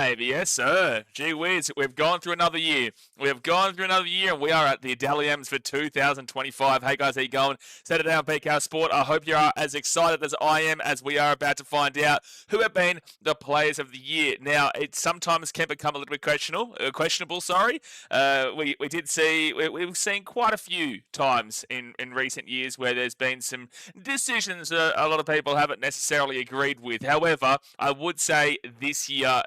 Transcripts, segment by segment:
5. Yes, sir. Gee whiz, we've gone through another year. And we are at the Dally M's for 2025. Hey guys, how you going? Set it down, BKR Sport. I hope you are as excited as I am as we are about to find out who have been the players of the year. Now, it sometimes can become a little bit questionable. We've seen quite a few times in recent years where there's been some decisions a lot of people haven't necessarily agreed with. However, I would say this year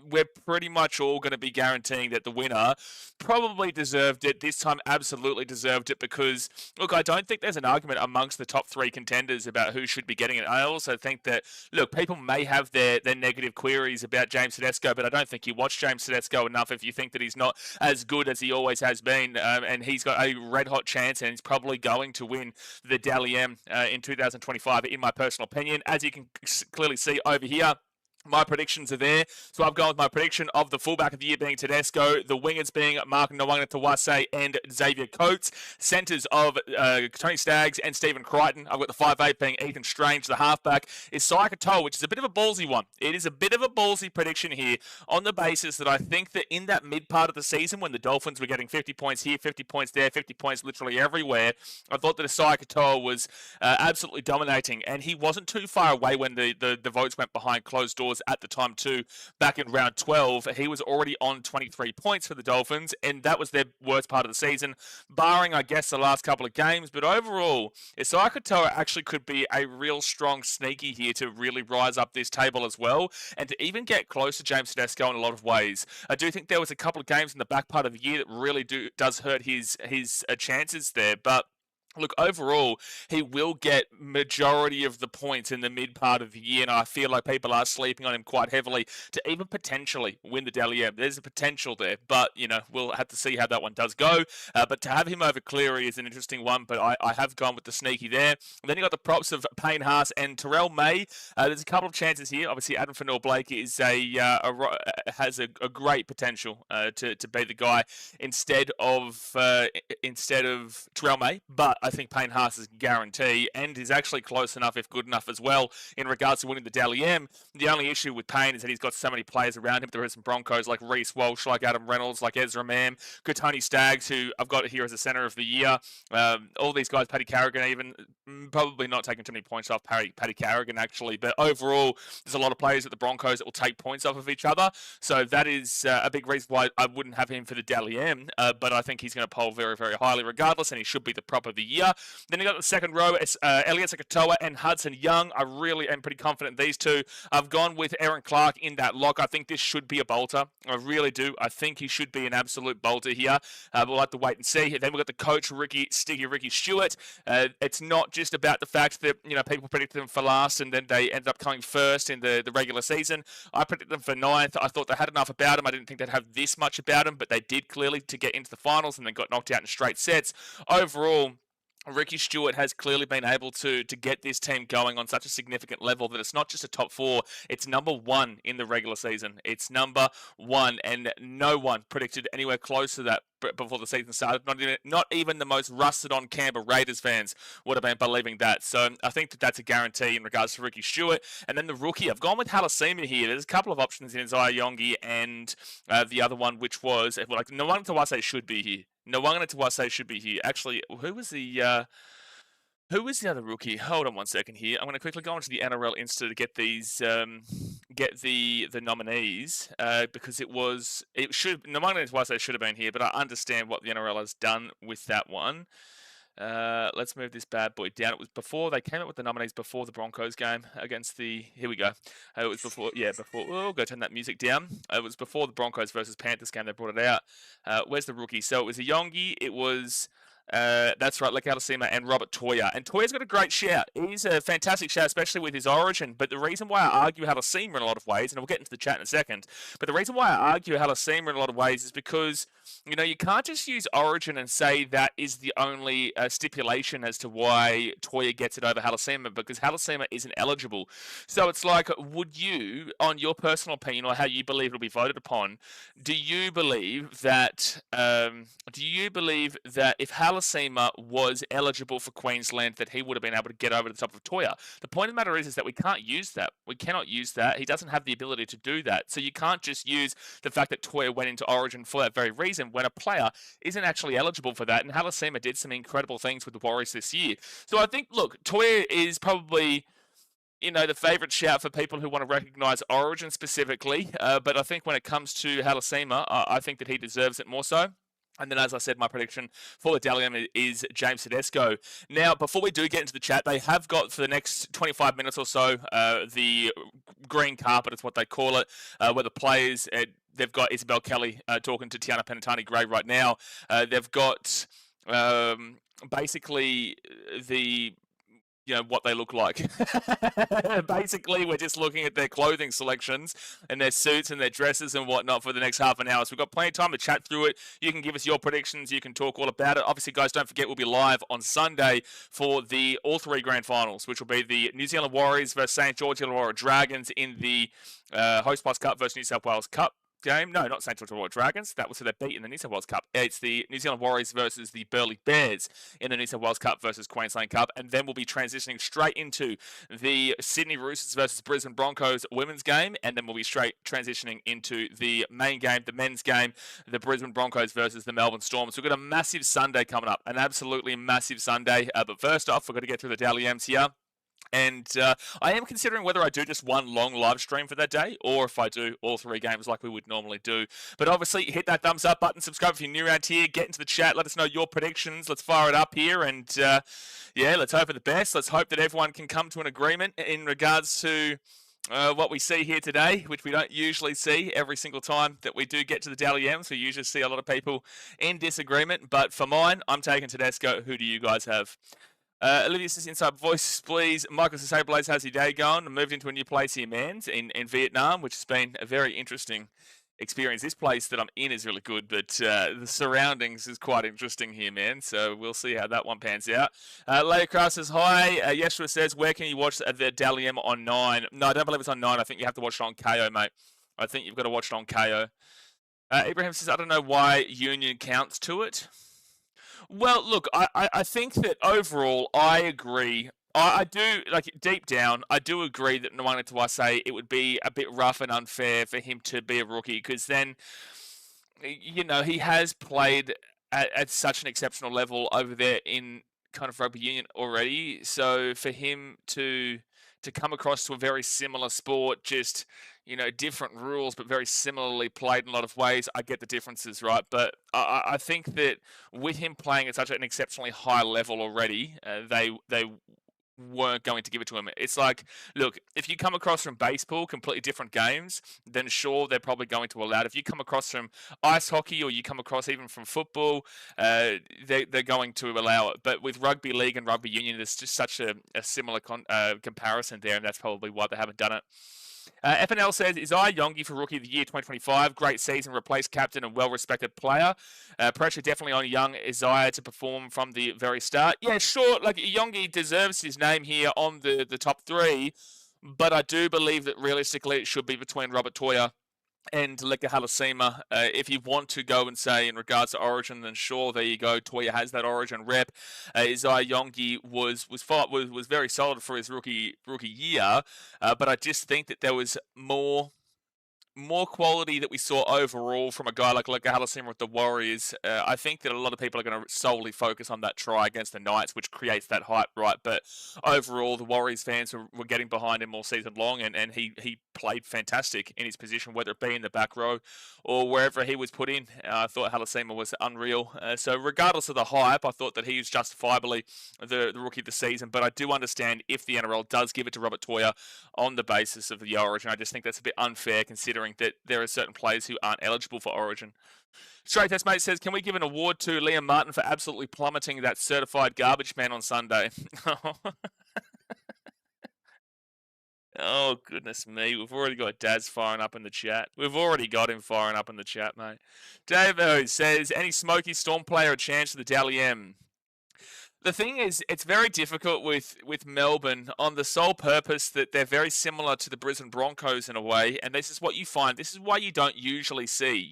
we're pretty much all going to be guaranteeing that the winner probably deserved it. This time absolutely deserved it because, look, I don't think there's an argument amongst the top 3 contenders about who should be getting it. I also think that, look, people may have their negative queries about James Tedesco, but I don't think you watch James Tedesco enough if you think that he's not as good as he always has been, and he's got a red-hot chance, and he's probably going to win the Dally M in 2025, in my personal opinion. As you can clearly see over here, my predictions are there. So I've gone with my prediction of the fullback of the year being Tedesco, the wingers being Mark Nwanga-Tawase and Xavier Coates, centres of Tony Staggs and Stephen Crichton. I've got the 5'8" being Ethan Strange. The halfback is Sai Katoa, which is a bit of a ballsy one. It is a bit of a ballsy prediction here on the basis that I think that in that mid part of the season when the Dolphins were getting 50 points here, 50 points there, 50 points literally everywhere, I thought that Sai Katoa was absolutely dominating, and he wasn't too far away when the votes went behind closed doors at the time too. Back in round 12, he was already on 23 points for the Dolphins, and that was their worst part of the season, barring, I guess, the last couple of games. But overall, Sai Katoa actually could be a real strong sneaky here to really rise up this table as well, and to even get close to James Tedesco in a lot of ways. I do think there was a couple of games in the back part of the year that really does hurt his chances there, but look, overall, he will get majority of the points in the mid part of the year, and I feel like people are sleeping on him quite heavily to even potentially win the Dally M. There's a potential there, but, you know, we'll have to see how that one does go. But to have him over Cleary is an interesting one, but I have gone with the sneaky there. And then you got the props of Payne Haas and Terrell May. There's a couple of chances here. Obviously, Adam Fanua-Blake is has a great potential to be the guy instead of Terrell May, but I think Payne Haas is a guarantee and is actually close enough, if good enough as well, in regards to winning the Dally M. The only issue with Payne is that he's got so many players around him. There are some Broncos like Reece Walsh, like Adam Reynolds, like Ezra Mam, good Tony Staggs, who I've got here as a centre of the year. All these guys, Paddy Carrigan even, probably not taking too many points off Paddy Carrigan actually, but overall, there's a lot of players at the Broncos that will take points off of each other. So that is a big reason why I wouldn't have him for the Dally M, but I think he's going to poll very, very highly regardless, and he should be the prop of the year. Then you got the second row, it's Elliot Katoa and Hudson Young. I really am pretty confident these two. I've gone with Aaron Clark in that lock. I think this should be a bolter. I really do. I think he should be an absolute bolter here. We'll have to wait and see. Then we've got the coach, Ricky Stewart. It's not just about the fact that, you know, people predicted them for last and then they ended up coming first in the regular season. I predicted them for 9th. I thought they had enough about them. I didn't think they'd have this much about them, but they did clearly to get into the finals and then got knocked out in straight sets. Overall, Ricky Stewart has clearly been able to get this team going on such a significant level that it's not just a top 4, it's number 1 in the regular season. It's number 1, and no one predicted anywhere close to that before the season started. Not even the most rusted-on Canberra Raiders fans would have been believing that. So I think that's a guarantee in regards to Ricky Stewart. And then the rookie, I've gone with Halasima here. There's a couple of options in Isaiah Yongi and the other one, which was, like, Nwanga-Tawase should be here. Nwanga-Tawase should be here. Actually, who was the other rookie? Hold on one second here. I'm going to quickly go onto the NRL Insta to get these, get the nominees, because Nwanga-Tawase should have been here, but I understand what the NRL has done with that one. Let's move this bad boy down. It was before they came up with the nominees before the Broncos game against the. Here we go. It was before. Yeah, before. Oh, go turn that music down. It was before the Broncos versus Panthers game. They brought it out. Where's the rookie? So it was a Yongi. It was. That's right, Leke Halasima and Robert Toya. And Toya's got a great shout. He's a fantastic shout, especially with his origin. But the reason why I argue Halasima in a lot of ways, and we'll get into the chat in a second, but the reason why I argue Halasima in a lot of ways is because you know, you can't just use Origin and say that is the only stipulation as to why Toya gets it over Halasima, because Halasima isn't eligible. So it's like, would you, on your personal opinion or how you believe it'll be voted upon, do you believe that if Halasima was eligible for Queensland, that he would have been able to get over the top of Toya? The point of the matter is that we can't use that. We cannot use that. He doesn't have the ability to do that. So you can't just use the fact that Toya went into Origin for that very reason when a player isn't actually eligible for that. And Halasima did some incredible things with the Warriors this year. So I think, look, Toya is probably, you know, the favourite shout for people who want to recognise Origin specifically. But I think when it comes to Halasima, I think that he deserves it more so. And then, as I said, my prediction for the Dally M is James Tedesco. Now, before we do get into the chat, they have got for the next 25 minutes or so the green carpet, is what they call it, where the players, they've got Isabel Kelly talking to Tiana Penatani-Gray right now. They've got basically the... you know, what they look like. Basically, we're just looking at their clothing selections and their suits and their dresses and whatnot for the next half an hour. So we've got plenty of time to chat through it. You can give us your predictions. You can talk all about it. Obviously, guys, don't forget we'll be live on Sunday for the all three grand finals, which will be the New Zealand Warriors versus St. George Illawarra Dragons in the Host Plus Cup versus New South Wales Cup game. No, not St. George Illawarra Dragons. That was who they beat in the New South Wales Cup. It's the New Zealand Warriors versus the Burleigh Bears in the New South Wales Cup versus Queensland Cup. And then we'll be transitioning straight into the Sydney Roosters versus Brisbane Broncos women's game. And then we'll be straight transitioning into the main game, the men's game, the Brisbane Broncos versus the Melbourne Storm. So we've got a massive Sunday coming up, an absolutely massive Sunday. But first off, we've got to get through the Dally M's here. And I am considering whether I do just one long live stream for that day, or if I do all three games like we would normally do. But obviously, hit that thumbs up button, subscribe if you're new around here, get into the chat, let us know your predictions. Let's fire it up here, and yeah, let's hope for the best. Let's hope that everyone can come to an agreement in regards to what we see here today, which we don't usually see every single time that we do get to the Dally M's. We usually see a lot of people in disagreement. But for mine, I'm taking Tedesco. Who do you guys have? Olivia says, inside voice, please. Michael says, hey, Blaze, how's your day going? I moved into a new place here, man, in Vietnam, which has been a very interesting experience. This place that I'm in is really good, but the surroundings is quite interesting here, man. So we'll see how that one pans out. Leia Cross says, hi. Yeshua says, where can you watch the Dally M on 9? No, I don't believe it's on 9. I think you have to watch it on KO, mate. I think you've got to watch it on KO. Ibrahim says, I don't know why Union counts to it. Well, look, I think that overall, I agree. I do, like, deep down, I do agree that Nwanga Tuase, it would be a bit rough and unfair for him to be a rookie, because then, you know, he has played at such an exceptional level over there in kind of rugby union already. So for him to come across to a very similar sport, just, you know, different rules, but very similarly played in a lot of ways. I get the differences, right? But I think that with him playing at such an exceptionally high level already, they weren't going to give it to him. It's like, look, if you come across from baseball, completely different games, then sure, they're probably going to allow it. If you come across from ice hockey, or you come across even from football, they're going to allow it. But with rugby league and rugby union, there's just such a similar comparison there, and that's probably why they haven't done it. FNL says, Isaiah Yongi for Rookie of the Year 2025. Great season, replaced captain and well-respected player. Pressure definitely on young Isaiah to perform from the very start. Yeah, sure, like, Yongi deserves his name here on the top three, but I do believe that realistically it should be between Robert Toya and Leka Halasima. If you want to go and say in regards to Origin, then sure, there you go. Toya has that Origin rep. Isaiah Yongi was very solid for his rookie year, but I just think that there was more quality that we saw overall from a guy like Leka Halasima with the Warriors. I think that a lot of people are going to solely focus on that try against the Knights, which creates that hype, right? But overall, the Warriors fans were getting behind him all season long, and he played fantastic in his position, whether it be in the back row or wherever he was put in. I thought Halasima was unreal. So regardless of the hype, I thought that he was justifiably the rookie of the season. But I do understand if the NRL does give it to Robert Toya on the basis of the Origin. I just think that's a bit unfair, considering that there are certain players who aren't eligible for Origin. Straight Test Mate says, can we give an award to Liam Martin for absolutely plummeting that certified garbage man on Sunday? Oh, goodness me. We've already got Daz firing up in the chat. We've already got him firing up in the chat, mate. Dave says, any Smoky Storm player a chance for the Dally M? The thing is, it's very difficult with Melbourne on the sole purpose that they're very similar to the Brisbane Broncos in a way, and this is what you find. This is why you don't usually see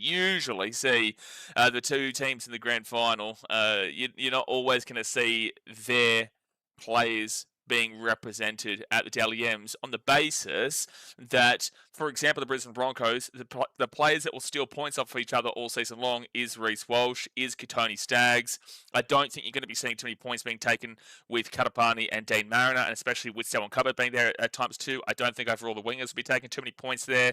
the two teams in the grand final. You're not always going to see their players being represented at the Dally M's on the basis that, for example, the Brisbane Broncos, the players that will steal points off of each other all season long is Reece Walsh, is Katoni Staggs. I don't think you're going to be seeing too many points being taken with Katapani and Dean Mariner, and especially with Selwyn Cupboard being there at times too. I don't think overall the wingers will be taking too many points there.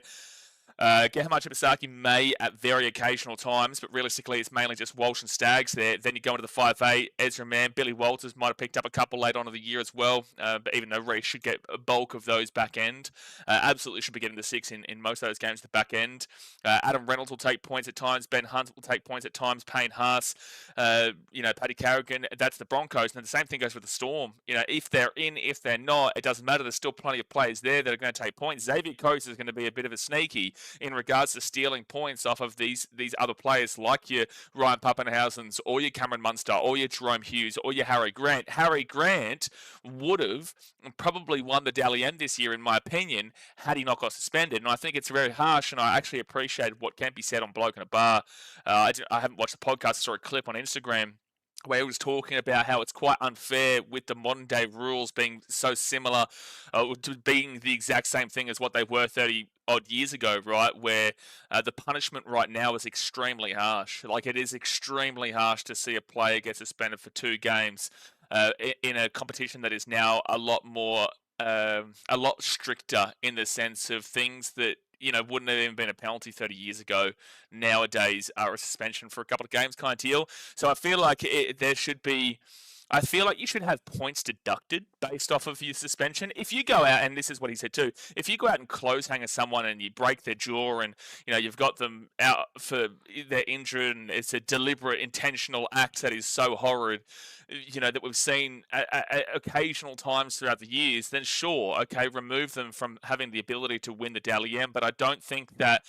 Gehamachi Basaki may at very occasional times, but realistically it's mainly just Walsh and Staggs there. Then you go into the 5'8", Ezra Mann, Billy Walters might have picked up a couple late on in the year as well, but even though Reece should get a bulk of those back end, absolutely should be getting the 6 in most of those games, the back end. Adam Reynolds will take points at times, Ben Hunt will take points at times, Payne Haas, Paddy Carrigan, that's the Broncos, and the same thing goes with the Storm. If they're in, if they're not, it doesn't matter, there's still plenty of players there that are going to take points. Xavier Coates is going to be a bit of a sneaky in regards to stealing points off of these other players like your Ryan Pappenhausens or your Cameron Munster or your Jerome Hughes or your Harry Grant. Harry Grant would have probably won the Dally M this year, in my opinion, had he not got suspended. And I think it's very harsh, and I actually appreciated what Kempy said on Bloke in a Bar. I haven't watched the podcast, I saw a clip on Instagram where he was talking about how it's quite unfair with the modern day rules being so similar to being the exact same thing as what they were 30 odd years ago, right? Where the punishment right now is extremely harsh. Like, it is extremely harsh to see a player get suspended for 2 games in a competition that is now a lot stricter in the sense of things that wouldn't have even been a penalty 30 years ago, nowadays are a suspension for a couple of games kind of deal. So I feel like I feel like you should have points deducted based off of your suspension. If you go out, and this is what he said too, if you go out and close hanger someone and you break their jaw and, you've got them out for they're injured and it's a deliberate, intentional act that is so horrid, that we've seen at occasional times throughout the years, then sure, okay, remove them from having the ability to win the Dally M. But I don't think that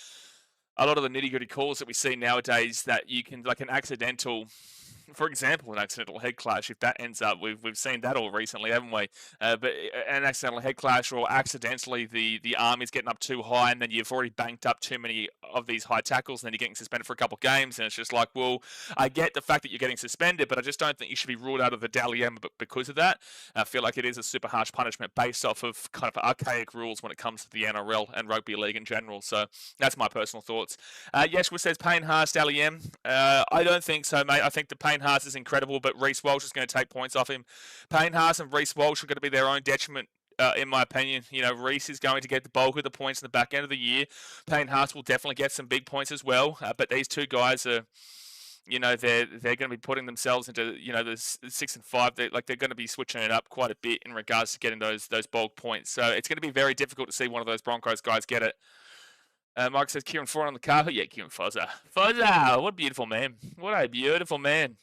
a lot of the nitty-gritty calls that we see nowadays that you can, like for example, an accidental head clash, if that ends up, we've seen that all recently, haven't we? But an accidental head clash, or accidentally the arm is getting up too high, and then you've already banked up too many of these high tackles, and then you're getting suspended for a couple of games, and it's just like, well, I get the fact that you're getting suspended, but I just don't think you should be ruled out of the Dally M because of that. I feel like it is a super harsh punishment based off of kind of archaic rules when it comes to the NRL and rugby league in general. So that's my personal thoughts. Yeshua says Payne Haas Dally M. I don't think so, mate. I think the Payne Haas is incredible, but Reece Walsh is going to take points off him. Payne Haas and Reece Walsh are going to be their own detriment, in my opinion. Reece is going to get the bulk of the points in the back end of the year. Payne Haas will definitely get some big points as well, but these two guys are, they're going to be putting themselves into, the 6 and 5. They're going to be switching it up quite a bit in regards to getting those bulk points. So it's going to be very difficult to see one of those Broncos guys get it. Mike says Kieran Foran on the carpet. Yeah, Kieran Fozza. Fozza! What a beautiful man. What a beautiful man.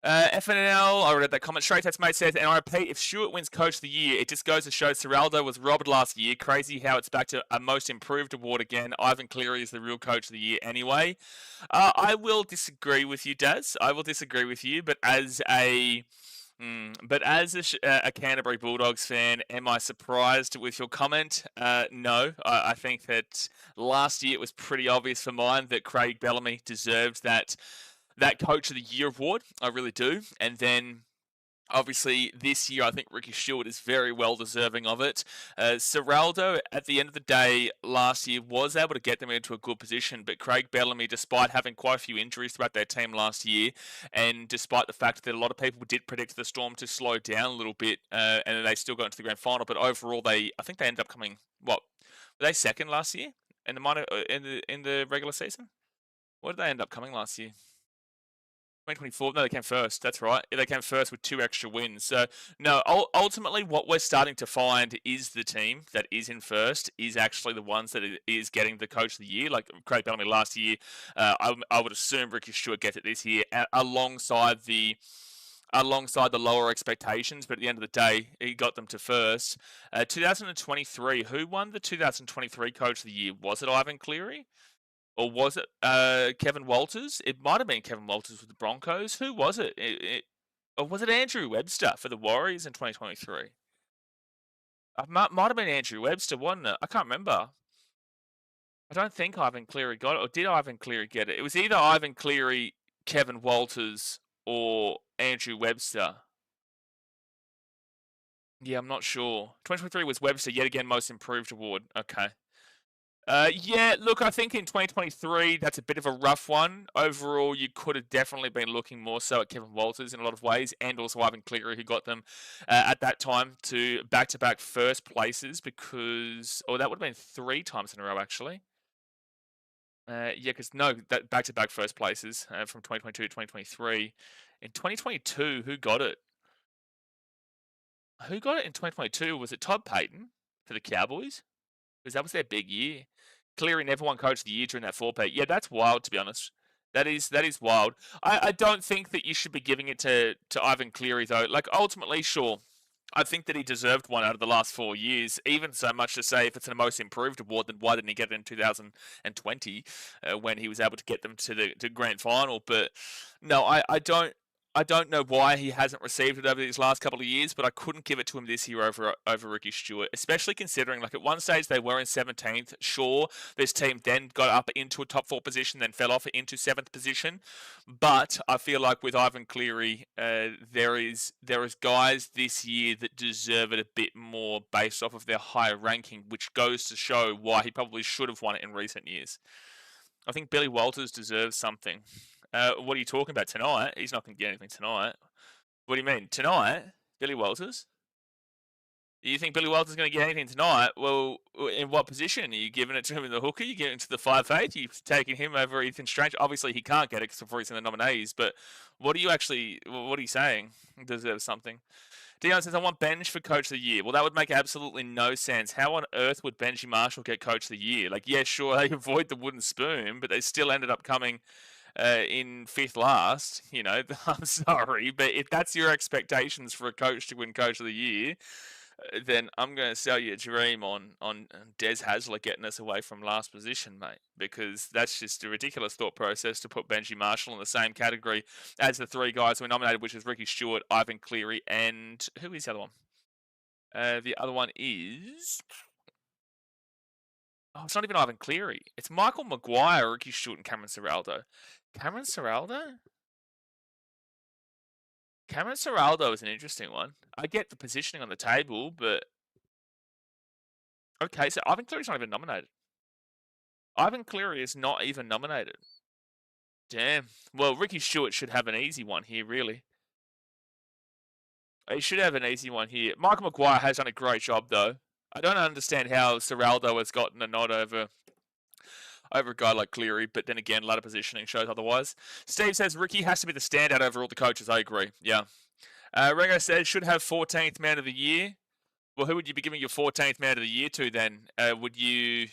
FNL, I read that comment. Straight Text Mate says, and I repeat, if Stewart wins Coach of the Year, it just goes to show Ciraldo was robbed last year. Crazy how it's back to a Most Improved award again. Ivan Cleary is the real Coach of the Year anyway. I will disagree with you, Daz. I will disagree with you, but as a Canterbury Bulldogs fan, am I surprised with your comment? No. I think that last year it was pretty obvious for mine that Craig Bellamy deserved that Coach of the Year award. I really do. And then obviously this year I think Ricky Stewart is very well deserving of it. Ciraldo, at the end of the day, last year was able to get them into a good position, but Craig Bellamy, despite having quite a few injuries throughout their team last year, and despite the fact that a lot of people did predict the Storm to slow down a little bit, and then they still got into the grand final, but overall I think they ended up coming, were they second last year in the regular season? What did they end up coming last year? 2024? No, they came first. That's right. Yeah, they came first with 2 extra wins. So, no, ultimately what we're starting to find is the team that is in first is actually the ones that is getting the Coach of the Year. Like Craig Bellamy last year, I would assume Ricky Stewart gets it this year, alongside the alongside the lower expectations, but at the end of the day, he got them to first. 2023, who won the 2023 Coach of the Year? Was it Ivan Cleary? Or was it Kevin Walters? It might have been Kevin Walters with the Broncos. Who was it? Or was it Andrew Webster for the Warriors in 2023? It might have been Andrew Webster, wasn't it? I can't remember. I don't think Ivan Cleary got it, or did Ivan Cleary get it? It was either Ivan Cleary, Kevin Walters, or Andrew Webster. Yeah, I'm not sure. 2023 was Webster, yet again, Most Improved Award. Okay. Yeah, look, I think in 2023, that's a bit of a rough one. Overall, you could have definitely been looking more so at Kevin Walters in a lot of ways, and also Ivan Cleary, who got them at that time to back-to-back first places because, or that would have been 3 times in a row, actually. Yeah, because no, that back-to-back first places from 2022 to 2023. In 2022, who got it? Who got it in 2022? Was it Todd Payton for the Cowboys? Because that was their big year. Cleary never won Coach of the Year during that 4-peat. Yeah, that's wild, to be honest. That is wild. I don't think that you should be giving it to Ivan Cleary, though. Like, ultimately, sure. I think that he deserved one out of the last 4 years, even so much to say if it's a Most Improved Award, then why didn't he get it in 2020 when he was able to get them to the grand final? But no, I don't know why he hasn't received it over these last couple of years, but I couldn't give it to him this year over Ricky Stewart, especially considering, like, at one stage they were in 17th. Sure, this team then got up into a top 4 position, then fell off into 7th position. But I feel like with Ivan Cleary, there is guys this year that deserve it a bit more based off of their higher ranking, which goes to show why he probably should have won it in recent years. I think Billy Walters deserves something. What are you talking about tonight? He's not going to get anything tonight. What do you mean? Tonight? Billy Walters? You think Billy Walters is going to get anything tonight? Well, in what position? Are you giving it to him in the hooker? You giving it to the 5'8"? You taking him over Ethan Strange? Obviously, he can't get it because before he's in the nominees. But what are you saying? Deserves something. Dion says, I want Benj for Coach of the Year. Well, that would make absolutely no sense. How on earth would Benji Marshall get Coach of the Year? Like, yeah, sure, they avoid the wooden spoon, but they still ended up coming in 5th last. You know, I'm sorry, but if that's your expectations for a coach to win Coach of the Year, then I'm going to sell you a dream on Des Hasler getting us away from last position, mate, because that's just a ridiculous thought process to put Benji Marshall in the same category as the 3 guys who were nominated, which is Ricky Stewart, Ivan Cleary, and who is the other one? The other one is... Oh, it's not even Ivan Cleary. It's Michael Maguire, Ricky Stewart, and Cameron Ciraldo. Cameron Ciraldo? Cameron Ciraldo is an interesting one. I get the positioning on the table, but... Okay, so Ivan Cleary's not even nominated. Ivan Cleary is not even nominated. Damn. Well, Ricky Stewart should have an easy one here, really. He should have an easy one here. Michael Maguire has done a great job, though. I don't understand how Ciraldo has gotten a nod over a guy like Cleary, but then again, ladder positioning shows otherwise. Steve says Ricky has to be the standout over all the coaches. I agree. Yeah. Rego says should have 14th man of the year. Well, who would you be giving your 14th man of the year to then? Would you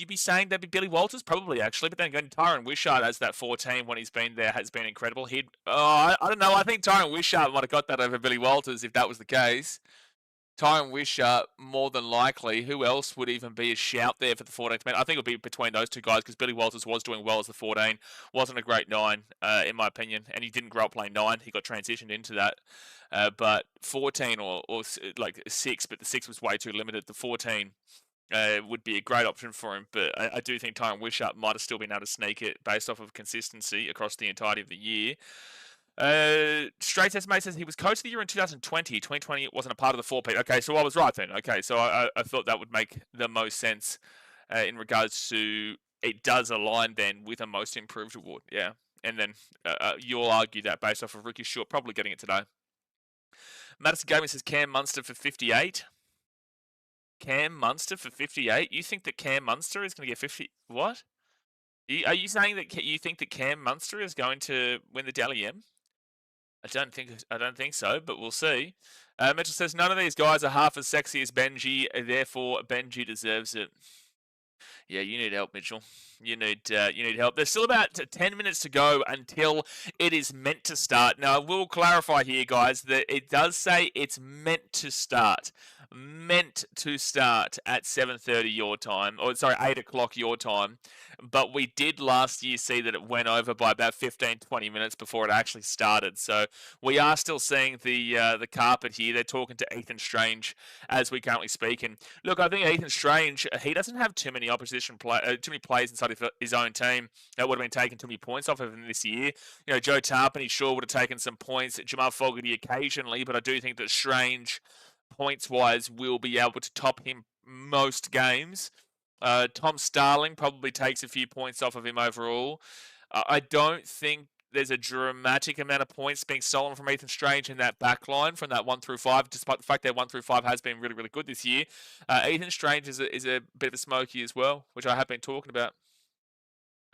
be saying that'd be Billy Walters? Probably, actually. But then again, Tyron Wishart as that 14 when he's been there has been incredible. I don't know. I think Tyron Wishart might have got that over Billy Walters if that was the case. Tyron Wishart, more than likely. Who else would even be a shout there for the 14th man? I think it would be between those two guys because Billy Walters was doing well as the 14. Wasn't a great 9, in my opinion. And he didn't grow up playing 9. He got transitioned into that. But 14 or like 6, but the 6 was way too limited. The 14 would be a great option for him. But I do think Tyron Wishart might have still been able to sneak it based off of consistency across the entirety of the year. Straight Estimate says he was Coach of the Year in 2020. 2020 it wasn't a part of the 4-peat. Okay, so I was right then. Okay, so I thought that would make the most sense in regards to it does align then with a Most Improved Award. Yeah, and then you'll argue that based off of Ricky Stewart probably getting it today. Madison Gaming says Cam Munster for 58. Cam Munster for 58? You think that Cam Munster is going to get 50? What? Are you saying that you think that Cam Munster is going to win the Dally M? I don't think so, but we'll see. Mitchell says none of these guys are half as sexy as Benji, therefore Benji deserves it. Yeah, you need help, Mitchell. You need help. There's still about 10 minutes to go until it is meant to start. Now, I will clarify here, guys, that it does say it's meant to start. Meant to start at 7:30 your time, or sorry, 8 o'clock your time. But we did last year see that it went over by about 15, 20 minutes before it actually started. So we are still seeing the carpet here. They're talking to Ethan Strange as we currently speak. And look, I think Ethan Strange, he doesn't have too many too many players inside of his own team that would have been taking too many points off of him this year. You know, Joe Tarpany sure would have taken some points. Jamal Fogarty occasionally, but I do think that Strange, points-wise, will be able to top him most games. Tom Starling probably takes a few points off of him overall. I don't think there's a dramatic amount of points being stolen from Ethan Strange in that back line from that 1 through 5, despite the fact that 1 through 5 has been really, really good this year. Ethan Strange is a bit of a smoky as well, which I have been talking about.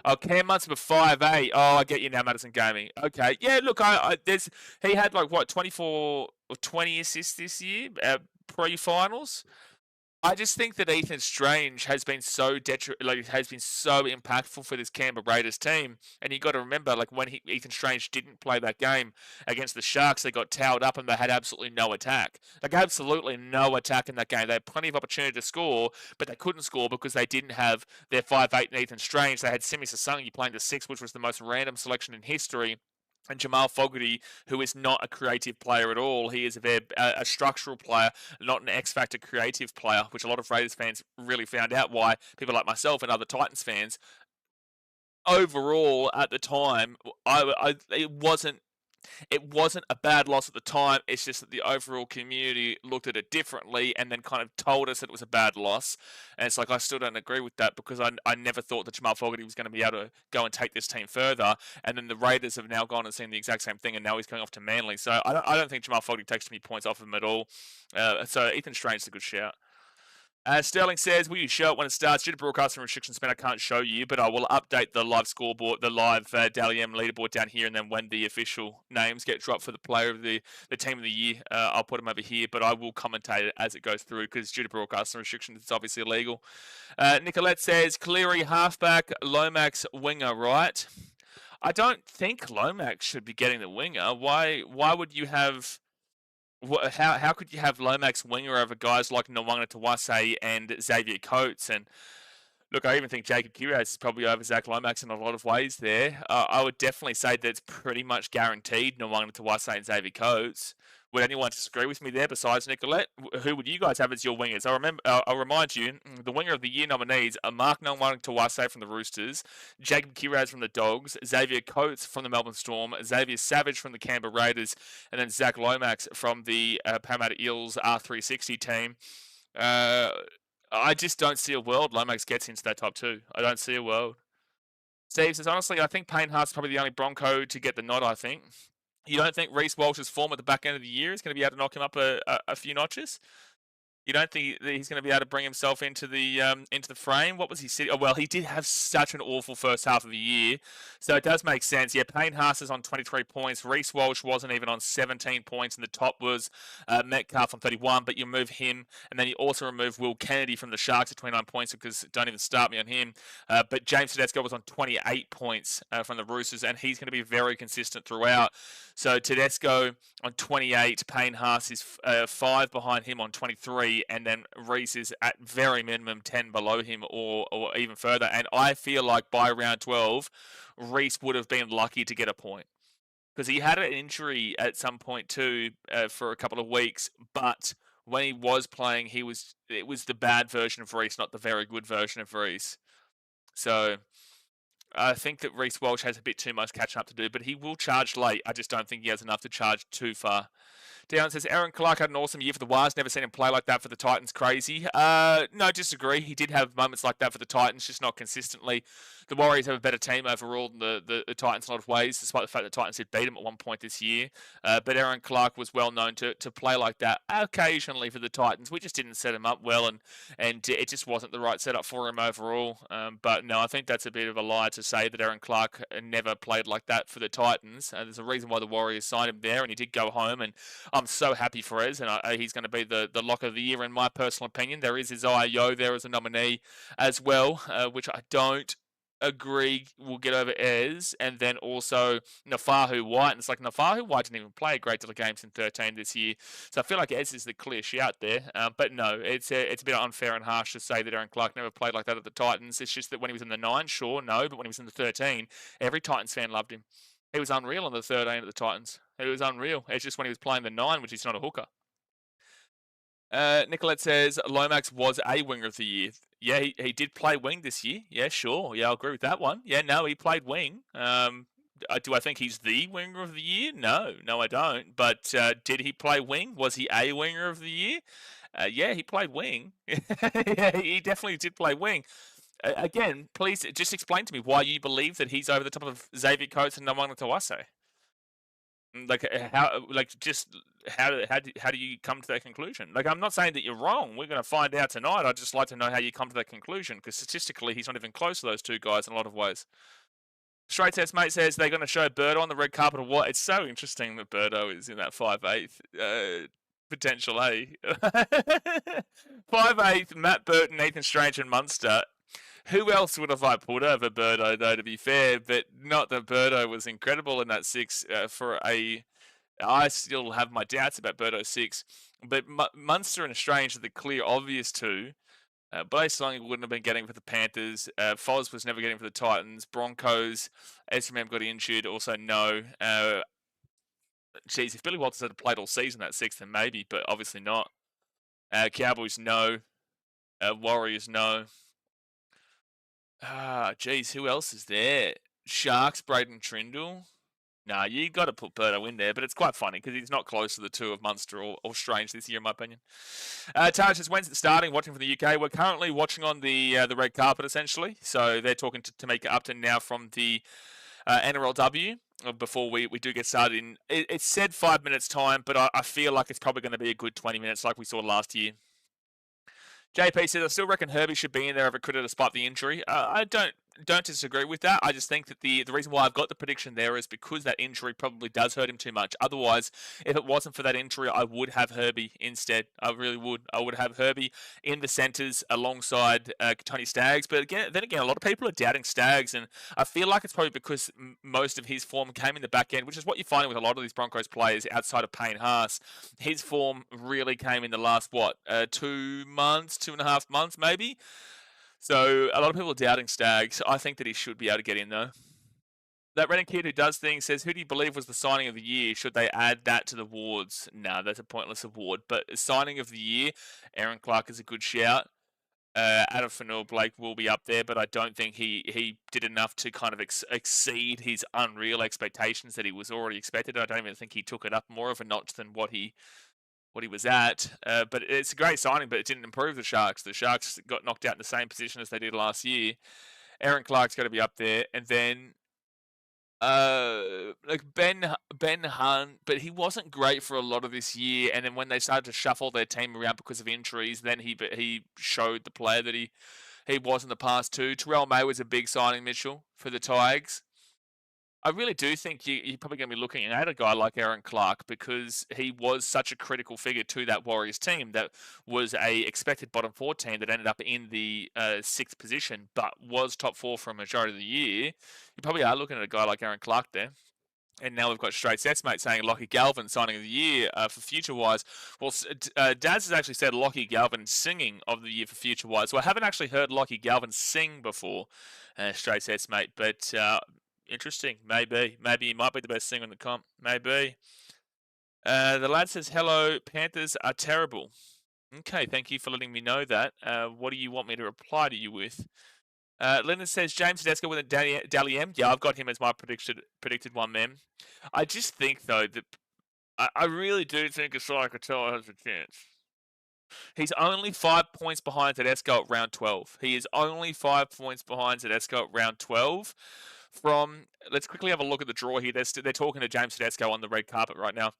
Oh, Cam Munster for 5'8". Oh, I get you now, Madison Gaming. Okay. Yeah, look, he had like what, 24 or 20 assists this year, pre-finals. I just think that Ethan Strange has been so has been so impactful for this Canberra Raiders team. And you got to remember, like when Ethan Strange didn't play that game against the Sharks, they got towed up and they had absolutely no attack. Like absolutely no attack in that game. They had plenty of opportunity to score, but they couldn't score because they didn't have their 5'8" Ethan Strange. They had Simi Sasungi playing the 6, which was the most random selection in history. And Jamal Fogarty, who is not a creative player at all. He is a structural player, not an X-Factor creative player, which a lot of Raiders fans really found out why people like myself and other Titans fans. Overall, at the time, it wasn't a bad loss at the time. It's just that the overall community looked at it differently and then kind of told us that it was a bad loss. And it's like, I still don't agree with that because I never thought that Jamal Fogarty was going to be able to go and take this team further. And then the Raiders have now gone and seen the exact same thing, and now he's going off to Manly. So I don't think Jamal Fogarty takes too many points off him at all. So Ethan Strange is a good shout. Sterling says, will you show it when it starts? Due to broadcasting restrictions, Ben, I can't show you, but I will update the live scoreboard, the live Dally M leaderboard down here, and then when the official names get dropped for the player of the team of the year, I'll put them over here, but I will commentate it as it goes through, because due to broadcasting restrictions, it's obviously illegal. Nicolette says, Cleary halfback, Lomax winger, right? I don't think Lomax should be getting the winger. Why would you have... How could you have Lomax winger over guys like Nwanga Tawase and Xavier Coates? And look, I even think Jacob Kiraz is probably over Zach Lomax in a lot of ways there. I would definitely say that it's pretty much guaranteed Nwanga Tawase and Xavier Coates. Would anyone disagree with me there besides Nicolette? Who would you guys have as your wingers? I'll remind you, the winger of the year nominees are Mark Nwanga Tawase from the Roosters, Jacob Kiraz from the Dogs, Xavier Coates from the Melbourne Storm, Xavier Savage from the Canberra Raiders, and then Zach Lomax from the Parramatta Eels R360 team. I just don't see a world Lomax gets into that top 2. I don't see a world. Steve says, honestly, I think Payne Haas is probably the only Bronco to get the nod, I think. You don't think Reece Walsh's form at the back end of the year is going to be able to knock him up a few notches? You don't think that he's going to be able to bring himself into the frame? What was he sitting? Oh, well, he did have such an awful first half of the year, so it does make sense. Yeah, Payne Haas is on 23 points. Reece Walsh wasn't even on 17 points, and the top was Metcalf on 31. But you move him, and then you also remove Will Kennedy from the Sharks at 29 points, because don't even start me on him. But James Tedesco was on 28 points from the Roosters, and he's going to be very consistent throughout. So Tedesco on 28, Payne Haas is 5 behind him on 23. And then Reece is at very minimum 10 below him, or even further. And I feel like by round 12, Reece would have been lucky to get a point, because he had an injury at some point too for a couple of weeks. But when he was playing, it was the bad version of Reece, not the very good version of Reece. So I think that Reece Walsh has a bit too much catching up to do, but he will charge late. I just don't think he has enough to charge too far. Down says, Aaron Clark had an awesome year for the Wires. Never seen him play like that for the Titans. Crazy. No, disagree. He did have moments like that for the Titans, just not consistently. The Warriors have a better team overall than the Titans in a lot of ways, despite the fact that the Titans did beat him at one point this year. But Aaron Clark was well known to play like that occasionally for the Titans. We just didn't set him up well, and it just wasn't the right setup for him overall. But no, I think that's a bit of a lie to say that Aaron Clark never played like that for the Titans. There's a reason why the Warriors signed him there, and he did go home. And I'm so happy for Ez, and he's going to be the lock of the year in my personal opinion. There is Isaiah Yeo there as a nominee as well, which I don't agree will get over Ez, and then also Nafahu White. And it's like Nafahu White didn't even play a great deal of games in 13 this year, so I feel like Ez is the clear shout there. But no, it's a bit unfair and harsh to say that Aaron Clark never played like that at the Titans. It's just that when he was in the 9, sure, no, but when he was in the 13, every Titans fan loved him. He was unreal on the 13 at the Titans. It was unreal. It's just when he was playing the 9, which is not a hooker. Nicolette says Lomax was a winger of the year. Yeah, he did play wing this year. Yeah, sure. Yeah, I'll agree with that one. Yeah, no, he played wing. Do I think he's the winger of the year? No, I don't. But did he play wing? Was he a winger of the year? Yeah, he played wing. Yeah, he definitely did play wing. Again, please just explain to me why you believe that he's over the top of Xavier Coates and Namanga Tawase. Like how do you come to that conclusion? Like, I'm not saying that you're wrong. We're going to find out tonight. I'd just like to know how you come to that conclusion, because statistically, he's not even close to those two guys in a lot of ways. Straight Test Mate says they're going to show Birdo on the red carpet or what? It's so interesting that Birdo is in that 5'8" potential, eh? 5'8", Matt Burton, Ethan Strange, and Munster. Who else would have I put over Birdo, though, to be fair? But not that Birdo was incredible in that 6 I still have my doubts about Birdo 6. But Munster and Strange are the clear obvious two. Blaze Long wouldn't have been getting for the Panthers. Foz was never getting for the Titans. Broncos, SMM got injured. Also, no. Geez, if Billy Walters had played all season that 6, then maybe, but obviously not. Cowboys, no. Warriors, no. Geez, who else is there? Sharks, Braden Trindle. Nah, you got to put Birdo in there, but it's quite funny because he's not close to the two of Munster or Strange this year, in my opinion. Tara says, when's it starting? Watching from the UK. We're currently watching on the red carpet, essentially. So they're talking to Tamika Upton now from the NRLW before we do get started. It said 5 minutes time, but I feel like it's probably going to be a good 20 minutes like we saw last year. JP says, I still reckon Herbie should be in there over Critter despite the injury. I don't disagree with that. I just think that the reason why I've got the prediction there is because that injury probably does hurt him too much. Otherwise, if it wasn't for that injury, I would have Herbie instead. I really would. I would have Herbie in the centres alongside Tony Staggs. But then again, a lot of people are doubting Staggs, and I feel like it's probably because most of his form came in the back end, which is what you're finding with a lot of these Broncos players outside of Payne Haas. His form really came in the last, 2.5 months maybe? So a lot of people are doubting Staggs. I think that he should be able to get in, though. That Redding kid who does things says, who do you believe was the signing of the year? Should they add that to the awards? No, that's a pointless award. But signing of the year, Aaron Clark is a good shout. Adam Fanua-Blake will be up there, but I don't think he did enough to kind of exceed his unreal expectations that he was already expected. I don't even think he took it up more of a notch than what he was at. But it's a great signing, but it didn't improve the Sharks. The Sharks got knocked out in the same position as they did last year. Aaron Clark's got to be up there. And then Ben Hunt, but he wasn't great for a lot of this year. And then when they started to shuffle their team around because of injuries, then he showed the player that he was in the past too. Terrell May was a big signing, Mitchell, for the Tigers. I really do think you're probably going to be looking at a guy like Aaron Clark because he was such a critical figure to that Warriors team that was a expected bottom 4 team that ended up in the 6th position, but was top 4 for a majority of the year. You probably are looking at a guy like Aaron Clark there. And now we've got Straight Sets, mate, saying Lockie Galvin signing of the year for FutureWise. Well, Daz has actually said Lockie Galvin singing of the year for FutureWise. So I haven't actually heard Lockie Galvin sing before, Straight Sets, mate, but interesting. Maybe he might be the best singer in the comp. Maybe. The lad says, hello, Panthers are terrible. Okay, thank you for letting me know that. What do you want me to reply to you with? Lennon says, James Tedesco with a Dally M. Yeah, I've got him as my predicted one, man. I just think, though, that I really do think Asai Katoa has a chance. He's only 5 points behind Tedesco at round 12. He is only 5 points behind Tedesco at round 12. Let's quickly have a look at the draw here. They're talking to James Tedesco on the red carpet right now.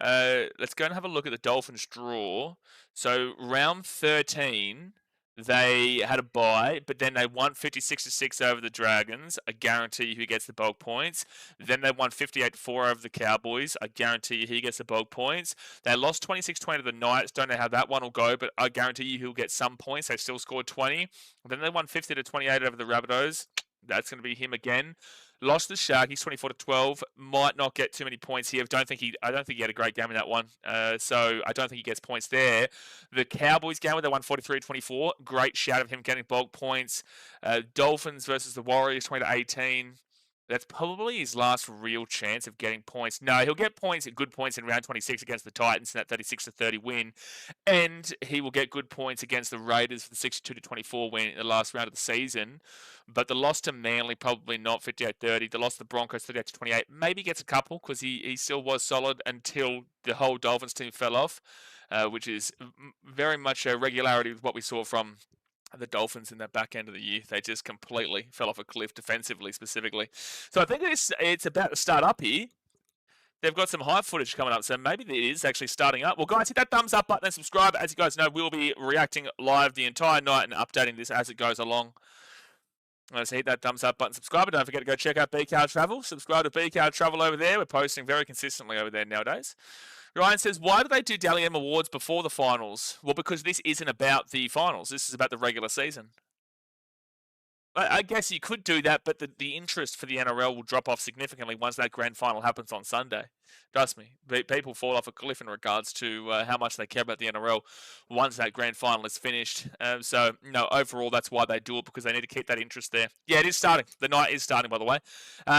Let's go and have a look at the Dolphins draw. So round 13, They had a bye, but then they won 56-6 over the Dragons. I guarantee you he gets the bulk points. Then they won 58-4 over the Cowboys. I guarantee you he gets the bulk points. They lost 26-20 to the Knights. Don't know how that one will go, but I guarantee you he'll get some points. They still scored 20. Then they won 50-28 over the Rabbitohs. That's going to be him again. Lost the Sharkies 24-12. Might not get too many points here. I don't think he had a great game in that one. So I don't think he gets points there. The Cowboys game where they won 43-24. Great shout of him getting bulk points. Dolphins versus the Warriors 20-18. That's probably his last real chance of getting points. No, he'll get points, good points in round 26 against the Titans in that 36-30 win. And he will get good points against the Raiders for the 62-24 win in the last round of the season. But the loss to Manly, probably not, 58-30. The loss to the Broncos, 38-28. Maybe gets a couple because he still was solid until the whole Dolphins team fell off, which is very much a regularity with what we saw from the Dolphins in that back end of the year. They just completely fell off a cliff defensively, specifically. So I think it's about to start up here. They've got some high footage coming up, so maybe it is actually starting up. Well, guys, hit that thumbs up button and subscribe. As you guys know, we'll be reacting live the entire night and updating this as it goes along. So hit that thumbs up button, subscribe, and don't forget to go check out BKRtravel. Subscribe to BKRtravel over there. We're posting very consistently over there nowadays. Ryan says, why do they do Dally M Awards before the finals? Well, because this isn't about the finals. This is about the regular season. I guess you could do that, but the interest for the NRL will drop off significantly once that grand final happens on Sunday. Trust me, people fall off a cliff in regards to how much they care about the NRL once that grand final is finished. So, no, overall, that's why they do it, because they need to keep that interest there. Yeah, it is starting. The night is starting, by the way.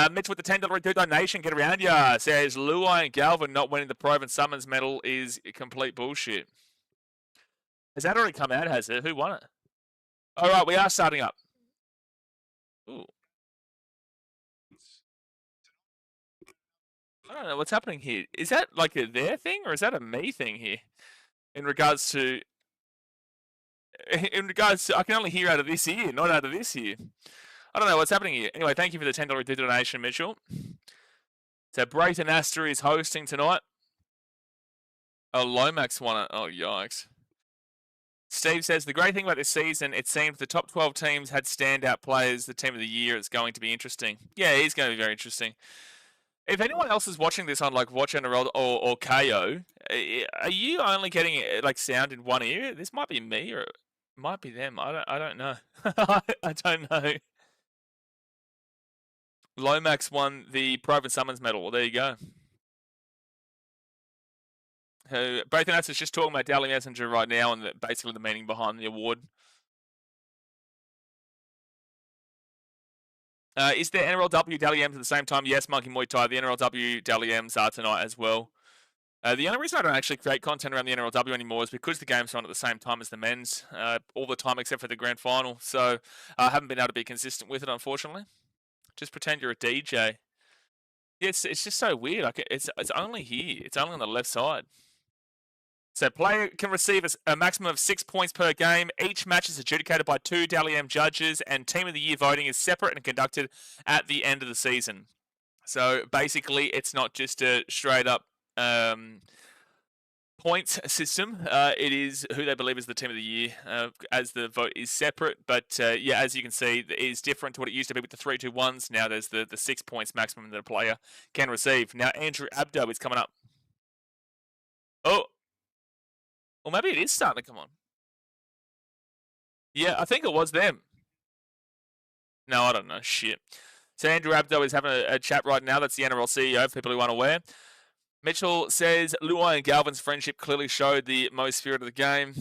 Mitch with the $10 donation, get around ya, says Luai and Galvin not winning the Proven Summons medal is complete bullshit. Has that already come out, has it? Who won it? All right, we are starting up. Ooh. I don't know what's happening here. Is that like a their thing or is that a me thing here? In regards to, I can only hear out of this ear, not out of this ear. I don't know what's happening here. Anyway, thank you for the $10 donation, Mitchell. So Brayton Astor is hosting tonight. Oh, Lomax won it. Oh, yikes. Steve says, the great thing about this season, it seems the top 12 teams had standout players. The team of the year is going to be interesting. Yeah, it is going to be very interesting. If anyone else is watching this on like Watch NRL or KO, are you only getting like sound in one ear? This might be me or it might be them. I don't know. I don't know. Lomax won the Proven Summons medal. Well, there you go. Brayton is just talking about Dally Messenger right now and basically the meaning behind the award. Is there NRLW Dally M's at the same time? Yes, Monkey Muay Thai. The NRLW Dally M's are tonight as well. The only reason I don't actually create content around the NRLW anymore is because the games are on at the same time as the men's all the time except for the grand final. So I haven't been able to be consistent with it, unfortunately. Just pretend you're a DJ. Yeah, it's just so weird. Like it's only here. It's only on the left side. So player can receive a maximum of 6 points per game. Each match is adjudicated by 2 Dally M judges, and Team of the Year voting is separate and conducted at the end of the season. So basically, it's not just a straight up points system. It is who they believe is the Team of the Year, as the vote is separate. But yeah, as you can see, it is different to what it used to be with the 3-2-1s. Now there's the 6 points maximum that a player can receive. Now Andrew Abdo is coming up. Oh. Well, maybe it is starting to come on. Yeah, I think it was them. No, I don't know. Shit. So Andrew Abdo is having a chat right now. That's the NRL CEO, for people who aren't aware. Mitchell says, Luai and Galvin's friendship clearly showed the most spirit of the game.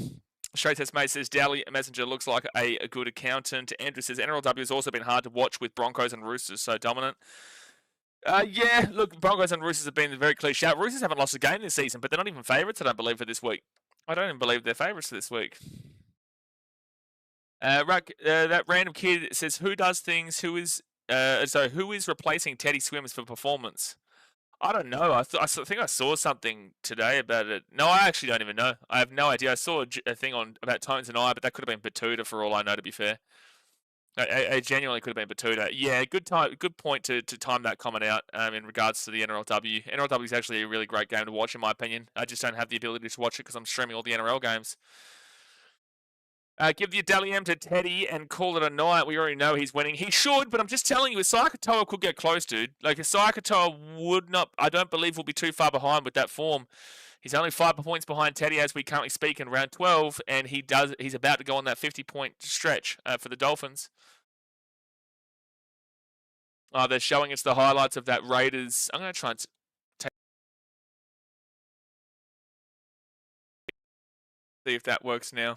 Straight Test Mate says, Dally Messenger looks like a good accountant. Andrew says, NRLW has also been hard to watch with Broncos and Roosters so dominant. Yeah, look, Broncos and Roosters have been very clear shout. Roosters haven't lost a game this season, but they're not even favourites, I don't believe, for this week. I don't even believe they're favourites this week. That random kid says, who does things? Who is replacing Teddy Swims for performance? I don't know. I think I saw something today about it. No, I actually don't even know. I have no idea. I saw a thing about Tones and I, but that could have been Batuta for all I know, to be fair. I genuinely could have been Batuta. Yeah, good point to time that comment out in regards to the NRLW. NRLW is actually a really great game to watch, in my opinion. I just don't have the ability to watch it because I'm streaming all the NRL games. Give the Dally M to Teddy and call it a night. We already know he's winning. He should, but I'm just telling you, Isaiah Katoa could get close, dude. Like, Isaiah Katoa would not, I don't believe will be too far behind with that form. He's only 5 points behind Teddy as we currently speak in round 12, and he's about to go on that 50-point stretch for the Dolphins. They're showing us the highlights of that Raiders. I'm going to try and see if that works now.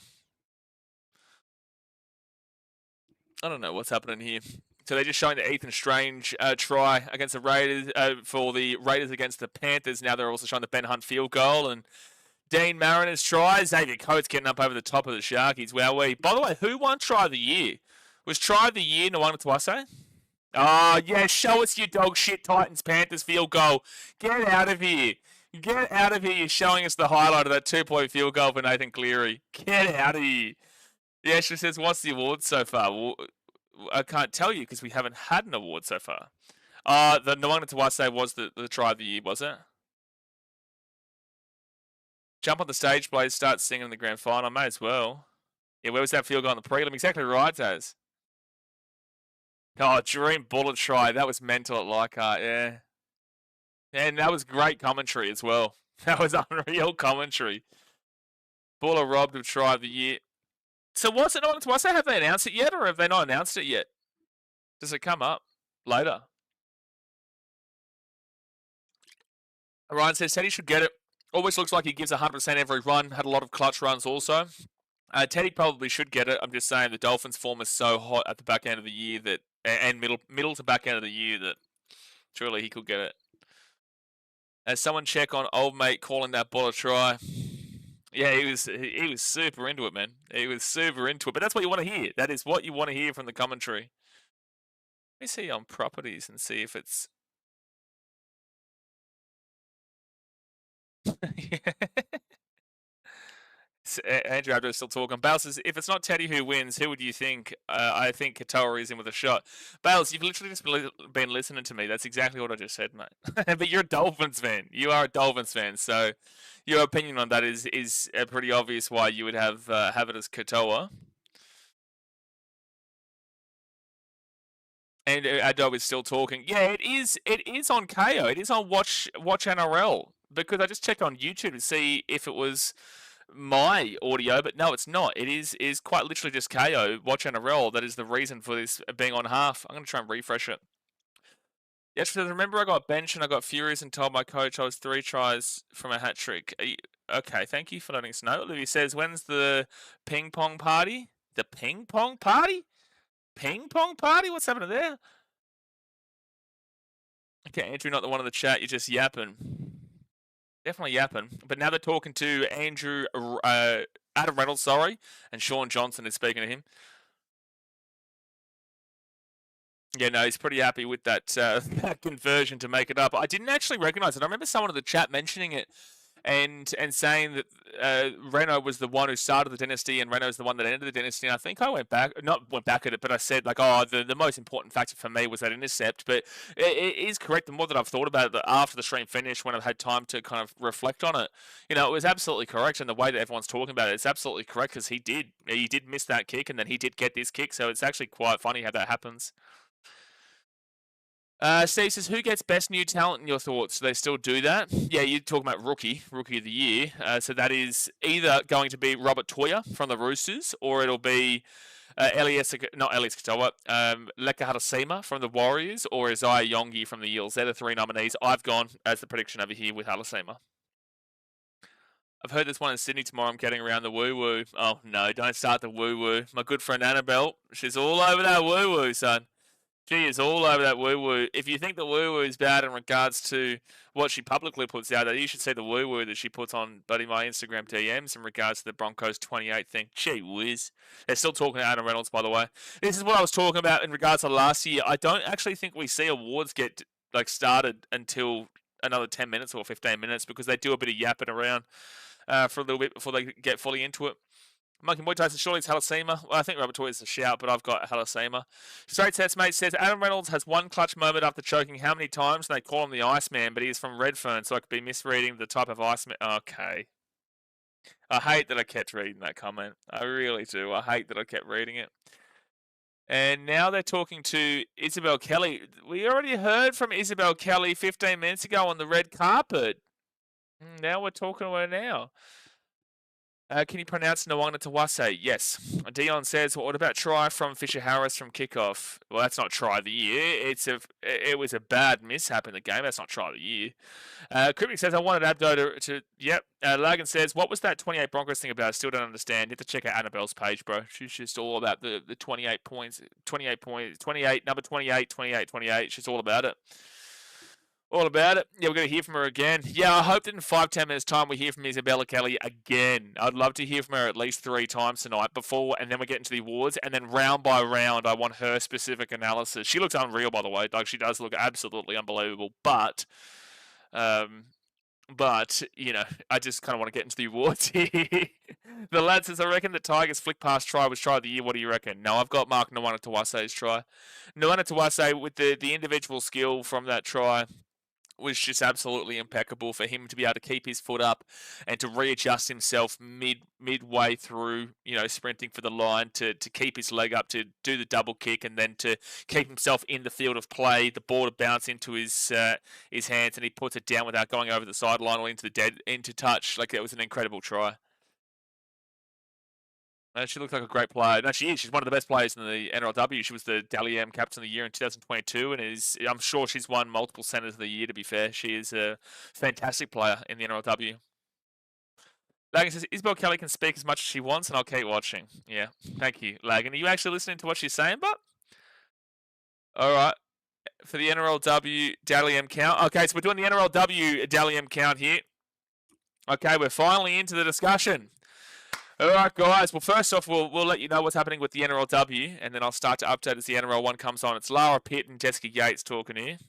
I don't know what's happening here. So they're just showing the Ethan Strange try against the Raiders for the Raiders against the Panthers. Now they're also showing the Ben Hunt field goal and Dean Mariner's try. Xavier Coates getting up over the top of the Sharkies. Wowee. By the way, who won Try of the Year? Was Try of the Year Nwanga Tuase? Oh, yeah, show us your dog shit Titans Panthers field goal. Get out of here. Get out of here. You're showing us the highlight of that 2-point field goal for Nathan Cleary. Get out of here. Yeah, she says, what's the award so far? Well, I can't tell you because we haven't had an award so far. The Nwanga Tuase was the Try of the Year, was it? Jump on the stage, Blaze, start singing in the grand final. May as well. Yeah, where was that field goal in the prelim? Exactly right, Taz. Oh, dream bullet try. That was mental at Leichhardt, yeah. And that was great commentary as well. That was unreal commentary. Buller robbed of Try of the Year. So what's it on? Have they announced it yet, or have they not announced it yet? Does it come up later? Ryan says Teddy should get it. Always looks like he gives 100% every run. Had a lot of clutch runs also. Teddy probably should get it. I'm just saying the Dolphins' form is so hot at the back end of the year that, and middle to back end of the year that surely he could get it. As someone check on old mate calling that ball a try. Yeah, he was super into it, man. He was super into it. But that's what you want to hear. That is what you want to hear from the commentary. Let me see on properties and see if it's. Andrew Abdo is still talking. Bales says, if it's not Teddy who wins, who would you think? I think Katoa is in with a shot. Bales, you've literally just been listening to me. That's exactly what I just said, mate. But you're a Dolphins fan. You are a Dolphins fan, so your opinion on that is pretty obvious why you would have it as Katoa. And Addo is still talking. Yeah, it is on KO. It is on Watch NRL because I just checked on YouTube to see if it was my audio, but no, it's not. It is quite literally just KO, Watch NRL. That is the reason for this being on half. I'm going to try and refresh it. Yes, because remember I got benched and I got furious and told my coach I was 3 tries from a hat trick. Okay, thank you for letting us know. Olivia says, when's the ping pong party? The ping pong party? Ping pong party? What's happening there? Okay, Andrew, not the one in the chat. You're just yapping. Definitely yapping. But now they're talking to Andrew, Adam Reynolds, sorry, and Sean Johnson is speaking to him. Yeah, no, he's pretty happy with that, that conversion to make it up. I didn't actually recognise it. I remember someone in the chat mentioning it and saying that Renault was the one who started the dynasty and Renault's the one that ended the dynasty. And I think I went back at it, but I said, like, oh, the most important factor for me was that intercept. But it is correct. The more that I've thought about it after the stream finished, when I've had time to kind of reflect on it, you know, it was absolutely correct. And the way that everyone's talking about it, it's absolutely correct because he did miss that kick and then he did get this kick. So it's actually quite funny how that happens. Steve says, who gets best new talent in your thoughts? Do they still do that? Yeah, you're talking about rookie of the year. So that is either going to be Robert Toya from the Roosters, or it'll be not Elias Katoa, Leka Hadasima from the Warriors, or Isaiah Yongi from the Eels. They're the 3 nominees. I've gone as the prediction over here with Hadasima. I've heard this one in Sydney tomorrow. I'm getting around the woo-woo. Oh, no, don't start the woo-woo. My good friend Annabelle, she's all over that woo-woo, son. She is all over that woo-woo. If you think the woo-woo is bad in regards to what she publicly puts out there, you should see the woo-woo that she puts on my Instagram DMs in regards to the Broncos 28 thing. Gee whiz. They're still talking to Adam Reynolds, by the way. This is what I was talking about in regards to last year. I don't actually think we see awards get started until another 10 minutes or 15 minutes because they do a bit of yapping around for a little bit before they get fully into it. Monkey Boy Tyson, surely it's Hadasima. Well, I think Robert Toy is a shout, but I've got Hadasima. Straight Test Mate says, Adam Reynolds has one clutch moment after choking how many times? And they call him the Iceman, but he is from Redfern, so I could be misreading the type of Iceman. Okay. I hate that I kept reading that comment. I really do. I hate that I kept reading it. And now they're talking to Isabel Kelly. We already heard from Isabel Kelly 15 minutes ago on the red carpet. Now we're talking to her now. Can you pronounce Nwanga Tawase? Yes. Dion says, what about try from Fisher Harris from kickoff? Well, that's not try of the year. It was a bad mishap in the game. That's not try of the year. Cryptic says, I wanted Abdo to yep. Logan says, what was that 28 Broncos thing about? I still don't understand. You have to check out Annabelle's page, bro. She's just all about the 28 points, 28 points, 28, number 28, 28, 28. She's all about it. All about it. Yeah, we're going to hear from her again. Yeah, I hope that in 5-10 minutes' time we hear from Isabella Kelly again. I'd love to hear from her at least 3 times tonight before, and then we get into the awards, and then round by round, I want her specific analysis. She looks unreal, by the way. Like, she does look absolutely unbelievable, but you know, I just kind of want to get into the awards here. The lad says, I reckon the Tigers flick past try was try of the year. What do you reckon? No, I've got Mark Nwanga Tawase's try. Nwanga Tawase, with the individual skill from that try, was just absolutely impeccable for him to be able to keep his foot up and to readjust himself midway through, you know, sprinting for the line to keep his leg up, to do the double kick, and then to keep himself in the field of play. The ball to bounce into his hands, and he puts it down without going over the sideline or into touch. Like, it was an incredible try. She looks like a great player. No, she is. She's one of the best players in the NRLW. She was the Dally M Captain of the Year in 2022, and I'm sure she's won multiple Centres of the Year, to be fair. She is a fantastic player in the NRLW. Lagan says, Isabel Kelly can speak as much as she wants, and I'll keep watching. Yeah, thank you, Lagan. Are you actually listening to what she's saying, but? All right. For the NRLW Dally M count. Okay, so we're doing the NRLW Dally M count here. Okay, we're finally into the discussion. All right, guys. Well, first off, we'll let you know what's happening with the NRLW, and then I'll start to update as the NRL one comes on. It's Lara Pitt and Jessica Yates talking here.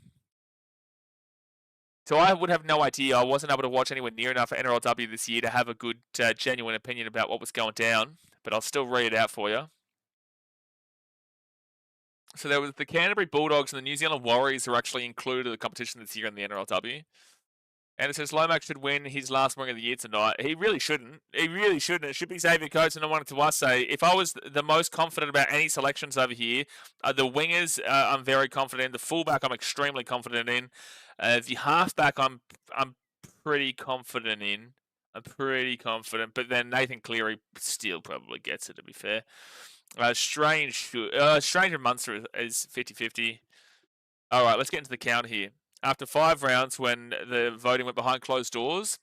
So I would have no idea. I wasn't able to watch anywhere near enough at NRLW this year to have a good, genuine opinion about what was going down, but I'll still read it out for you. So there was the Canterbury Bulldogs and the New Zealand Warriors are actually included in the competition this year in the NRLW. And it says Lomax should win his last wing of the year tonight. He really shouldn't. He really shouldn't. It should be Xavier Coates, and I wanted to say, if I was the most confident about any selections over here, the wingers I'm very confident in. The fullback I'm extremely confident in. The halfback I'm pretty confident in. I'm pretty confident, but then Nathan Cleary still probably gets it, to be fair. Strange and Munster is 50-50. All right, let's get into the count here. After 5 rounds, when the voting went behind closed doors,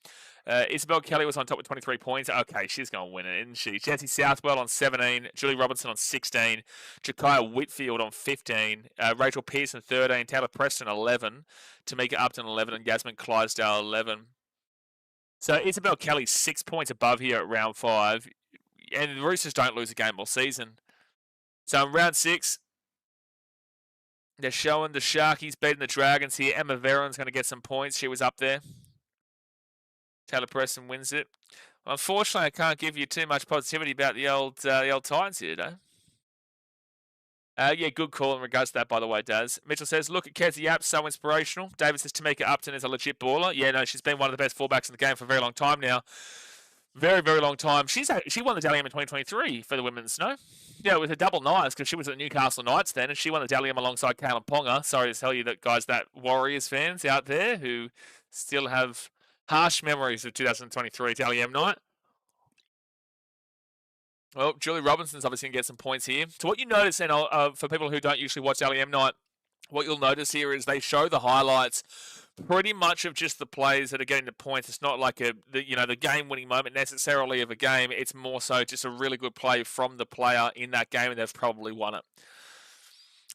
Isabel Kelly was on top with 23 points. Okay, she's going to win it, isn't she? Jessie Southwell on 17, Julie Robinson on 16, Jakaya Whitfield on 15, Rachel Pearson 13, Taylor Preston 11, Tamika Upton 11, and Yasmin Clydesdale 11. So Isabel Kelly's 6 points above here at round 5, and the Roosters don't lose a game all season. So in round 6, they're showing the Sharkies beating the Dragons here. Emma Veron's going to get some points. She was up there. Taylor Preston wins it. Well, unfortunately, I can't give you too much positivity about the old Titans here, though. Yeah, good call in regards to that, by the way, Daz. Mitchell says, look at Kezzy Apps, so inspirational. David says, Tamika Upton is a legit baller. Yeah, no, she's been one of the best fullbacks in the game for a very long time now. Very, very long time. She won the Dally M in 2023 for the women's, no? Yeah, it was a double nice because she was at the Newcastle Knights then, and she won the Dally M alongside Kayla Ponga. Sorry to tell you that, guys, that Warriors fans out there who still have harsh memories of 2023 Dally M night. Well, Julie Robinson's obviously going to get some points here. So what you notice, and for people who don't usually watch Dally M night, what you'll notice here is they show the highlights pretty much of just the players that are getting the points. It's not like the game-winning moment necessarily of a game. It's more so just a really good play from the player in that game, and they've probably won it.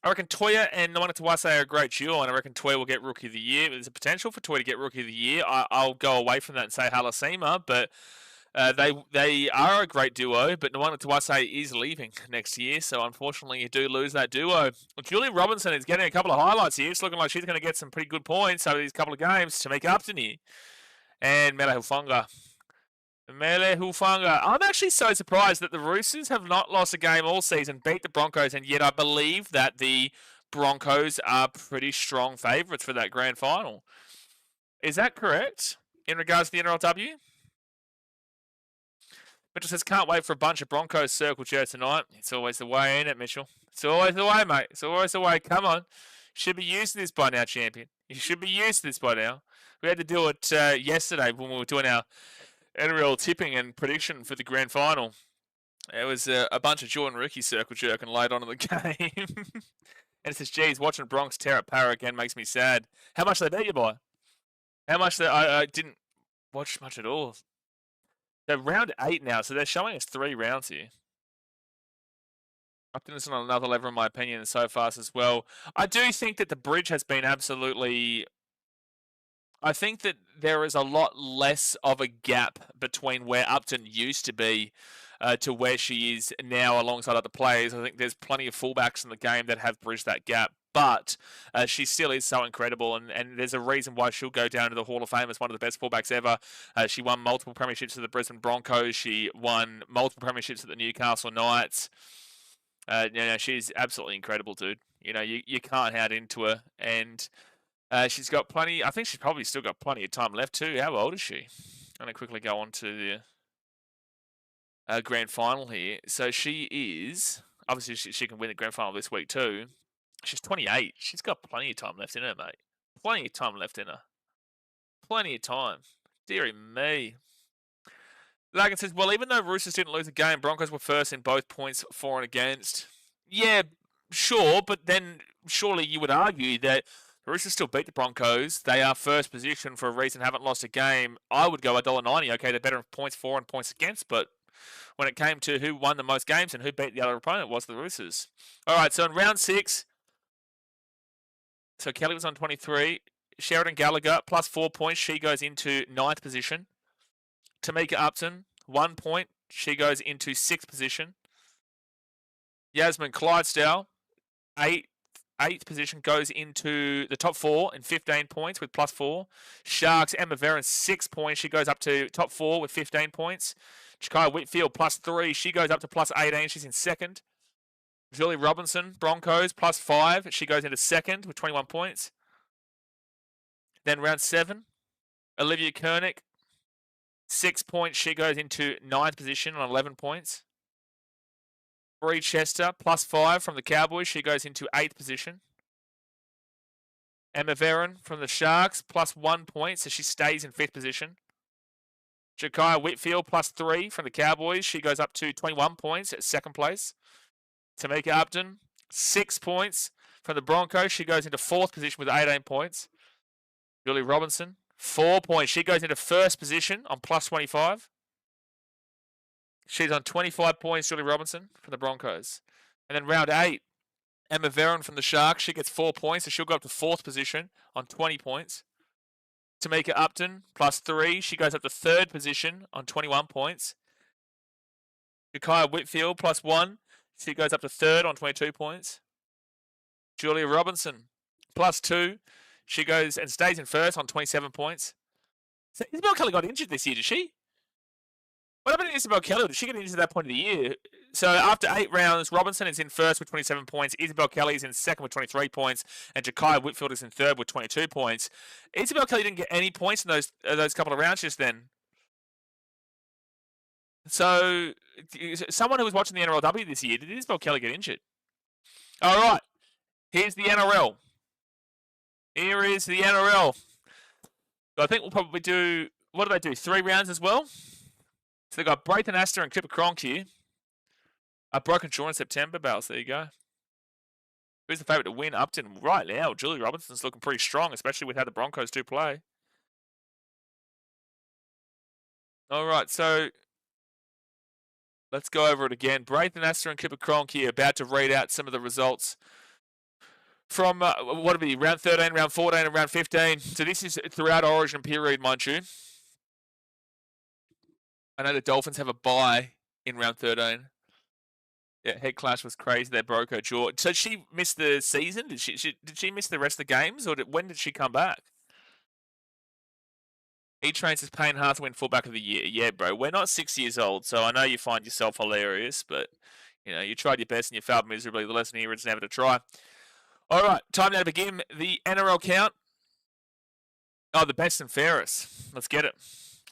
I reckon Toya and Nwanga Tawase are a great duo, and I reckon Toya will get Rookie of the Year. There's a potential for Toya to get Rookie of the Year. I'll go away from that and say Halasima, but they are a great duo, but Nwanga Tawase is leaving next year, so unfortunately you do lose that duo. Julie Robinson is getting a couple of highlights here. It's looking like she's going to get some pretty good points over these couple of games to make up to here. And Mele Hufanga. I'm actually so surprised that the Roosters have not lost a game all season, beat the Broncos, and yet I believe that the Broncos are pretty strong favourites for that grand final. Is that correct in regards to the NRLW? Mitchell says, can't wait for a bunch of Broncos circle chair tonight. It's always the way, ain't it, Mitchell? It's always the way, mate. It's always the way. Come on. You should be used to this by now, champion. You should be used to this by now. We had to do it yesterday when we were doing our NRL tipping and prediction for the grand final. It was a bunch of Jordan Rookie circle jerking late on in the game. And it says, geez, watching Bronx tear at Para again makes me sad. How much they beat you by? How much I didn't watch much at all. They're round 8 now, so they're showing us 3 rounds here. Upton is on another level, in my opinion, so fast as well. I do think that the bridge has been absolutely... I think that there is a lot less of a gap between where Upton used to be to where she is now alongside other players. I think there's plenty of fullbacks in the game that have bridged that gap. But she still is so incredible, and there's a reason why she'll go down to the Hall of Fame as one of the best fullbacks ever. She won multiple premierships at the Brisbane Broncos. She won multiple premierships at the Newcastle Knights. She's absolutely incredible, dude. You can't hand into her, and she's got plenty. I think she's probably still got plenty of time left too. How old is she? I'm going to quickly go on to the grand final here. So she is, obviously she can win the grand final this week too. She's 28. She's got plenty of time left in her, mate. Plenty of time left in her. Plenty of time. Deary me. Lagan says, well, even though Roosters didn't lose a game, Broncos were first in both points for and against. Yeah, sure, but then surely you would argue that the Roosters still beat the Broncos. They are first position for a reason, haven't lost a game. I would go $1.90. Okay, they're better in points for and points against, but when it came to who won the most games and who beat the other opponent, it was the Roosters. All right, so in round 6, so Kelly was on 23. Sheridan Gallagher, plus 4 points. She goes into 9th position. Tamika Upton, 1 point. She goes into 6th position. Yasmin Clydesdale, 8th position, goes into the top 4 in 15 points with plus 4. Sharks, Emma Verron, 6 points. She goes up to top 4 with 15 points. Jakaya Whitfield, plus 3. She goes up to plus 18. She's in 2nd. Julie Robinson, Broncos, plus 5. She goes into 2nd with 21 points. Then round 7, Olivia Kernick, 6 points. She goes into 9th position on 11 points. Bree Chester, plus 5 from the Cowboys. She goes into 8th position. Emma Verron from the Sharks, plus 1 point, so she stays in 5th position. Jakaya Whitfield, plus 3 from the Cowboys. She goes up to 21 points at 2nd place. Tamika Upton, 6 points from the Broncos. She goes into 4th position with 18 points. Julie Robinson, 4 points. She goes into 1st position on plus 25. She's on 25 points, Julie Robinson from the Broncos. And then round 8, Emma Verron from the Sharks. She gets 4 points, so she'll go up to 4th position on 20 points. Tamika Upton, plus 3. She goes up to 3rd position on 21 points. Jakaya Whitfield, plus 1. She goes up to 3rd on 22 points. Julia Robinson, plus 2. She goes and stays in 1st on 27 points. So Isabel Kelly got injured this year, did she? What happened to Isabel Kelly? Did she get injured at that point of the year? So after 8 rounds, Robinson is in 1st with 27 points. Isabel Kelly is in 2nd with 23 points. And Jakaya Whitfield is in 3rd with 22 points. Isabel Kelly didn't get any points in those couple of rounds just then. So, someone who was watching the NRLW this year, did Isabel Kelly get injured? All right. Here's the NRL. Here is the NRL. So I think we'll probably do, what do they do, 3 rounds as well? So they've got Braithen Astor and Clipper Cronk here. A broken jaw in September, Bells. There you go. Who's the favourite to win? Upton right now. Julie Robinson's looking pretty strong, especially with how the Broncos do play. All right, so let's go over it again. Braithen Astor and Clipper Cronk here, about to read out some of the results from, what would it be, round 13, round 14, and round 15. So this is throughout Origin period, mind you. I know the Dolphins have a bye in round 13. Yeah, head clash was crazy. They broke her jaw. So she missed the season? Did she miss the rest of the games? Or when did she come back? E-Trains is paying hard to win fullback of the year. Yeah, bro. We're not 6 years old, so I know you find yourself hilarious, but you tried your best and you failed miserably. The lesson here is never to try. All right, time now to begin the NRL count. Oh, the best and fairest. Let's get it.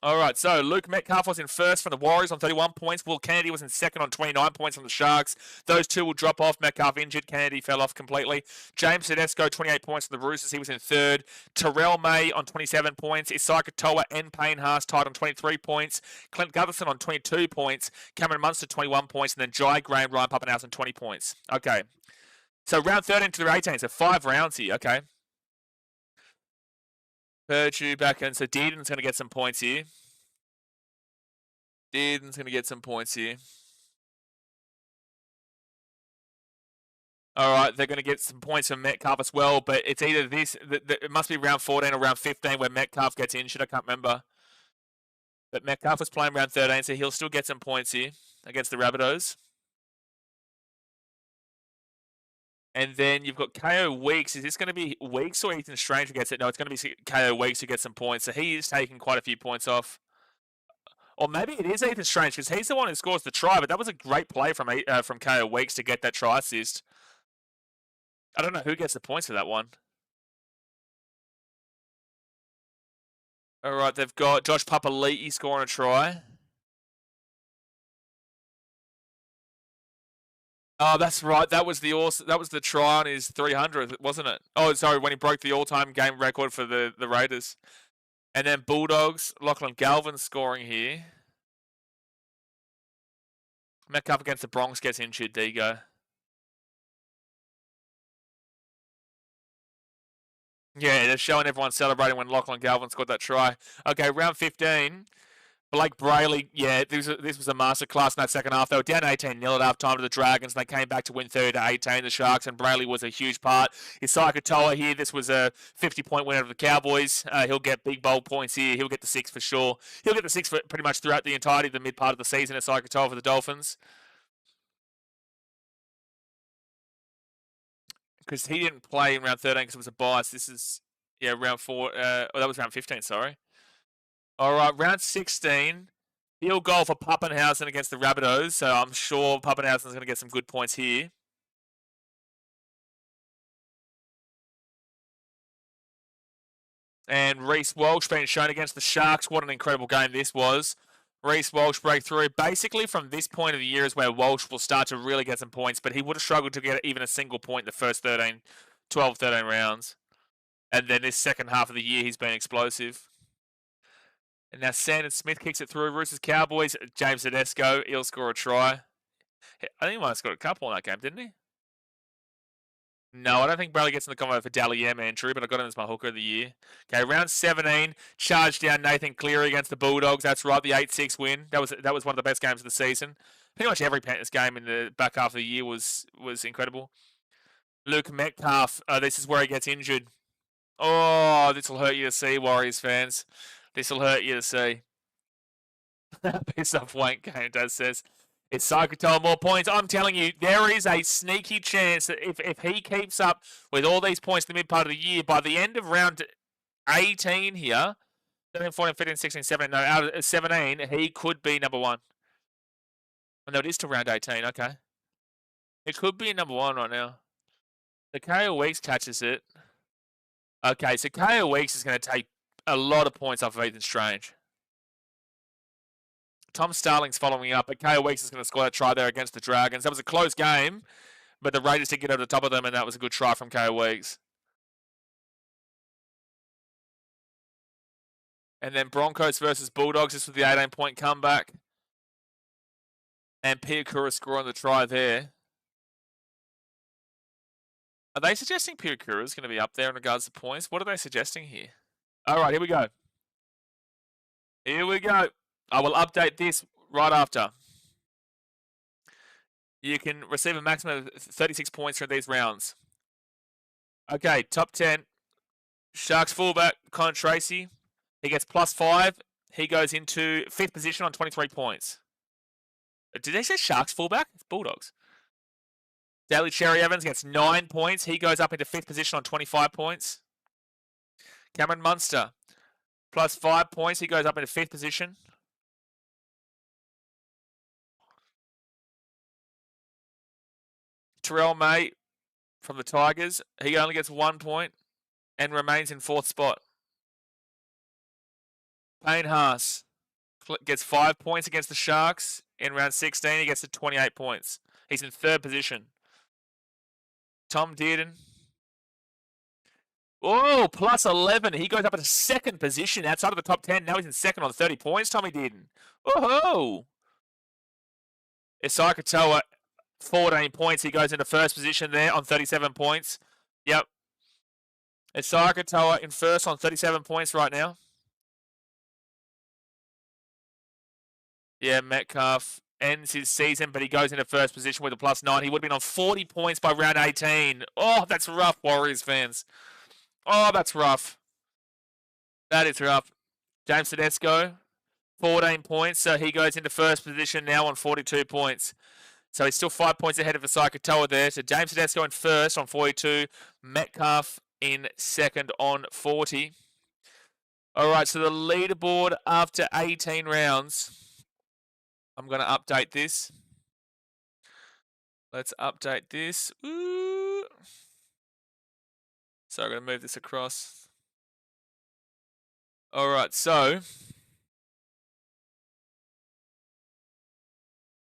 All right, so Luke Metcalf was in first from the Warriors on 31 points. Will Kennedy was in second on 29 points from the Sharks. Those two will drop off. Metcalf injured. Kennedy fell off completely. James Tedesco, 28 points from the Roosters. He was in third. Terrell May on 27 points. Isai Katoa and Payne Haas tied on 23 points. Clint Gutherson on 22 points. Cameron Munster, 21 points. And then Jai Graham, Ryan Pappenhausen on 20 points. Okay. So round 13 to 18. So 5 rounds here. Okay. Purdue back in. So Dearden's going to get some points here. Dearden's going to get some points here. All right, they're going to get some points from Metcalf as well, but it's either this, it must be round 14 or round 15 where Metcalf gets injured. I can't remember. But Metcalf was playing round 13, so he'll still get some points here against the Rabbitohs. And then you've got KO Weeks. Is this going to be Weeks or Ethan Strange who gets it? No, it's going to be KO Weeks who gets some points. So he is taking quite a few points off. Or maybe it is Ethan Strange because he's the one who scores the try. But that was a great play from KO Weeks to get that try assist. I don't know who gets the points for that one. All right, they've got Josh Papali'i scoring a try. Oh, that's right. That was the try on his 300th, wasn't it? Oh, sorry, when he broke the all-time game record for the Raiders. And then Bulldogs, Lachlan Galvin scoring here. Metcalf against the Bronx gets injured. There you go. Yeah, they're showing everyone celebrating when Lachlan Galvin scored that try. Okay, round 15. Blake Brayley, yeah, this was a masterclass in that second half. They were down 18-0 at half time to the Dragons, and they came back to win 30-18, the Sharks, and Brayley was a huge part. Isai Katoa here, this was a 50-point win over the Cowboys. He'll get big, bold points here. He'll get the 6 for sure. He'll get the 6 for pretty much throughout the entirety of the mid part of the season, Isai Katoa for the Dolphins. Because he didn't play in round 13 because it was a bias. This is, yeah, round 4. That was round 15, sorry. All right, round 16. Field goal for Pappenhausen against the Rabbitohs, so I'm sure Pappenhausen's going to get some good points here. And Reece Walsh being shown against the Sharks. What an incredible game this was. Reece Walsh breakthrough. Basically, from this point of the year is where Walsh will start to really get some points, but he would have struggled to get even a single point in the first 12, 13 rounds. And then this second half of the year, he's been explosive. And now Sandon Smith kicks it through. Roosters Cowboys. James Tedesco. He'll score a try. I think he might have scored a couple in that game, didn't he? No, I don't think Bradley gets in the combo for Dally M Andrew, but I got him as my hooker of the year. Okay, round 17. Charged down Nathan Cleary against the Bulldogs. That's right, the 8-6 win. That was one of the best games of the season. Pretty much every Panthers game in the back half of the year was incredible. Luke Metcalf. This is where he gets injured. Oh, this will hurt you to see, Warriors fans. This will hurt you to see. Piss off Wank Game does says. It's Katoa more points. I'm telling you, there is a sneaky chance that if he keeps up with all these points in the mid part of the year, by the end of round 18 here, 13, 14, 15, 16, 17, no, out of 17, he could be number 1. Oh, no, it is to round 18, okay. It could be number 1 right now. The KO Weeks catches it. Okay, so KO Weeks is going to take a lot of points off of Ethan Strange. Tom Starling's following up, but KO Weeks is going to score a try there against the Dragons. That was a close game, but the Raiders did get over the top of them, and that was a good try from KO Weeks. And then Broncos versus Bulldogs. This was the 18-point comeback. And Piakura scoring the try there. Are they suggesting Piakura is going to be up there in regards to points? What are they suggesting here? All right, here we go. Here we go. I will update this right after. You can receive a maximum of 36 points from these rounds. Okay, top 10. Sharks fullback, Connor Tracy. He gets +5. He goes into 5th position on 23 points. Did they say Sharks fullback? It's Bulldogs. Daly Cherry Evans gets 9 points. He goes up into 5th position on 25 points. Cameron Munster, +5 points. He goes up into 5th position. Terrell May from the Tigers. He only gets 1 point and remains in 4th spot. Payne Haas, gets 5 points against the Sharks in round 16. He gets to 28 points. He's in 3rd position. Tom Dearden. Oh, plus 11. He goes up into 2nd position outside of the top 10. Now he's in 2nd on 30 points, Tommy Dearden. Oh-ho! Isai Katoa, 14 points. He goes into 1st position there on 37 points. Yep. Isai Katoa in 1st on 37 points right now. Yeah, Metcalf ends his season, but he goes into 1st position with a plus 9. He would have been on 40 points by round 18. Oh, that's rough, Warriors fans. Oh, that's rough. That is rough. James Tedesco, 14 points, so he goes into 1st position now on 42 points. So he's still 5 points ahead of Isai Katoa there. So James Tedesco in 1st on 42. Metcalf in 2nd on 40. All right, so the leaderboard after 18 rounds. I'm going to update this. Let's update this. Ooh. So I'm going to move this across. All right, so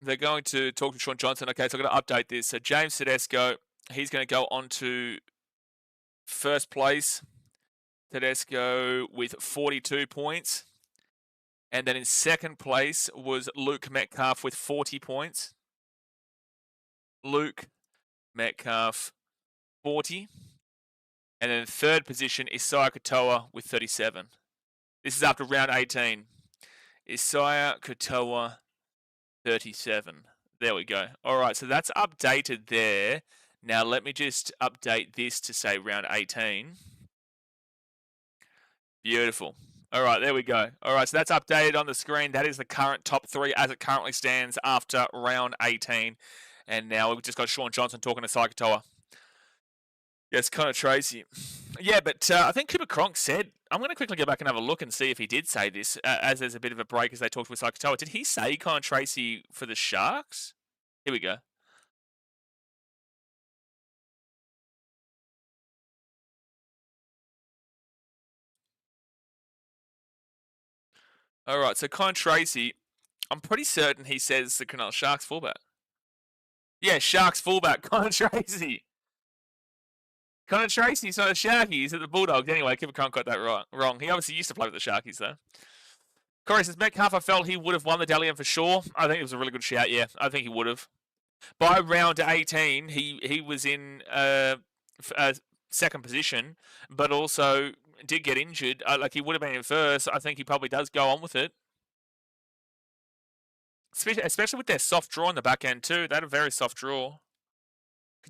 they're going to talk to Sean Johnson. Okay, so I'm going to update this. So James Tedesco, he's going to go on to 1st place. Tedesco with 42 points. And then in 2nd place was Luke Metcalf with 40 points. Luke Metcalf, 40. And then in 3rd position, Isai Katoa with 37. This is after round 18. Isai Katoa, 37. There we go. All right, so that's updated there. Now let me just update this to say round 18. Beautiful. All right, there we go. All right, so that's updated on the screen. That is the current top 3 as it currently stands after round 18. And now we've just got Sean Johnson talking to Isai Katoa. Yes, Connor Tracy. Yeah, but I think Cooper Cronk said, I'm going to quickly go back and have a look and see if he did say this, as there's a bit of a break as they talked with Isai Katoa. Did he say Connor Tracy for the Sharks? Here we go. All right, so Connor Tracy, I'm pretty certain he says the Cronulla Sharks fullback. Yeah, Sharks fullback, Connor Tracy. Connor Tracy's not a Sharky, he's at the Bulldogs. Anyway, Cooper Cronk got that wrong. He obviously used to play with the Sharkies, though. Corey says, Metcalf, I felt he would have won the Dally M for sure. I think it was a really good shout, yeah. I think he would have. By round 18, he was in 2nd position, but also did get injured. Like, he would have been in 1st. I think he probably does go on with it. Especially with their soft draw in the back end, too. They had a very soft draw.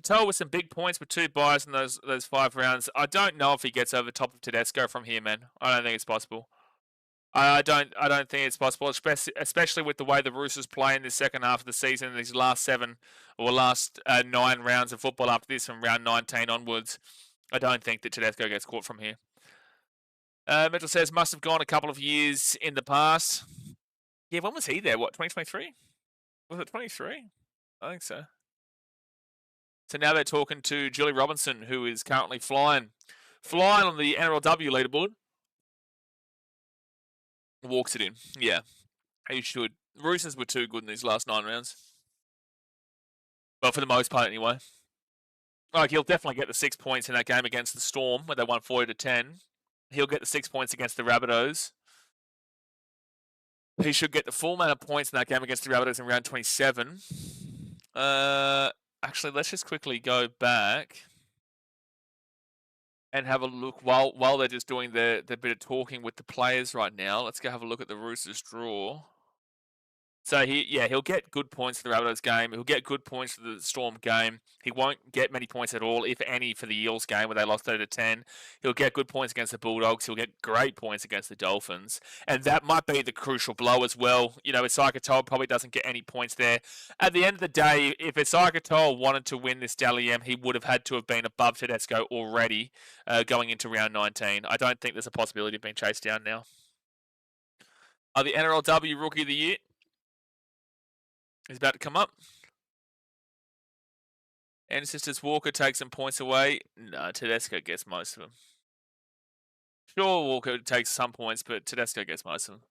Katoa with some big points with 2 buys in those 5 rounds. I don't know if he gets over top of Tedesco from here, man. I don't think it's possible. I don't think it's possible, especially with the way the Roosters play in the second half of the season. These last 9 rounds of football after this, from round 19 onwards, I don't think that Tedesco gets caught from here. Mitchell says must have gone a couple of years in the past. Yeah, when was he there? What, 2023? Was it 23? I think so. So now they're talking to Julie Robinson, who is currently flying on the NRLW leaderboard. Walks it in. Yeah, he should. Roosters were too good in these last 9 rounds. Well, for the most part, anyway. Like, he'll definitely get the 6 points in that game against the Storm, where they won 40-10. He'll get the 6 points against the Rabbitohs. He should get the full amount of points in that game against the Rabbitohs in round 27. Actually, let's just quickly go back and have a look while they're just doing the bit of talking with the players right now. Let's go have a look at the Roosters draw. So he'll get good points for the Rabbitohs game. He'll get good points for the Storm game. He won't get many points at all, if any, for the Eels game where they lost 30-10. He'll get good points against the Bulldogs. He'll get great points against the Dolphins. And that might be the crucial blow as well. You know, Isai Katoa probably doesn't get any points there. At the end of the day, if Isai Katoa wanted to win this Dally M, he would have had to have been above Tedesco already going into round 19. I don't think there's a possibility of being chased down now. The NRLW Rookie of the Year is about to come up. And Sisters Walker takes some points away. No, Tedesco gets most of them. Sure, Walker takes some points, but Tedesco gets most of them.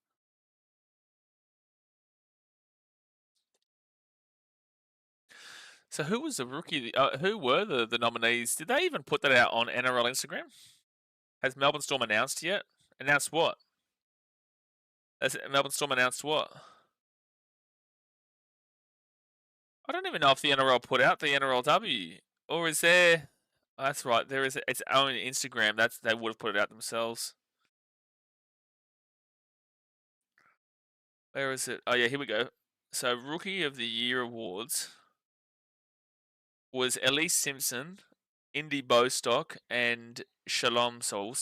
So who was the rookie? Who were the nominees? Did they even put that out on NRL Instagram? Has Melbourne Storm announced yet? Announced what? Has Melbourne Storm announced what? I don't even know if the NRL put out the NRLW, or is there? Oh, that's right. There is its own Instagram. They would have put it out themselves. Where is it? Oh yeah, here we go. So Rookie of the Year awards was Elise Simpson, Indy Bostock, and Shalom Soul.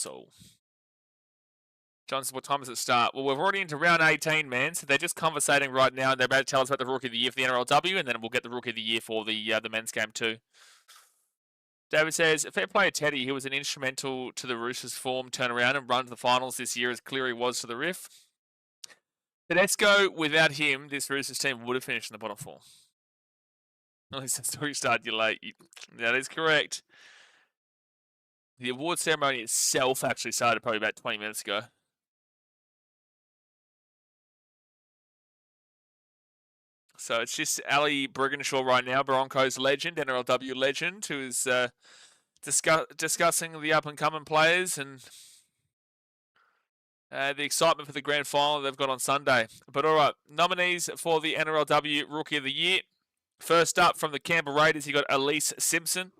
Johnson, what time does it start? Well, we're already into round 18, man. So they're just conversating right now, and they're about to tell us about the Rookie of the Year for the NRLW, and then we'll get the Rookie of the Year for the men's game too. David says, fair play to Teddy. He was an instrumental to the Roosters' form turnaround and run to the finals this year, as Cleary was to the Riff. Tedesco, without him, this Roosters team would have finished in the bottom four. At least the story started you late. That is correct. The award ceremony itself actually started probably about 20 minutes ago. So it's just Ali Brigginshaw right now, Broncos legend, NRLW legend, who is discussing the up-and-coming players and the excitement for the grand final they've got on Sunday. But all right, nominees for the NRLW Rookie of the Year. First up from the Canberra Raiders, you got Elise Simpson.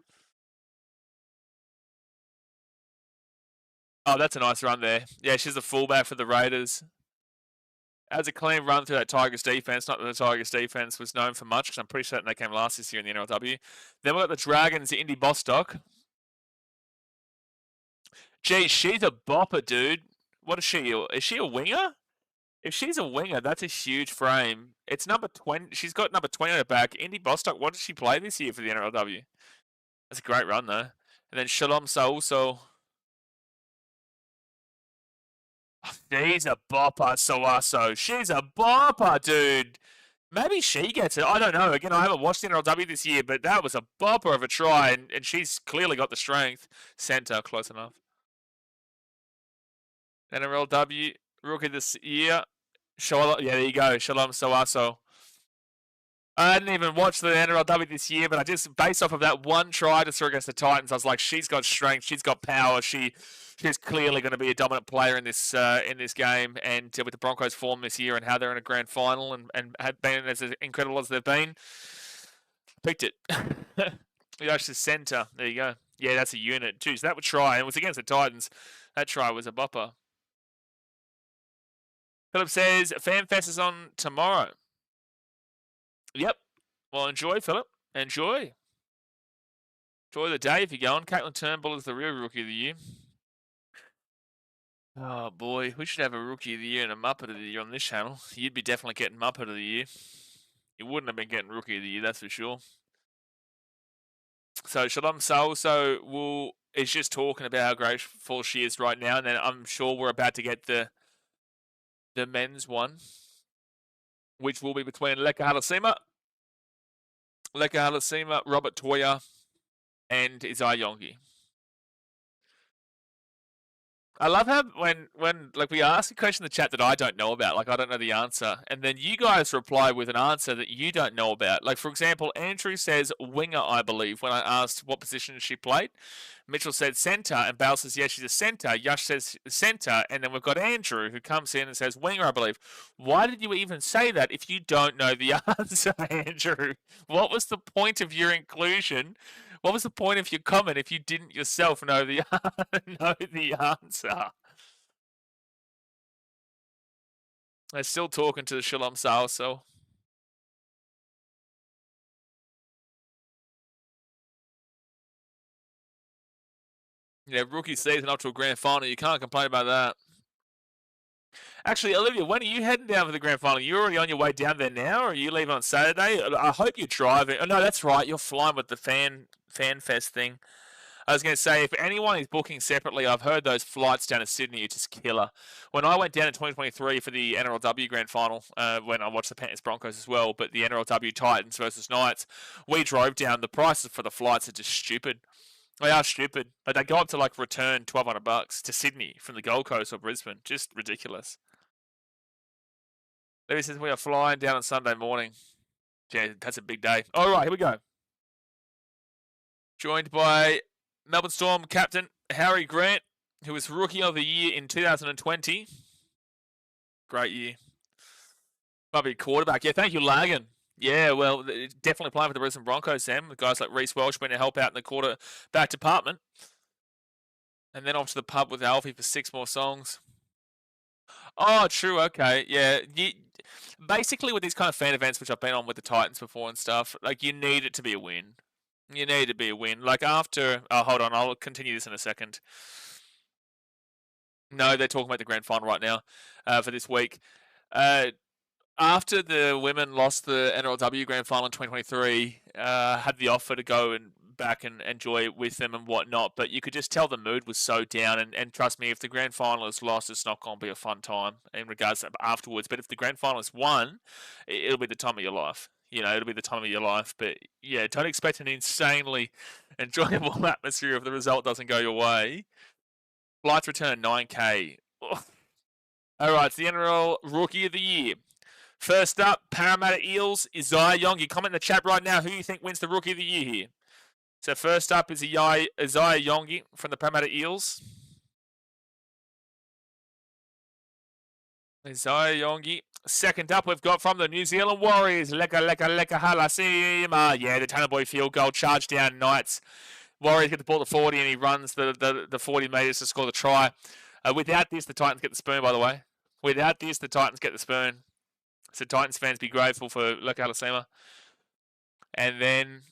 Oh, that's a nice run there. Yeah, she's the fullback for the Raiders. As a clean run through that Tigers defense. Not that the Tigers defense was known for much, because I'm pretty certain they came last this year in the NRLW. Then we've got the Dragons, Indy Bostock. Gee, she's a bopper, dude. What is she? Is she a winger? If she's a winger, that's a huge frame. It's number 20. She's got number 20 on her back. Indy Bostock, what did she play this year for the NRLW? That's a great run, though. And then Shalom Sauso. She's a bopper, Soaso. She's a bopper, dude. Maybe she gets it. I don't know. Again, I haven't watched the NRLW this year, but that was a bopper of a try, and she's clearly got the strength. Centre, close enough. NRLW, Rookie this year. Yeah, there you go. Shalom Soaso. I hadn't even watched the NRLW this year, but I just, based off of that one try to throw against the Titans, I was like, she's got strength, she's got power, she's clearly going to be a dominant player in this game. And with the Broncos' form this year and how they're in a grand final and have been as incredible as they've been, picked it. That's the centre. There you go. Yeah, that's a unit too. So that would try, and it was against the Titans. That try was a bopper. Philip says, FanFest is on tomorrow. Yep. Well, enjoy, Philip. Enjoy. Enjoy the day if you're going. Caitlin Turnbull is the real Rookie of the Year. Oh, boy. We should have a Rookie of the Year and a Muppet of the Year on this channel. You'd be definitely getting Muppet of the Year. You wouldn't have been getting Rookie of the Year, that's for sure. So, Shalom Sauso is just talking about how grateful she is right now, and then I'm sure we're about to get the men's one, which will be between Leka Halasima, Robert Toya, and Isaiah Yongi. I love how when like we ask a question in the chat that I don't know about, like I don't know the answer, and then you guys reply with an answer that you don't know about. Like for example, Andrew says winger, I believe, when I asked what position she played. Mitchell said centre, and Bale says, yeah, she's a centre. Yash says centre, and then we've got Andrew who comes in and says winger, I believe. Why did you even say that if you don't know the answer, Andrew? What was the point of your inclusion? What was the point of your comment if you didn't yourself know the answer? They're still talking to the Shalom Sal, so. Yeah, rookie season up to a grand final. You can't complain about that. Actually, Olivia, when are you heading down for the grand final? You're already on your way down there now, or are you leaving on Saturday? I hope you're driving. Oh, no, that's right. You're flying with the fan fest thing. I was going to say, if anyone is booking separately, I've heard those flights down to Sydney are just killer. When I went down in 2023 for the NRLW Grand Final, when I watched the Panthers Broncos as well, but the NRLW Titans versus Knights, we drove down. The prices for the flights are just stupid. They are stupid. But they go up to like return $1,200 to Sydney from the Gold Coast or Brisbane. Just ridiculous. Lewis says we are flying down on Sunday morning. Yeah, that's a big day. All right, here we go. Joined by Melbourne Storm captain Harry Grant, who was Rookie of the Year in 2020. Great year. Might be a quarterback. Yeah, thank you, Lagan. Yeah, well, definitely playing for the Brisbane Broncos, Sam. The guys like Reece Welch went to help out in the quarterback department. And then off to the pub with Alfie for 6 more songs. Oh, true. Okay. Yeah. Basically, with these kind of fan events, which I've been on with the Titans before and stuff, like, you need it to be a win. You need it to be a win. Like, after... Oh, hold on. I'll continue this in a second. No, they're talking about the grand final right now for this week. After the women lost the NRLW grand final in 2023, had the offer to go and back and enjoy it with them and whatnot, but you could just tell the mood was so down. And trust me, if the grand final is lost, it's not going to be a fun time in regards to afterwards. But if the grand final is won, it'll be the time of your life. You know, it'll be the time of your life. But yeah, don't expect an insanely enjoyable atmosphere if the result doesn't go your way. Flights return 9K. All right, it's the NRL Rookie of the Year. First up, Parramatta Eels, Isaiah Yongi. Comment in the chat right now who you think wins the Rookie of the Year here. So first up is Isaiah Yongi from the Parramatta Eels. Isaiah Yongi. Second up, we've got from the New Zealand Warriors, Leka Halasima. Yeah, the Tanner Boy field goal, charge down Knights. Warriors get the ball to 40 and he runs the 40 metres to score the try. Without this, the Titans get the spoon, by the way. Without this, the Titans get the spoon. So Titans fans be grateful for Leka Halasima. And then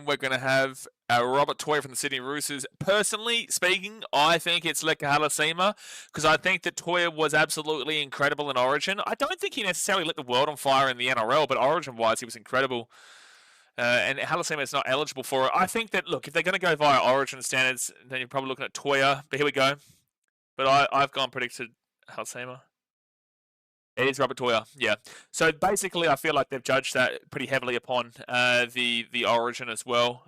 we're going to have Robert Toya from the Sydney Roosters. Personally speaking, I think it's Leka Halasima because I think that Toya was absolutely incredible in Origin. I don't think he necessarily lit the world on fire in the NRL, but Origin-wise, he was incredible. And Halasima is not eligible for it. I think that, look, if they're going to go via Origin standards, then you're probably looking at Toya. But here we go. But I've gone predicted Halasima. It is Robert Toya, yeah. So basically, I feel like they've judged that pretty heavily upon the Origin as well.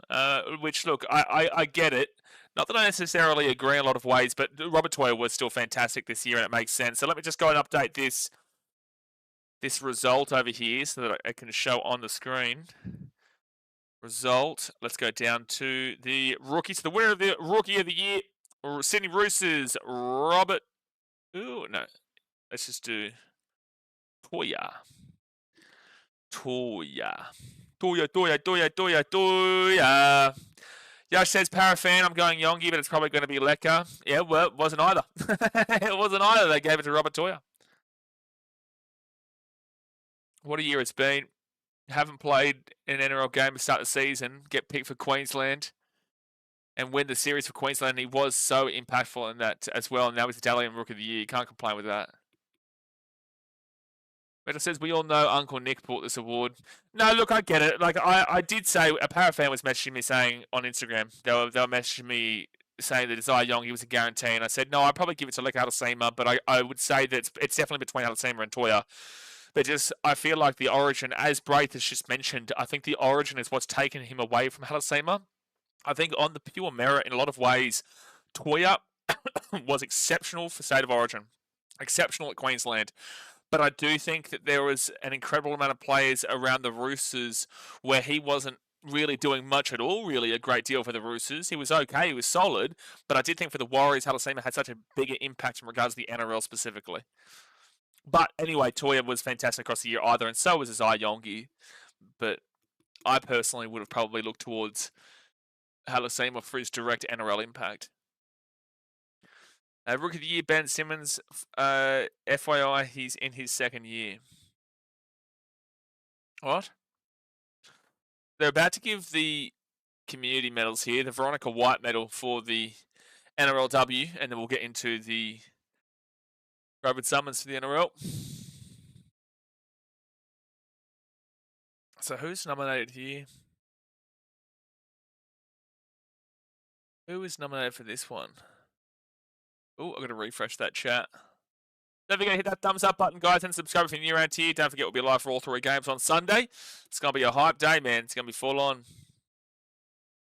Which, look, I get it. Not that I necessarily agree in a lot of ways, but Robert Toya was still fantastic this year, and it makes sense. So let me just go and update this result over here so that I can show on the screen. Result. Let's go down to the rookies. The winner of the Rookie of the Year, Sydney Roosters, Robert. Ooh, no. Let's just do Toya. Yash says, Parafan, I'm going Yongi, but it's probably going to be Leka. Yeah, well, it wasn't either. It wasn't either. They gave it to Robert Toya. What a year it's been. Haven't played an NRL game to start the season, get picked for Queensland, and win the series for Queensland. He was so impactful in that as well, and now he's the Dally M Rookie of the Year. You can't complain with that. But it says, we all know Uncle Nick brought this award. No, look, I get it. Like, I did say, a Parafan was messaging me saying on Instagram, they were messaging me saying that Isaiah Yongi was a guarantee, and I said, no, I'd probably give it to Leka Halasima, but I would say that it's definitely between Halasima and Toya. But just, I feel like the Origin, as Braith has just mentioned, I think the Origin is what's taken him away from Halasima. I think on the pure merit, in a lot of ways, Toya was exceptional for State of Origin. Exceptional at Queensland. But I do think that there was an incredible amount of players around the Roosters where he wasn't really doing much at all, really a great deal for the Roosters. He was okay, he was solid. But I did think for the Warriors, Halasima had such a bigger impact in regards to the NRL specifically. But anyway, Toya was fantastic across the year either, and so was Isaiah Yongi. But I personally would have probably looked towards Halasima for his direct NRL impact. Rookie of the Year, Ben Simmons. FYI, he's in his second year. What? They're about to give the community medals here, the Veronica White medal for the NRLW, and then we'll get into the Robert Summons for the NRL. So who's nominated here? Who is nominated for this one? Oh, I've got to refresh that chat. Don't forget to hit that thumbs up button, guys, and subscribe if you're new around here. Don't forget we'll be live for all 3 games on Sunday. It's going to be a hype day, man. It's going to be full on.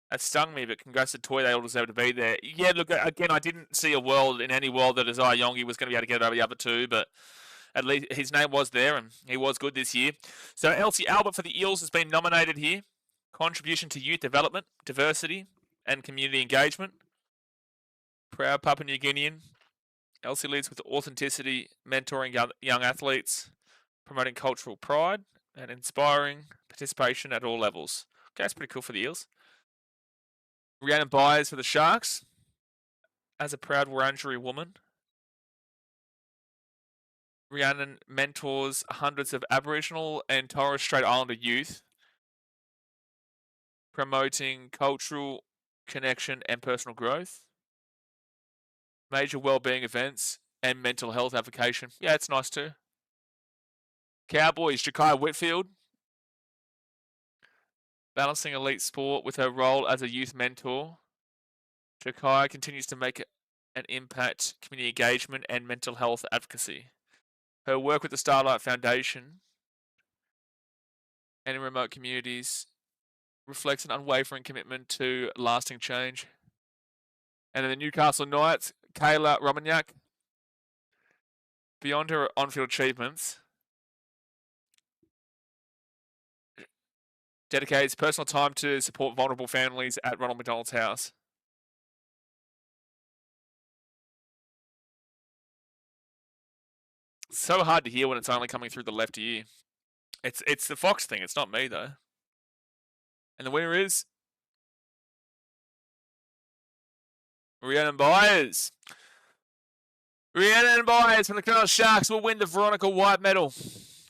That stung me, but congrats to Toy. They all deserve to be there. Yeah, look, again, I didn't see in any world that Isaiah Yongi was going to be able to get over the other 2, but at least his name was there, and he was good this year. So Elsie Albert for the Eels has been nominated here. Contribution to youth development, diversity, and community engagement. Proud Papua New Guinean. Elsie leads with authenticity, mentoring young athletes, promoting cultural pride, and inspiring participation at all levels. Okay, that's pretty cool for the Eels. Rhiannon Byers for the Sharks. As a proud Wurundjeri woman, Rhiannon mentors hundreds of Aboriginal and Torres Strait Islander youth, promoting cultural connection and personal growth, major wellbeing events, and mental health advocacy. Yeah, it's nice too. Cowboys, Ja'Kai Whitfield, balancing elite sport with her role as a youth mentor. Ja'Kai continues to make an impact, community engagement, and mental health advocacy. Her work with the Starlight Foundation and in remote communities reflects an unwavering commitment to lasting change. And then the Newcastle Knights, Kayla Romagnac. Beyond her on-field achievements, dedicates personal time to support vulnerable families at Ronald McDonald's house. So hard to hear when it's only coming through the left ear. It's the Fox thing. It's not me though. And the winner is Rhiannon Byers. Rhiannon Byers from the Cronulla Sharks will win the Veronica White medal.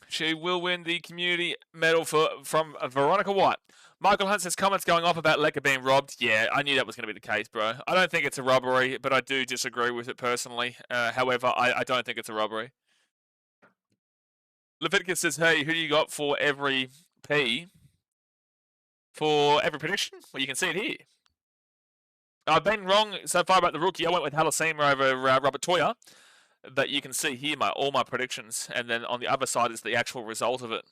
She will win the community medal from Veronica White. Michael Hunt says comments going off about Lecker being robbed. Yeah, I knew that was going to be the case, bro. I don't think it's a robbery, but I do disagree with it personally. However, I don't think it's a robbery. Leviticus says, hey, who do you got for every P? For every prediction? Well, you can see it here. I've been wrong so far about the rookie. I went with Halasima over Robert Toya. But you can see here all my predictions. And then on the other side is the actual result of it.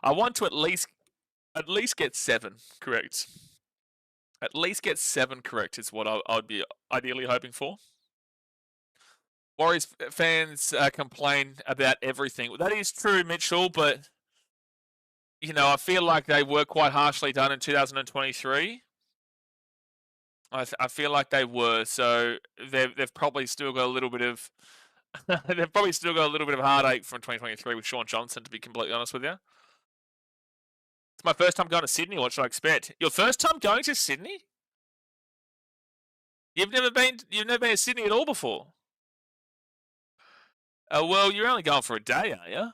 I want to at least get 7 correct. At least get 7 correct is what I'd be ideally hoping for. Warriors fans complain about everything. That is true, Mitchell, but you know, I feel like they were quite harshly done in 2023. I feel like they were, so they've probably still got a little bit of they've probably still got a little bit of heartache from 2023 with Sean Johnson, to be completely honest with you. It's my first time going to Sydney. What should I expect? Your first time going to Sydney? You've never been to Sydney at all before. Well, you're only going for a day, are you?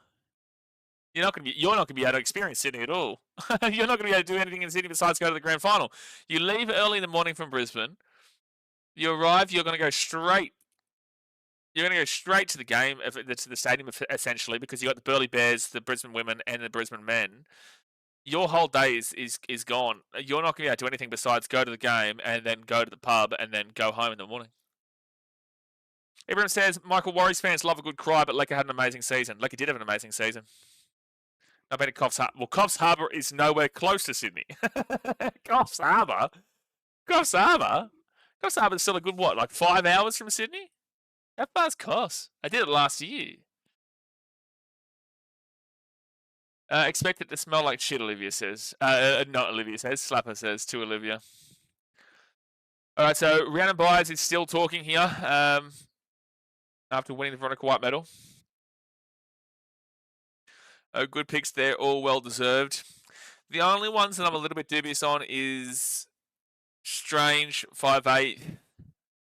You're not going to be able to experience Sydney at all. You're not going to be able to do anything in Sydney besides go to the grand final. You leave early in the morning from Brisbane. You arrive. You're going to go straight. You're going to go straight to the game, to the stadium, essentially, because you got the Burleigh Bears, the Brisbane women, and the Brisbane men. Your whole day is gone. You're not going to be able to do anything besides go to the game and then go to the pub and then go home in the morning. Everyone says, Michael, Warriors fans love a good cry, but Lecker had an amazing season. Lecker did have an amazing season. I've been to Coffs Harbour. Well, Coffs Harbour is nowhere close to Sydney. Coffs Harbour? Coffs Harbour? Coffs Harbour is still a good, what, like 5 hours from Sydney? How far's Coffs? I did it last year. Expect it to smell like shit, Olivia says. Not Olivia says. Slapper says to Olivia. All right, so Rhiannon Byers is still talking here after winning the Veronica White medal. Good picks there, all well deserved. The only ones that I'm a little bit dubious on is Strange, 5'8",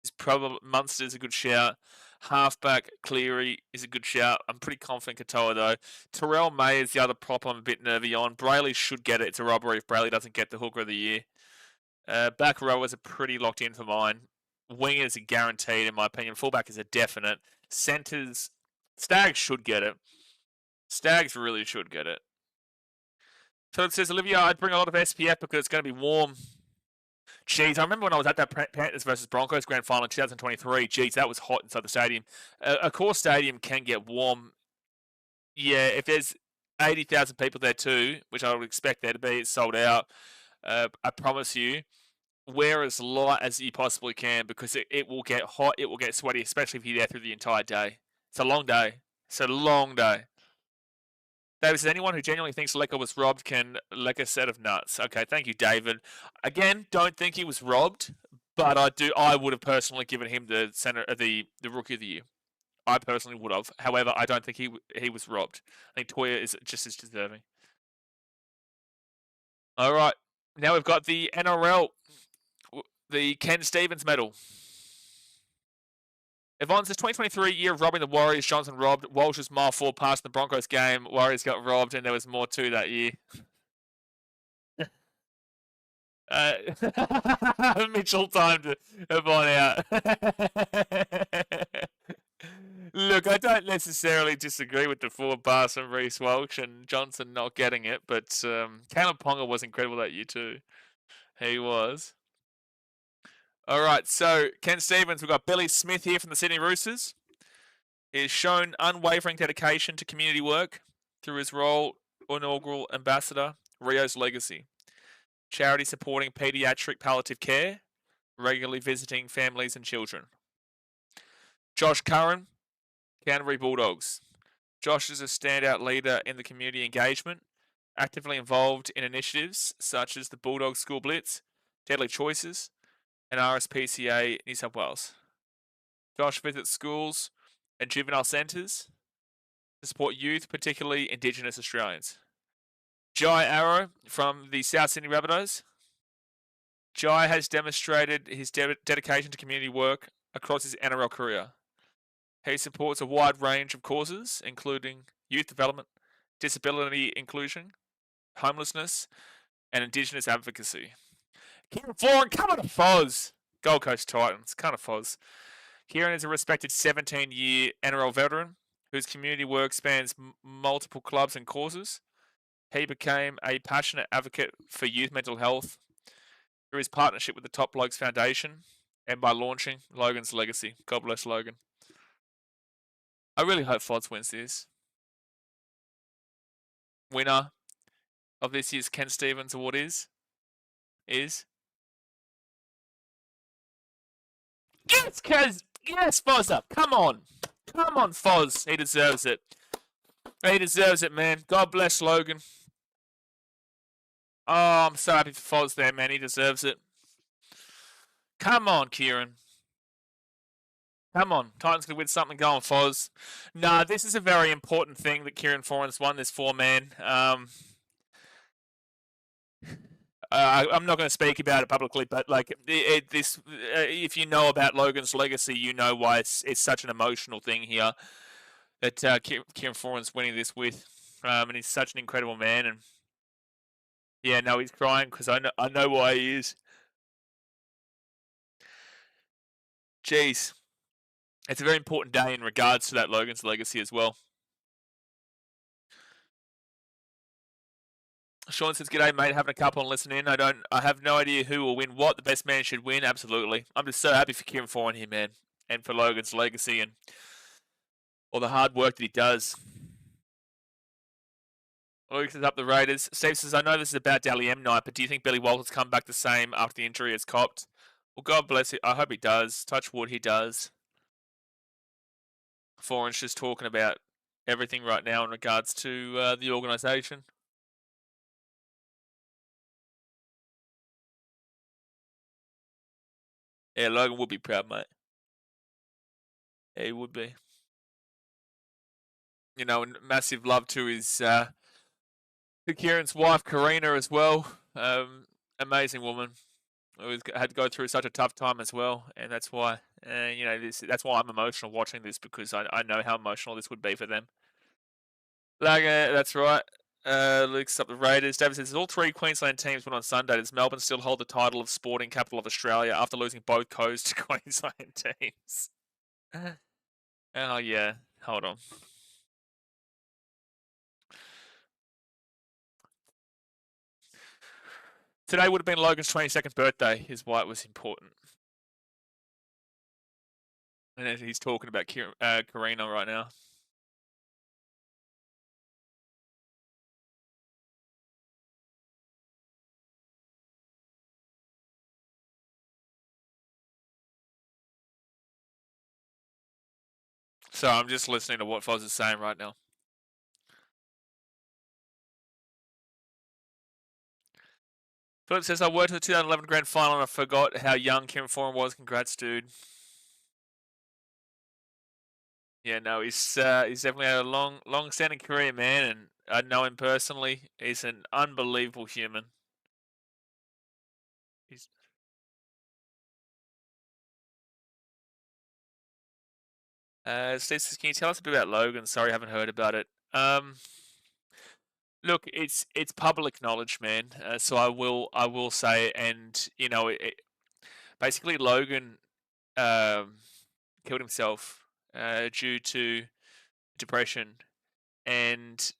is probably Munster's a good shout. Halfback Cleary is a good shout. I'm pretty confident Katoa though. Terrell May is the other prop I'm a bit nervy on. Brayley should get it. It's a robbery if Brayley doesn't get the hooker of the year. Back rowers are pretty locked in for mine. Wingers are guaranteed in my opinion. Fullback is a definite. Centers, Stags should get it. Stags really should get it. So it says, Olivia, I'd bring a lot of SPF because it's going to be warm. Jeez, I remember when I was at that Panthers versus Broncos grand final in 2023. Jeez, that was hot inside the stadium. A core stadium can get warm. Yeah, if there's 80,000 people there too, which I would expect there to be, it's sold out. I promise you, wear as light as you possibly can because it will get hot, it will get sweaty, especially if you're there through the entire day. It's a long day. It's a long day. David says, anyone who genuinely thinks Lecker was robbed can lick a set of nuts. Okay, thank you, David. Again, don't think he was robbed, but I would have personally given him the rookie of the year. I personally would have. However, I don't think he was robbed. I think Toya is just as deserving. All right, now we've got the NRL, the Ken Stevens medal. Evans, this 2023 year of robbing the Warriors, Johnson robbed. Walsh's mile 4 pass in the Broncos game. Warriors got robbed, and there was more to that year. Mitchell timed Evon out. Look, I don't necessarily disagree with the 4 pass from Reece Walsh and Johnson not getting it, but Caleb Ponga was incredible that year too. He was. All right, so Ken Stevens, we've got Billy Smith here from the Sydney Roosters. He has shown unwavering dedication to community work through his role inaugural ambassador, Rio's Legacy. Charity supporting paediatric palliative care, regularly visiting families and children. Josh Curran, Canterbury Bulldogs. Josh is a standout leader in the community engagement, actively involved in initiatives such as the Bulldog School Blitz, Deadly Choices, and RSPCA New South Wales. Josh visits schools and juvenile centres to support youth, particularly Indigenous Australians. Jai Arrow from the South Sydney Rabbitohs. Jai has demonstrated his dedication to community work across his NRL career. He supports a wide range of causes, including youth development, disability inclusion, homelessness, and Indigenous advocacy. Kieran Foran, come on, Foz! Gold Coast Titans, kind of Foz. Kieran is a respected 17-year NRL veteran whose community work spans multiple clubs and causes. He became a passionate advocate for youth mental health through his partnership with the Top Blokes Foundation and by launching Logan's Legacy. God bless Logan. I really hope Foz wins this. Winner of this year's Ken Stevens Award is yes, Foz up. Come on, Foz. He deserves it. He deserves it, man. God bless Logan. Oh, I'm so happy for Foz there, man. He deserves it. Come on, Kieran. Come on. Titans can win something going, Foz. Nah, this is a very important thing that Kieran Foran's won, this 4-man. I'm not going to speak about it publicly, but like if you know about Logan's Legacy, you know why it's such an emotional thing here that Kieran Foran's winning this with, and he's such an incredible man. And yeah, no, he's crying because I know why he is. Jeez, it's a very important day in regards to that Logan's Legacy as well. Sean says, "G'day, mate. Having a couple and listening in. I have no idea who will win what. The best man should win. Absolutely. I'm just so happy for Kieran Foran here, man, and for Logan's Legacy and all the hard work that he does." Luke says, "Up the Raiders." Steve says, "I know this is about Dally M night, but do you think Billy Walters come back the same after the injury has copped?" Well, God bless it. I hope he does. Touch wood, he does. Foran's just talking about everything right now in regards to the organisation. Yeah, Logan would be proud, mate. Yeah, he would be. You know, and massive love to his to Kieran's wife, Karina, as well. Amazing woman. Had to go through such a tough time as well, and that's why that's why I'm emotional watching this, because I know how emotional this would be for them. That's right. Luke's up the Raiders. David says, all 3 Queensland teams won on Sunday. Does Melbourne still hold the title of sporting capital of Australia after losing both coast to Queensland teams? Oh yeah, hold on. Today would have been Logan's 22nd birthday, is why it was important. And he's talking about Karina right now. So I'm just listening to what Foz is saying right now. Philip says, I worked at the 2011 Grand Final and I forgot how young Kieran Foran was. Congrats, dude. Yeah, no, he's definitely had a long-standing career, man, and I know him personally. He's an unbelievable human. He's Steve says, can you tell us a bit about Logan? Sorry, I haven't heard about it. Look, it's public knowledge, man. So I will say, and you know, basically Logan killed himself due to depression, and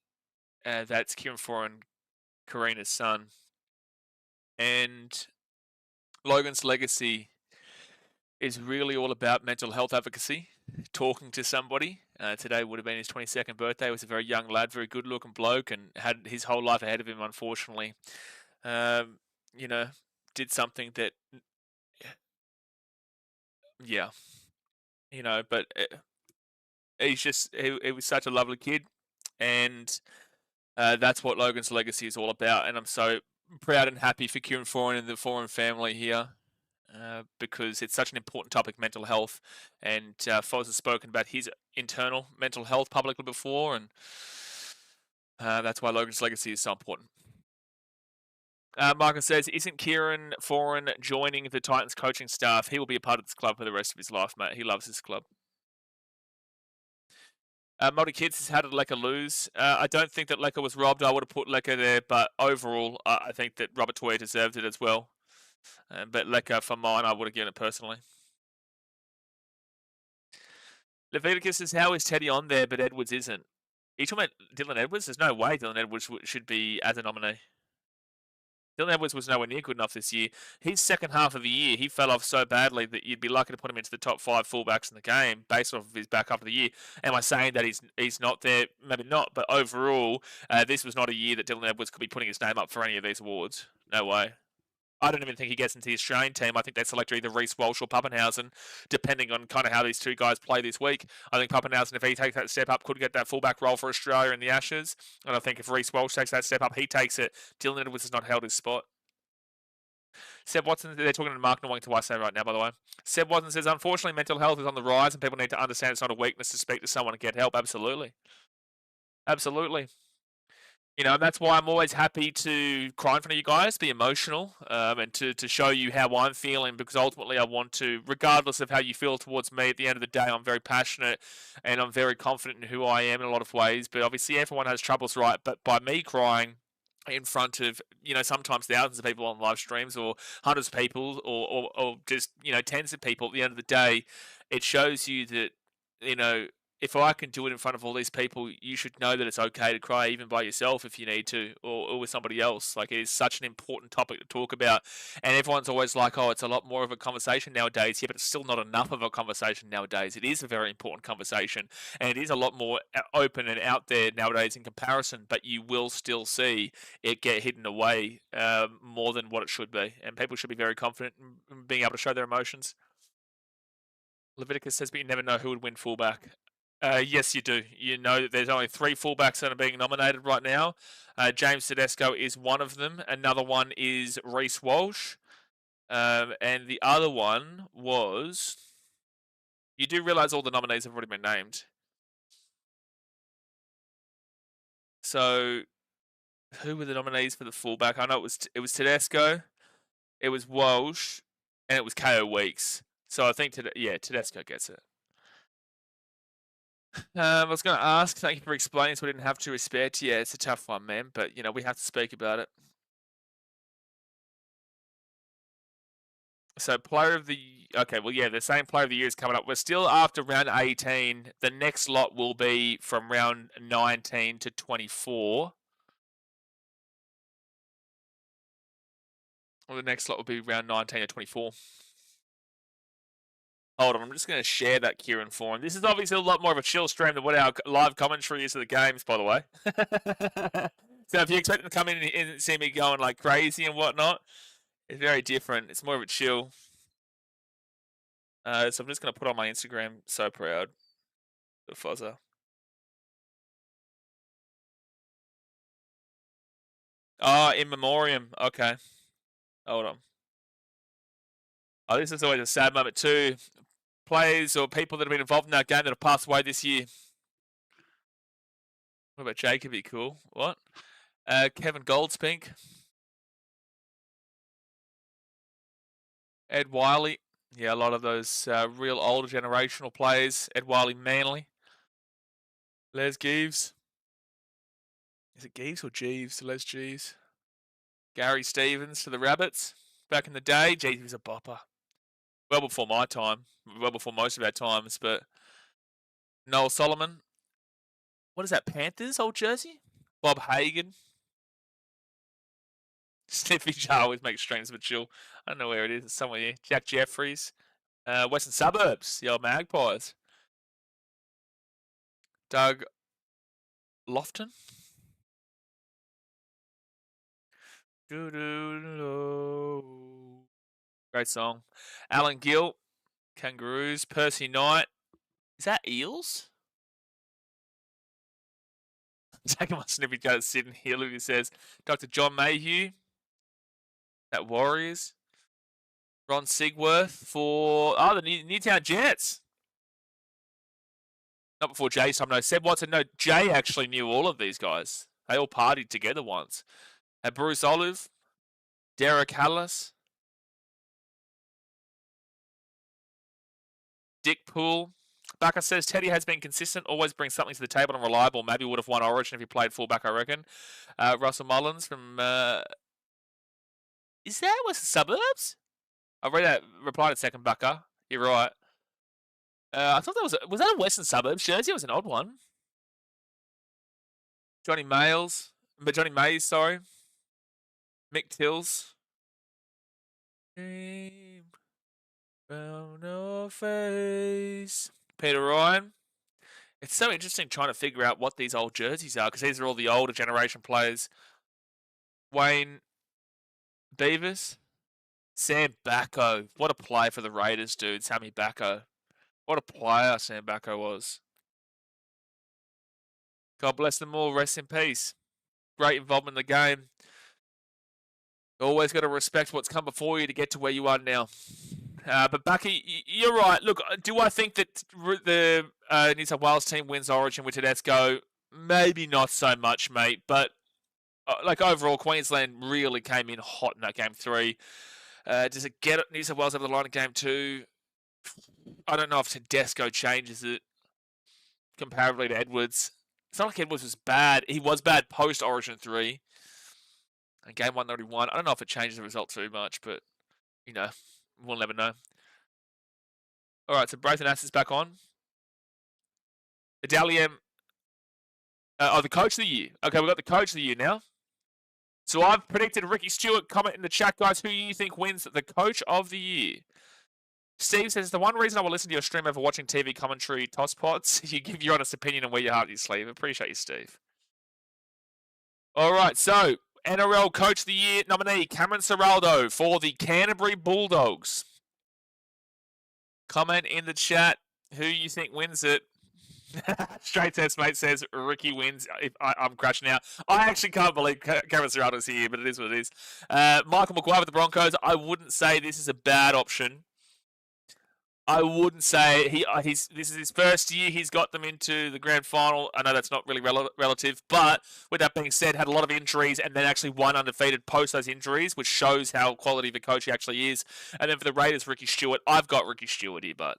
that's Kieran Foran, Karina's son, and Logan's legacy is really all about mental health advocacy, talking to somebody. Today would have been his 22nd birthday. He was a very young lad, very good-looking bloke, and had his whole life ahead of him. Unfortunately, you know, did something that, yeah, you know, but he was such a lovely kid, and that's what Logan's legacy is all about. And I'm so proud and happy for Kieran Foran and the Foran family here. Because it's such an important topic, mental health, and Foz has spoken about his internal mental health publicly before, and that's why Logan's legacy is so important. Marcus says, isn't Kieran Foran joining the Titans coaching staff? He will be a part of this club for the rest of his life, mate. He loves this club. Multi Kids says, how did Lecker lose? I don't think that Lecker was robbed. I would have put Lecker there, but overall, I think that Robert Toya deserved it as well. But Lecker, for mine, I would have given it personally. Leviticus says, how is Teddy on there, but Edwards isn't? Are you talking about Dylan Edwards? There's no way Dylan Edwards should be as a nominee. Dylan Edwards was nowhere near good enough this year. His second half of the year, he fell off so badly that you'd be lucky to put him into the top 5 fullbacks in the game based off of his back half of the year. Am I saying that he's not there? Maybe not. But overall, this was not a year that Dylan Edwards could be putting his name up for any of these awards. No way. I don't even think he gets into the Australian team. I think they select either Reece Walsh or Pappenhausen, depending on kind of how these two guys play this week. I think Pappenhausen, if he takes that step up, could get that fullback role for Australia in the Ashes. And I think if Reece Walsh takes that step up, he takes it. Dylan Edwards has not held his spot. Seb Watson, they're talking to Mark Nwang to say right now, by the way. Seb Watson says, unfortunately, mental health is on the rise and people need to understand it's not a weakness to speak to someone and get help. Absolutely. Absolutely. You know, that's why I'm always happy to cry in front of you guys, be emotional, and to show you how I'm feeling, because ultimately I want to, regardless of how you feel towards me, at the end of the day, I'm very passionate and I'm very confident in who I am in a lot of ways. But obviously everyone has troubles, right? But by me crying in front of, you know, sometimes thousands of people on live streams or hundreds of people or just, you know, tens of people, at the end of the day, it shows you that, you know, if I can do it in front of all these people, you should know that it's okay to cry even by yourself if you need to, or with somebody else. Like, it is such an important topic to talk about. And everyone's always like, oh, it's a lot more of a conversation nowadays. Yeah, but it's still not enough of a conversation nowadays. It is a very important conversation. And it is a lot more open and out there nowadays in comparison. But you will still see it get hidden away more than what it should be. And people should be very confident in being able to show their emotions. Leviticus says, but you never know who would win fullback. Yes, you do. You know that there's only 3 fullbacks that are being nominated right now. James Tedesco is one of them. Another one is Reece Walsh. And the other one was... You do realise all the nominees have already been named. So, who were the nominees for the fullback? I know it was Tedesco, it was Walsh, and it was KO Weeks. So I think, Tedesco gets it. I was going to ask, thank you for explaining so we didn't have to respect. Yeah, it's a tough one, man, but, you know, we have to speak about it. So, player of the... Okay, well, yeah, the same player of the year is coming up. We're still after round 18. The next lot will be from round 19 to 24. Well, the next lot will be round 19 to 24. Hold on, I'm just going to share that Kieran Foran. This is obviously a lot more of a chill stream than what our live commentary is of the games, by the way. So if you expect them to come in and see me going like crazy and whatnot, it's very different. It's more of a chill. So I'm just going to put on my Instagram, so proud of Fozza. Oh, in memoriam. Okay. Hold on. Oh, this is always a sad moment too. Players or people that have been involved in that game that have passed away this year. What about Jacoby? Cool. What? Kevin Goldspink. Ed Wiley. Yeah, a lot of those real older generational players. Ed Wiley, Manly. Les Geeves. Is it Geeves or Jeeves? Les Jeeves. Gary Stevens to the Rabbits. Back in the day, geez, he was a bopper. Well before my time. Well before most of our times, but Noel Solomon. What is that, Panthers old jersey? Bob Hagan. Sniffy Jar always makes streams of a chill. I don't know where it is. It's somewhere here. Jack Jeffries. Western Suburbs. The old Magpies. Doug Lofton. Great song. Alan Gill. Kangaroos. Percy Knight. Is that Eels? Taking my snippy go to Sydney here. Olivia says Dr. John Mayhew. At Warriors. Ron Sigworth for the Newtown Jets. Not before Jay's time. No, Seb Watson. No, Jay actually knew all of these guys. They all partied together once. Bruce Olive. Derek Hallis. Dick Poole. Backer says Teddy has been consistent, always brings something to the table and reliable. Maybe would have won Origin if he played fullback, I reckon. Russell Mullins from... is that Western Suburbs? I read that, replied a second, Bucker. You're right. I thought that was that a Western Suburbs jersey? It was an odd one. Johnny Mays, sorry. Mick Tills. No face. Peter Ryan. It's so interesting trying to figure out what these old jerseys are, because these are all the older generation players. Wayne Beavis. Sam Backo. What a play for the Raiders, dude. Sammy Backo. What a player Sam Backo was. God bless them all. Rest in peace. Great involvement in the game. Always got to respect what's come before you to get to where you are now. But Bucky, you're right. Look, do I think that the New South Wales team wins Origin with Tedesco? Maybe not so much, mate. But overall, Queensland really came in hot in that game 3. Does it get New South Wales over the line in game 2? I don't know if Tedesco changes it comparatively to Edwards. It's not like Edwards was bad. He was bad post Origin 3. And game 1 already won. I don't know if it changes the result too much, but, we'll never know. All right, so Braithen Ass is back on. The Dally M... the Coach of the Year. Okay, we've got the Coach of the Year now. So I've predicted Ricky Stewart. Comment in the chat, guys, who you think wins the Coach of the Year. Steve says, the one reason I will listen to your stream over watching TV commentary tosspots, you give your honest opinion on where your heart is, sleeve. Appreciate you, Steve. All right, so NRL Coach of the Year nominee, Cameron Ciraldo for the Canterbury Bulldogs. Comment in the chat who you think wins it. Straight Test Mate says Ricky wins. I'm crashing out. I actually can't believe Cameron Ciraldo's here, but it is what it is. Michael Maguire with the Broncos. I wouldn't say this is a bad option. I wouldn't say this is his first year. He's got them into the grand final. I know that's not really relative, but with that being said, had a lot of injuries and then actually won undefeated post those injuries, which shows how quality of a coach he actually is. And then for the Raiders, Ricky Stewart. I've got Ricky Stewart here, but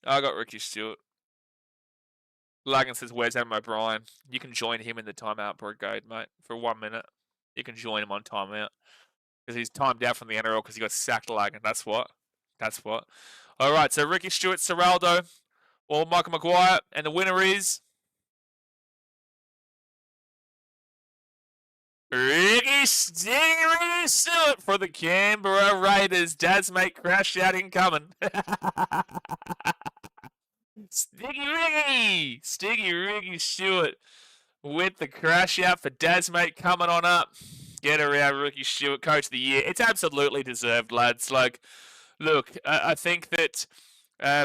I got Ricky Stewart. Lagan says, where's Adam O'Brien? You can join him in the timeout brigade, mate, for 1 minute. You can join him on timeout. Because he's timed out from the NRL because he got sacked, Lagan. That's what. All right, so Ricky Stewart, Ciraldo, or Michael Maguire. And the winner is... Ricky Stewart for the Canberra Raiders. Dad's mate crashed out incoming. Sticky Ricky Stewart with the crash out for Dad's mate coming on up. Get around Ricky Stewart, Coach of the Year. It's absolutely deserved, lads. Look, I think that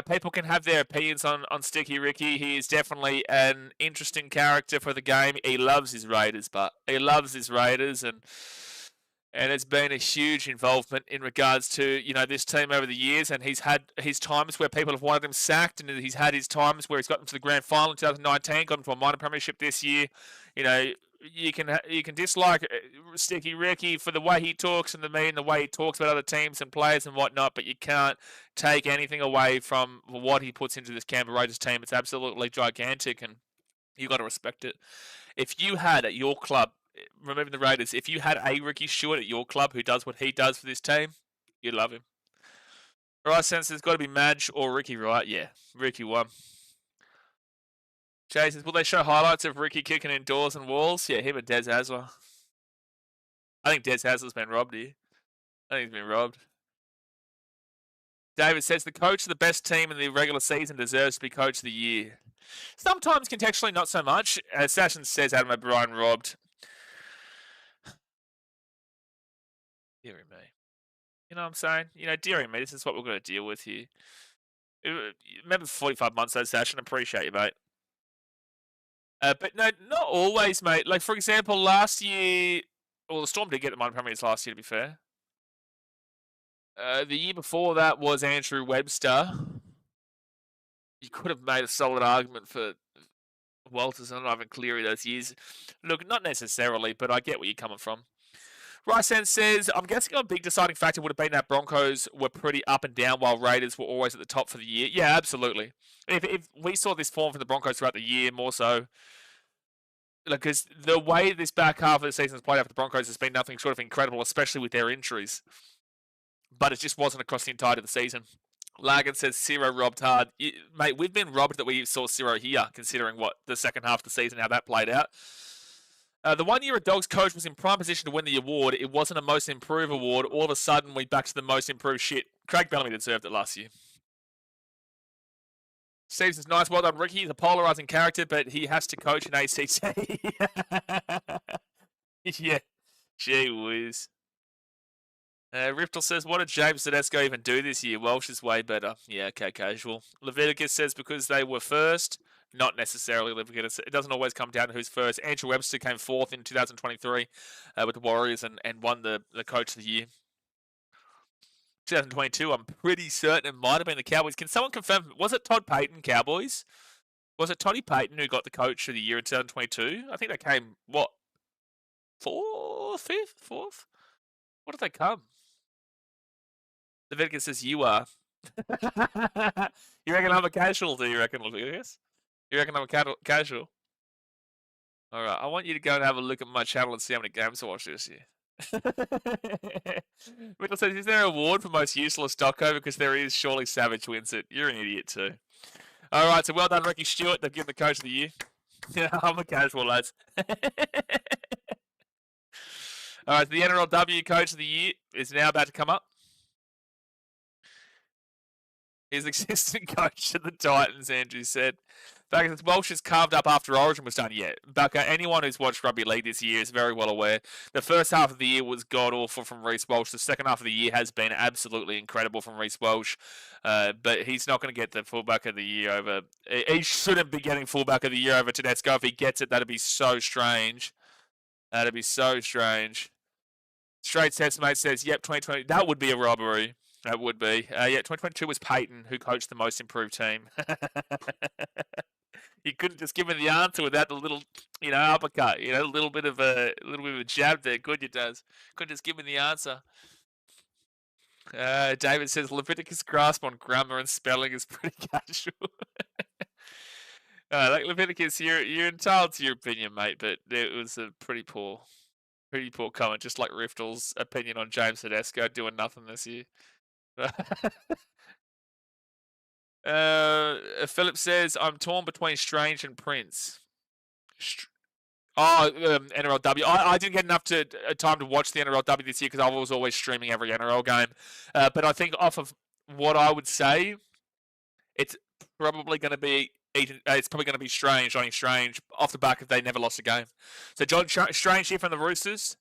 people can have their opinions on Sticky Ricky. He is definitely an interesting character for the game. He loves his Raiders, and And it's been a huge involvement in regards to, this team over the years. And he's had his times where people have wanted him sacked, and he's had his times where he's gotten to the grand final in 2019, got into a minor premiership this year. You can dislike Sticky Ricky for the way he talks and the way he talks about other teams and players and whatnot, but you can't take anything away from what he puts into this Canberra Raiders team. It's absolutely gigantic, and you got to respect it. If you had at your club, removing the Raiders, if you had a Ricky Stewart at your club who does what he does for this team, you'd love him. Right, sense there's got to be Madge or Ricky, right? Yeah, Ricky won. Jay says, will they show highlights of Ricky kicking in doors and walls? Yeah, him and Des Hasler. I think Des Hasler's been robbed here. I think he's been robbed. David says, the coach of the best team in the regular season deserves to be coach of the year. Sometimes contextually, not so much. As Sashin says, Adam O'Brien robbed. Dearie me. You know what I'm saying? Dearie me, this is what we're going to deal with here. Remember 45 months, though, Sashin. Appreciate you, mate. But no, not always, mate. Like, for example, last year... Well, the Storm did get the minor premiers last year, to be fair. The year before that was Andrew Webster. You could have made a solid argument for Walters and Ivan Cleary those years. Look, not necessarily, but I get where you're coming from. Rysan says, I'm guessing a big deciding factor would have been that Broncos were pretty up and down while Raiders were always at the top for the year. Yeah, absolutely. If we saw this form from the Broncos throughout the year, more so, because the way this back half of the season has played out for the Broncos has been nothing short of incredible, especially with their injuries. But it just wasn't across the entirety of the season. Lagan says, Ciro robbed hard. Mate, we've been robbed that we saw Ciro here, considering what the second half of the season, how that played out. The 1 year a Dogs coach was in prime position to win the award. It wasn't a most improved award. All of a sudden, we back to the most improved shit. Craig Bellamy deserved it last year. Steve says, nice, well done, Ricky. He's a polarising character, but he has to coach in ACC. Yeah, gee whiz. Riftel says, what did James Tedesco even do this year? Welsh is way better. Yeah, okay, casual. Leviticus says, because they were first. Not necessarily Leviticus. It doesn't always come down to who's first. Andrew Webster came fourth in 2023 with the Warriors and won the coach of the year. 2022, I'm pretty certain it might have been the Cowboys. Can someone confirm? Was it Todd Payton, Cowboys? Was it Toddy Payton who got the coach of the year in 2022? I think they came, what, fifth, fourth? What did they come? Leviticus says, you are. You reckon I'm a casual, do you reckon, Leviticus? You reckon I'm a casual? Alright, I want you to go and have a look at my channel and see how many games I watched this year. Mitchell says, is there an award for most useless doco? Because there is, surely Savage wins it. You're an idiot too. Alright, so well done, Ricky Stewart. They've given the coach of the year. Yeah, I'm a casual, lads. Alright, so the NRLW coach of the year is now about to come up. His assistant coach of the Titans, Andrew said. Back Welsh is carved up after Origin was done. Yeah, Bucker, anyone who's watched Rugby League this year is very well aware. The first half of the year was god-awful from Reece Walsh. The second half of the year has been absolutely incredible from Reece Walsh. But he's not going to get the fullback of the year over... He shouldn't be getting fullback of the year over Tedesco. If he gets it, that'd be so strange. That'd be so strange. Straight Sesmate says, yep, 2020, that would be a robbery. That would be. Yeah, 2022 was Payton who coached the most improved team. You couldn't just give him the answer without the little, uppercut. A little bit of a jab there. Good, it does. Couldn't just give him the answer. David says Leviticus' grasp on grammar and spelling is pretty casual. Like Leviticus, you're entitled to your opinion, mate, but it was a pretty poor comment. Just like Riftel's opinion on James Tedesco doing nothing this year. Philip says, I'm torn between Strange and Prince. NRLW. I didn't get enough time to watch the NRLW this year because I was always streaming every NRL game. But I think off of what I would say, it's probably going to be Strange, Johnny Strange, off the back if they never lost a game. So John Strange here from the Roosters.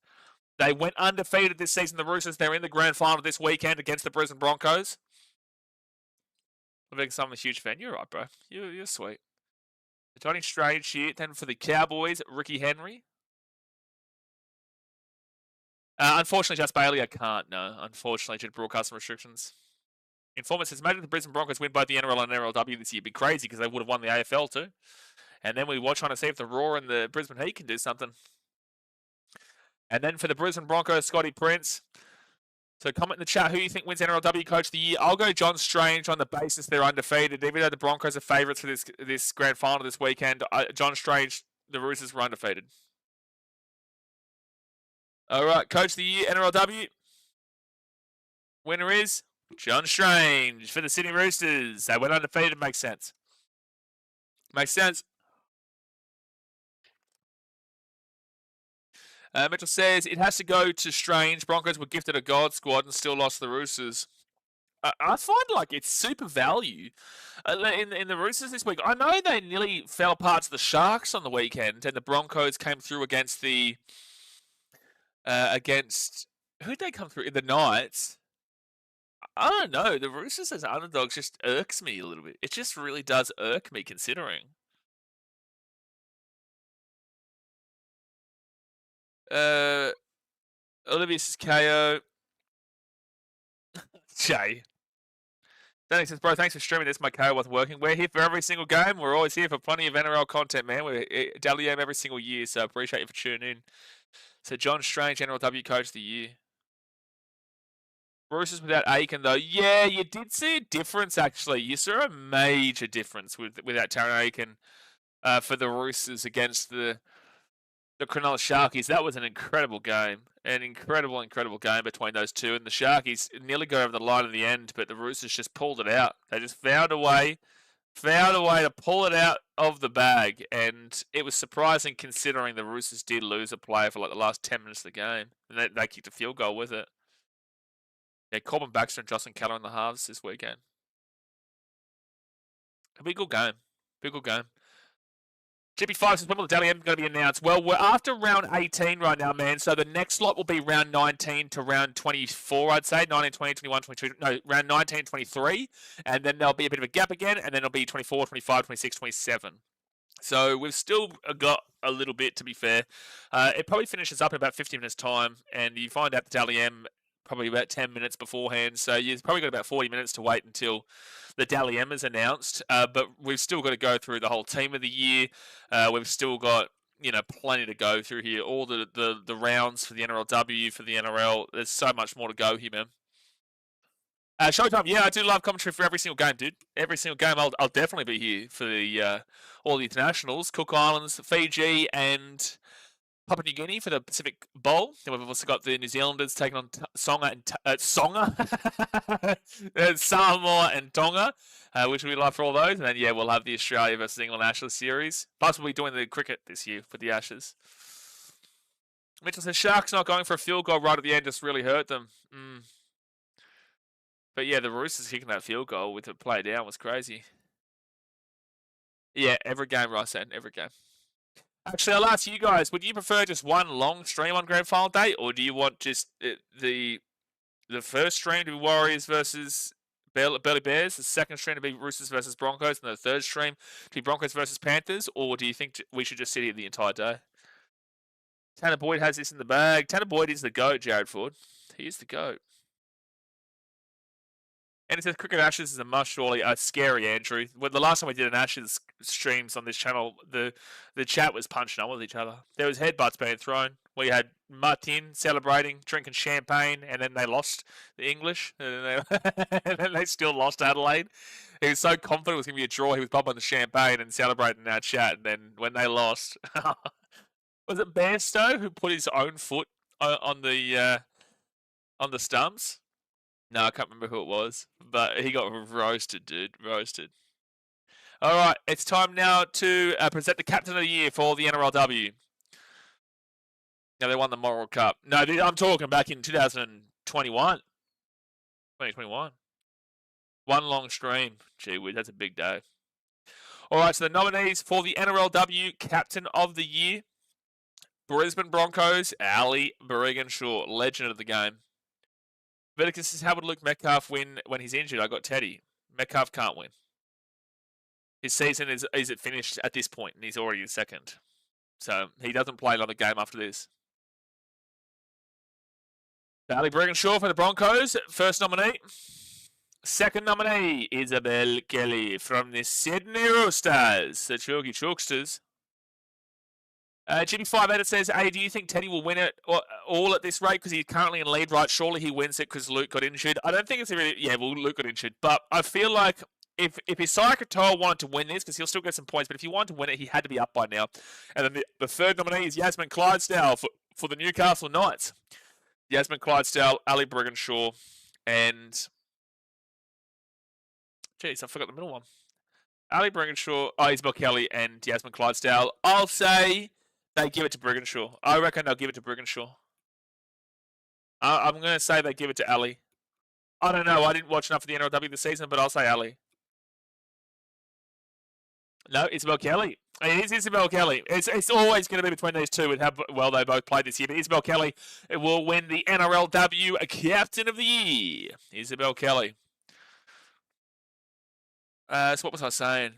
They went undefeated this season, the Roosters. They're in the grand final this weekend against the Brisbane Broncos. I'm a huge fan. You're right, bro. You're sweet. Johnny Strange here. Then for the Cowboys, Ricky Henry. Unfortunately, Just Bailey, I can't. No, unfortunately, due to broadcasting restrictions. Informant says, imagine the Brisbane Broncos win both the NRL and NRLW this year. It'd be crazy because they would have won the AFL too. And then we watch on to see if the Roar and the Brisbane Heat can do something. And then for the Brisbane Broncos, Scotty Prince. So comment in the chat who you think wins NRLW Coach of the Year. I'll go John Strange on the basis they're undefeated. Even though the Broncos are favourites for this grand final this weekend, John Strange, the Roosters were undefeated. All right, Coach of the Year, NRLW. Winner is John Strange for the Sydney Roosters. They went undefeated. It makes sense. Makes sense. Mitchell says it has to go to Strange. Broncos were gifted a God squad and still lost the Roosters. I find like it's super value in the Roosters this week. I know they nearly fell apart to the Sharks on the weekend, and the Broncos came through against the who'd they come through in the Knights? I don't know. The Roosters as underdogs just irks me a little bit. It just really does irk me considering. Olivia says KO. Jay. Danny says, bro, thanks for streaming this. My KO wasn't working. We're here for every single game. We're always here for plenty of NRL content, man. We're Dally M every single year, so appreciate you for tuning in. So John Strange, NRLW Coach of the Year. Roosters without Aiken, though. Yeah, you did see a difference, actually. You saw a major difference without Taron Aiken for the Roosters against the Cronulla Sharkies. That was an incredible game. An incredible game between those two. And the Sharkies nearly got over the line at the end, but the Roosters just pulled it out. They just found a way to pull it out of the bag. And it was surprising considering the Roosters did lose a player for like the last 10 minutes of the game. And they kicked a field goal with it. Yeah, Corbin Baxter and Jocelyn Keller in the halves this weekend. It'll be a good game. GP5 says, when will the Dally M going to be announced? Well, we're after round 18 right now, man. So the next slot will be round 19 to round 24, I'd say. 19, 20, 21, 22. No, round 19, 23. And then there'll be a bit of a gap again. And then it'll be 24, 25, 26, 27. So we've still got a little bit, to be fair. It probably finishes up in about 50 minutes' time. And you find out the Dally M probably about 10 minutes beforehand. So you've probably got about 40 minutes to wait until the Dally M is announced. But we've still got to go through the whole team of the year. We've still got, plenty to go through here. All the rounds for the NRLW, for the NRL. There's so much more to go here, man. Showtime, yeah, I do love commentary for every single game, dude. Every single game, I'll definitely be here for the all the internationals, Cook Islands, Fiji, and Papua New Guinea for the Pacific Bowl. Then we've also got the New Zealanders taking on Samoa and Tonga, which we love for all those. And then, yeah, we'll have the Australia versus England Ashes series. Plus, we'll be doing the cricket this year for the Ashes. Mitchell says, Sharks not going for a field goal right at the end just really hurt them. But, yeah, the Roosters kicking that field goal with it play down was crazy. Yeah, every game, Ross said, every game. Actually, I'll ask you guys, would you prefer just one long stream on Grand Final Day, or do you want just the first stream to be Warriors versus Belly Bears, the second stream to be Roosters versus Broncos, and the third stream to be Broncos versus Panthers, or do you think we should just sit here the entire day? Tanner Boyd has this in the bag. Tanner Boyd is the GOAT, Jared Ford. He is the GOAT. And it says Cricket Ashes is a must, surely. Scary, Andrew. When the last time we did an Ashes streams on this channel, the chat was punching on with each other. There was headbutts being thrown. We had Martin celebrating, drinking champagne, and then they lost the English. And then they still lost Adelaide. He was so confident it was going to be a draw, he was bumping the champagne and celebrating in our chat. And then when they lost, was it Bairstow who put his own foot on the stumps? No, I can't remember who it was, but he got roasted, dude. Roasted. All right, it's time now to present the Captain of the Year for the NRLW. Now, they won the Moral Cup. No, dude, I'm talking back in 2021. 2021. One long stream. Gee whiz, that's a big day. All right, so the nominees for the NRLW Captain of the Year. Brisbane Broncos, Ali Berrigan-Shaw, legend of the game. Viticus says, how would Luke Metcalf win when he's injured? I got Teddy. Metcalf can't win. His season is it finished at this point, and he's already in second. So he doesn't play another game after this. Ali Brigginshaw for the Broncos, first nominee. Second nominee, Isabel Kelly from the Sydney Roosters, the Chalky Chalksters. GB5 Edit says, hey, do you think Teddy will win it all at this rate? Because he's currently in lead, right? Surely he wins it because Luke got injured. I don't think it's really... Yeah, well, Luke got injured. But I feel like if Isaiah Katoa wanted to win this, because he'll still get some points, but if he wanted to win it, he had to be up by now. And then the third nominee is Yasmin Clydesdale for the Newcastle Knights. Yasmin Clydesdale, Ali Brigginshaw, and... Jeez, I forgot the middle one. Ali Brigginshaw, Isabel Kelly, and Yasmin Clydesdale. I'll say... they give it to Brigginshaw. I reckon they'll give it to Brigginshaw. I'm going to say they give it to Ali. I don't know. I didn't watch enough of the NRLW this season, but I'll say Ali. No, Isabel Kelly. It is Isabel Kelly. It's always going to be between these two with how well they both played this year. But Isabel Kelly will win the NRLW Captain of the Year. Isabel Kelly. So what was I saying?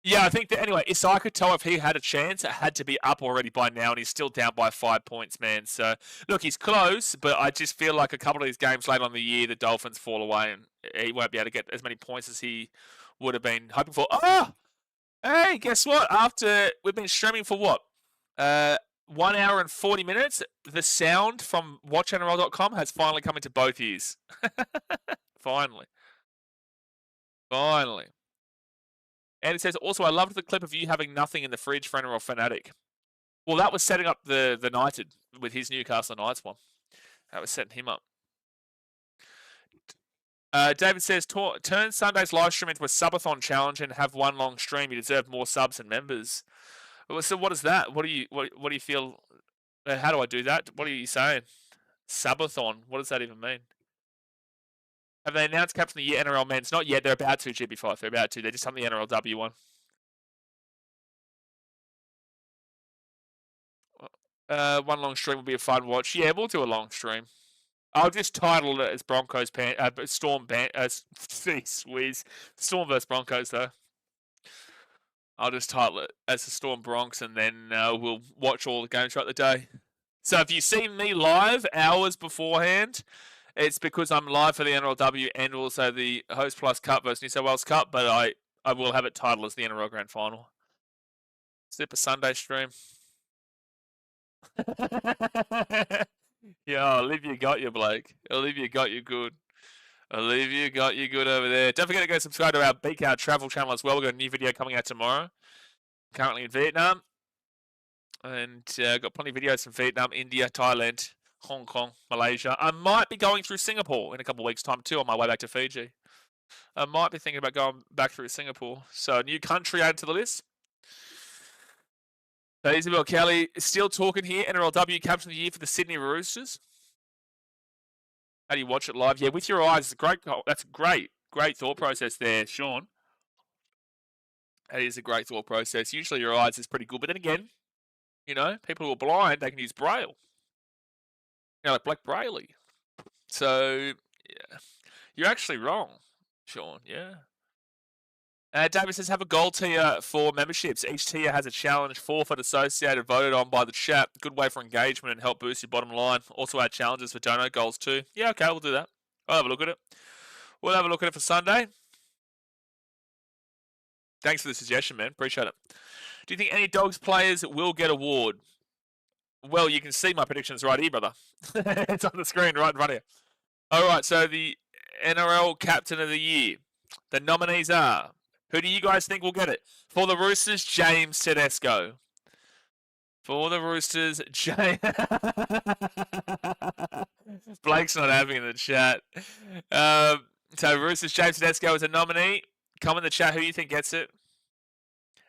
Yeah, I think that anyway, Isaiah Katoa, if he had a chance, it had to be up already by now, and he's still down by 5 points, man. So, look, he's close, but I just feel like a couple of these games later on in the year, the Dolphins fall away, and he won't be able to get as many points as he would have been hoping for. Oh! Hey, guess what? After we've been streaming for what? 1 hour and 40 minutes, the sound from watchnrl.com has finally come into both ears. Finally. And it says, also, I loved the clip of you having nothing in the fridge for NRL Fanatic. Well, that was setting up the United with his Newcastle Knights one. That was setting him up. David says, turn Sunday's live stream into a subathon challenge and have one long stream. You deserve more subs and members. So what is that? What do you feel? How do I do that? What are you saying? Subathon. What does that even mean? Have they announced Captain of the Year NRL Men's? Not yet. They're about to, GB5. They're about to. They're just on the NRLW one. One long stream will be a fun watch. Yeah, we'll do a long stream. I'll just title it as Broncos Storm Storm versus Broncos though. I'll just title it as the Storm Bronx, and then we'll watch all the games throughout the day. So if you see me live hours beforehand, it's because I'm live for the NRLW and also the Host Plus Cup versus New South Wales Cup, but I will have it titled as the NRL Grand Final. Super Sunday stream. Yeah, Olivia got you, Blake. Olivia got you good. Olivia got you good over there. Don't forget to go subscribe to our BKRtravel channel as well. We've got a new video coming out tomorrow. Currently in Vietnam. And got plenty of videos from Vietnam, India, Thailand, Hong Kong, Malaysia. I might be going through Singapore in a couple of weeks' time too on my way back to Fiji. I might be thinking about going back through Singapore. So a new country added to the list. So Isabel Kelly is still talking here. NRLW Captain of the Year for the Sydney Roosters. How do you watch it live? Yeah, with your eyes. It's great. That's a great thought process there, Sean. That is a great thought process. Usually your eyes is pretty good, but then again, you know, people who are blind, they can use Braille. You know, like Black Braille. So, yeah. You're actually wrong, Sean. Yeah. David says, have a goal tier for memberships. Each tier has a challenge, forfeit associated, voted on by the chat. Good way for engagement and help boost your bottom line. Also add challenges for dono goals too. Yeah, okay, we'll do that. I'll have a look at it. We'll have a look at it for Sunday. Thanks for the suggestion, man. Appreciate it. Do you think any Dogs players will get award? Well, you can see my predictions right here, brother. It's on the screen right in front of you. All right, so the NRL Captain of the Year. The nominees are... Who do you guys think will get it? For the Roosters, James Tedesco. For the Roosters, James... Blake's not happy in the chat. So Roosters, James Tedesco is a nominee. Come in the chat who you think gets it.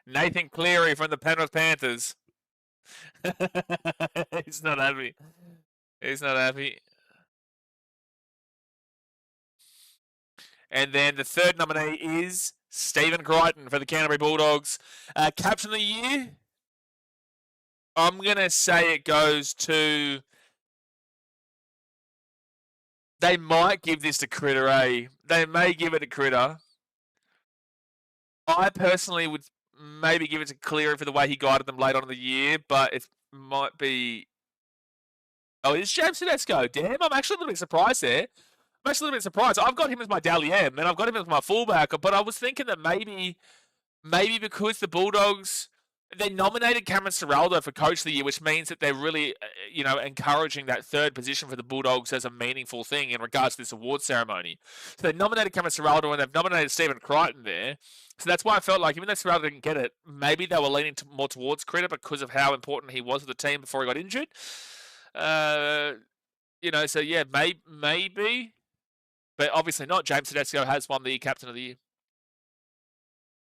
Nathan Cleary from the Penrith Panthers. He's not happy. He's not happy. And then the third nominee is Stephen Crichton for the Canterbury Bulldogs. Captain of the Year? I'm going to say it goes to... They might give this to Critter, eh? They may give it to Critter. I personally would maybe give it to Cleary for the way he guided them late on in the year, but it might be... Oh, it's James Tedesco. Damn, I'm actually a little bit surprised there. I'm actually a little bit surprised. I've got him as my Dally M, and I've got him as my fullback, but I was thinking that maybe because the Bulldogs, they nominated Cameron Ciraldo for Coach of the Year, which means that they're really, encouraging that third position for the Bulldogs as a meaningful thing in regards to this award ceremony. So they nominated Cameron Ciraldo, and they've nominated Stephen Crichton there. So that's why I felt like, even though Ciraldo didn't get it, maybe they were leaning more towards Critter because of how important he was to the team before he got injured. So yeah, maybe. But obviously not. James Tedesco has won the Captain of the Year.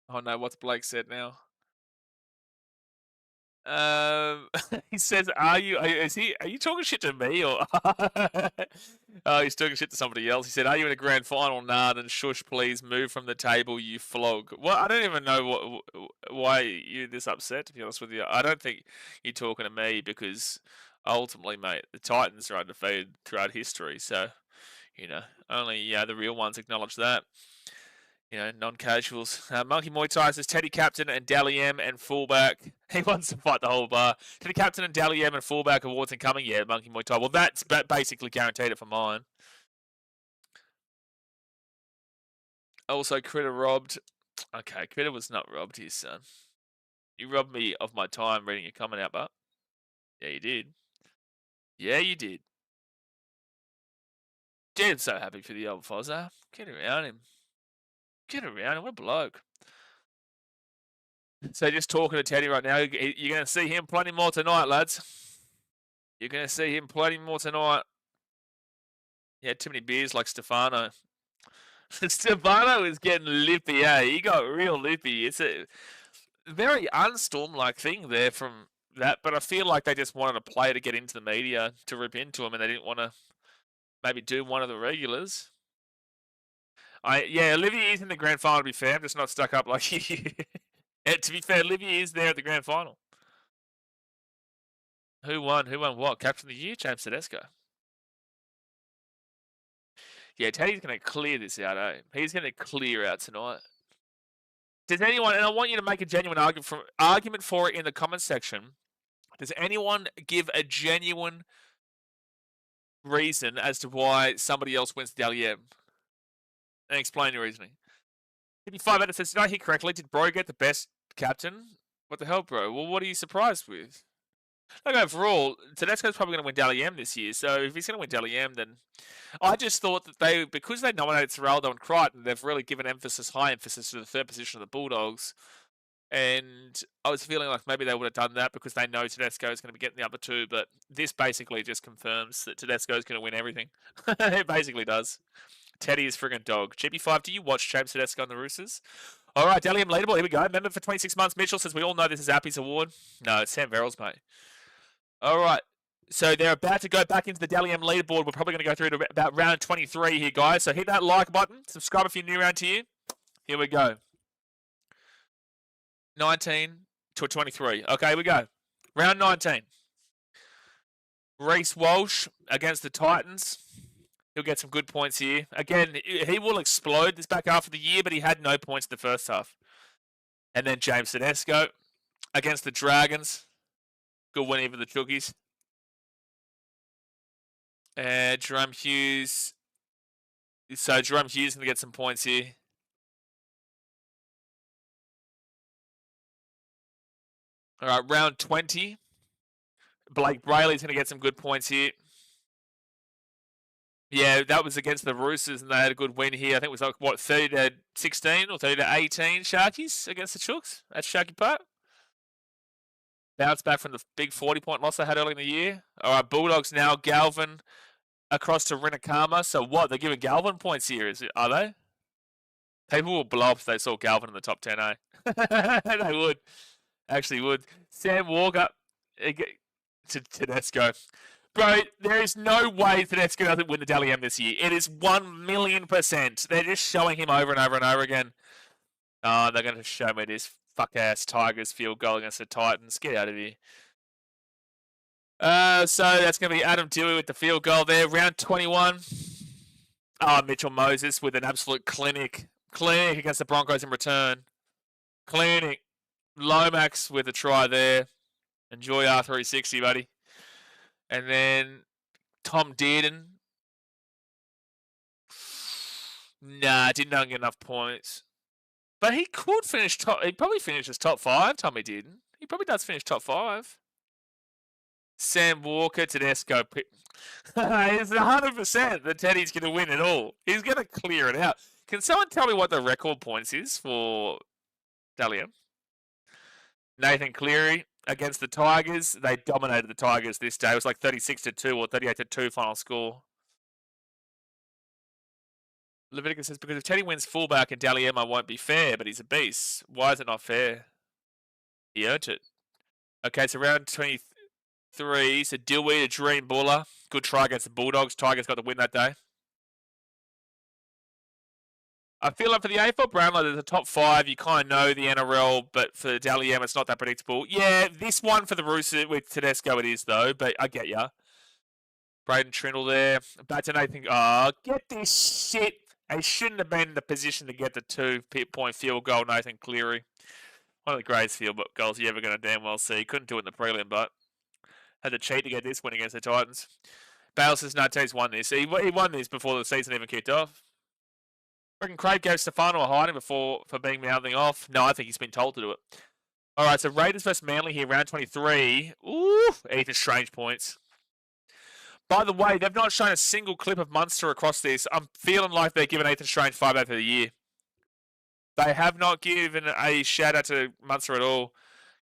Oh no, what's Blake said now? He says, "Are you talking shit to me or?" Oh, he's talking shit to somebody else. He said, "Are you in a grand final?" Nah, then shush, please. Move from the table, you flog. Well, I don't even know why you're this upset. To be honest with you, I don't think you're talking to me because ultimately, mate, the Titans are undefeated throughout history. So, only the real ones acknowledge that. Non-casuals. Monkey Muay Thai says Teddy Captain and Dally M and fullback. He wants to fight the whole bar. Teddy Captain and Dally M and fullback awards incoming. Yeah, Monkey Muay Thai. Well, that's basically guaranteed it for mine. Also, Critter robbed. Okay, Critter was not robbed, his son. You robbed me of my time reading your comment out, but yeah, you did. Yeah, you did. Dad's so happy for the old Fozzer. Get around him. Get around him. What a bloke. So just talking to Teddy right now, you're going to see him plenty more tonight, lads. You're going to see him plenty more tonight. He had too many beers like Stefano. Stefano is getting lippy, eh? He got real lippy. It's a very unstorm-like thing there from that, but I feel like they just wanted a player to get into the media to rip into him, and they didn't want to maybe do one of the regulars. Olivier is in the grand final, to be fair. I'm just not stuck up like you. To be fair, Olivier is there at the grand final. Who won? Who won what? Captain of the Year? James Tedesco. Yeah, Teddy's going to clear this out, eh? He's going to clear out tonight. Does anyone, and I want you to make a genuine argument for it in the comment section, does anyone give a genuine reason as to why somebody else wins the Dally M? And explain your reasoning. 55 minutes says, did I hear correctly? Did Bro get the best captain? What the hell, bro? Well, what are you surprised with? Like, overall, Tedesco's probably going to win Dally M this year, so if he's going to win Dally M, then I just thought that because they nominated Ciraldo and Crichton, they've really given high emphasis to the third position of the Bulldogs. And I was feeling like maybe they would have done that because they know Tedesco is going to be getting the upper two, but this basically just confirms that Tedesco is going to win everything. It basically does. Teddy is friggin' dog. GP5, do you watch James Tedesco on the Roosters? All right, Dally M leaderboard. Here we go. Member for 26 months. Mitchell says we all know this is Appy's award. No, it's Sam Verrills, mate. All right. So they're about to go back into the Dally M leaderboard. We're probably going to go through to about round 23 here, guys. So hit that like button. Subscribe if you're new around here. Here we go. 19 to 23. Okay, here we go. Round 19. Reece Walsh against the Titans. He'll get some good points here. Again, he will explode this back half of the year, but he had no points in the first half. And then James Tedesco against the Dragons. Good win over the Chookies. Jerome Hughes. So Jerome Hughes is going to get some points here. All right, round 20. Blake Brayley's going to get some good points here. Yeah, that was against the Roosters, and they had a good win here. I think it was like, 30-16 or 30-18 Sharkies against the Chooks at Sharky Park. Bounce back from the big 40-point loss they had early in the year. All right, Bulldogs now. Galvin across to Rinakama. So what? They're giving Galvin points here, are they? People will blow up if they saw Galvin in the top 10, eh? They would. Actually would. Sam Walker to Tedesco. Bro, there is no way Tedesco doesn't win the Dally M this year. It is 1,000,000%. They're just showing him over and over and over again. Oh, they're going to show me this fuck-ass Tigers field goal against the Titans. Get out of here. So that's going to be Adam Dewey with the field goal there. Round 21. Oh, Mitchell Moses with an absolute clinic. Clinic against the Broncos in return. Clinic. Lomax with a try there. Enjoy R360, buddy. And then Tom Dearden. Nah, didn't get enough points. But he could finish top. He probably finishes top 5. Tommy didn't. He probably does finish top 5. Sam Walker, Tedesco. It's 100% that Teddy's going to win it all. He's going to clear it out. Can someone tell me what the record points is for Dally M? Nathan Cleary against the Tigers. They dominated the Tigers this day. It was like 36-2 or 38-2 final score. Leviticus says, because if Teddy wins fullback and Dally M, I won't be fair, but he's a beast. Why is it not fair? He earned it. Okay, so round 23. So Dillweed, a dream baller. Good try against the Bulldogs. Tigers got the win that day. I feel like for the AFL Brownlow, there's a top 5. You kind of know the NRL, but for Dally M, it's not that predictable. Yeah, this one for the Roosters with Tedesco it is, though, but I get ya. Braden Trindle there. Back to Nathan. Oh, get this shit. They shouldn't have been in the position to get the 2-point field goal, Nathan Cleary. One of the greatest field goals you're ever going to damn well see. Couldn't do it in the prelim, but had to cheat to get this win against the Titans. Bale says, no, Teddy's won this. He won this before the season even kicked off. I reckon Craig gave Stefano a hiding for being mouthing off. No, I think he's been told to do it. All right, so Raiders versus Manly here, round 23. Ooh, Ethan Strange points. By the way, they've not shown a single clip of Munster across this. I'm feeling like they're giving Ethan Strange 5 out of the year. They have not given a shout out to Munster at all.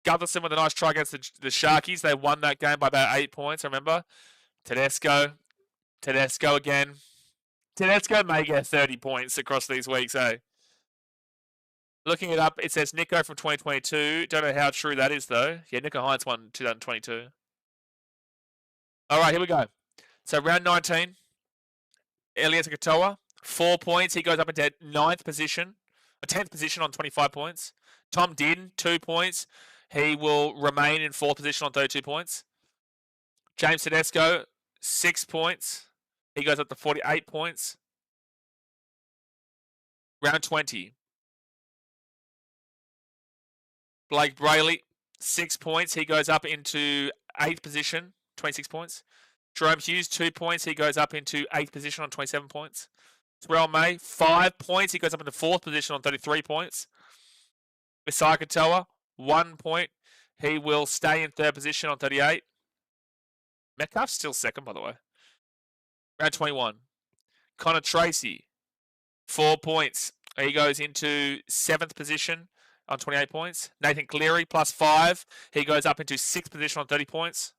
Gutherson with a nice try against the Sharkies. They won that game by about 8 points, remember? Tedesco again. Tedesco may get 30 points across these weeks, eh? Looking it up, it says Nico from 2022. Don't know how true that is, though. Yeah, Nico Hines won 2022. All right, here we go. So round 19, Elias Katoa, 4 points. He goes up into 9th position, 10th position on 25 points. Tom Dearden, 2 points. He will remain in 4th position on 32 points. James Tedesco, 6 points. He goes up to 48 points. Round 20. Blake Brayley, 6 points. He goes up into 8th position, 26 points. Jerome Hughes, 2 points. He goes up into 8th position on 27 points. Terrell May, 5 points. He goes up into 4th position on 33 points. Isaiah Katoa, 1 point. He will stay in 3rd position on 38. Metcalf's still 2nd, by the way. Round 21. Connor Tracy, 4 points. He goes into 7th position on 28 points. Nathan Cleary, plus 5. He goes up into 6th position on 30 points.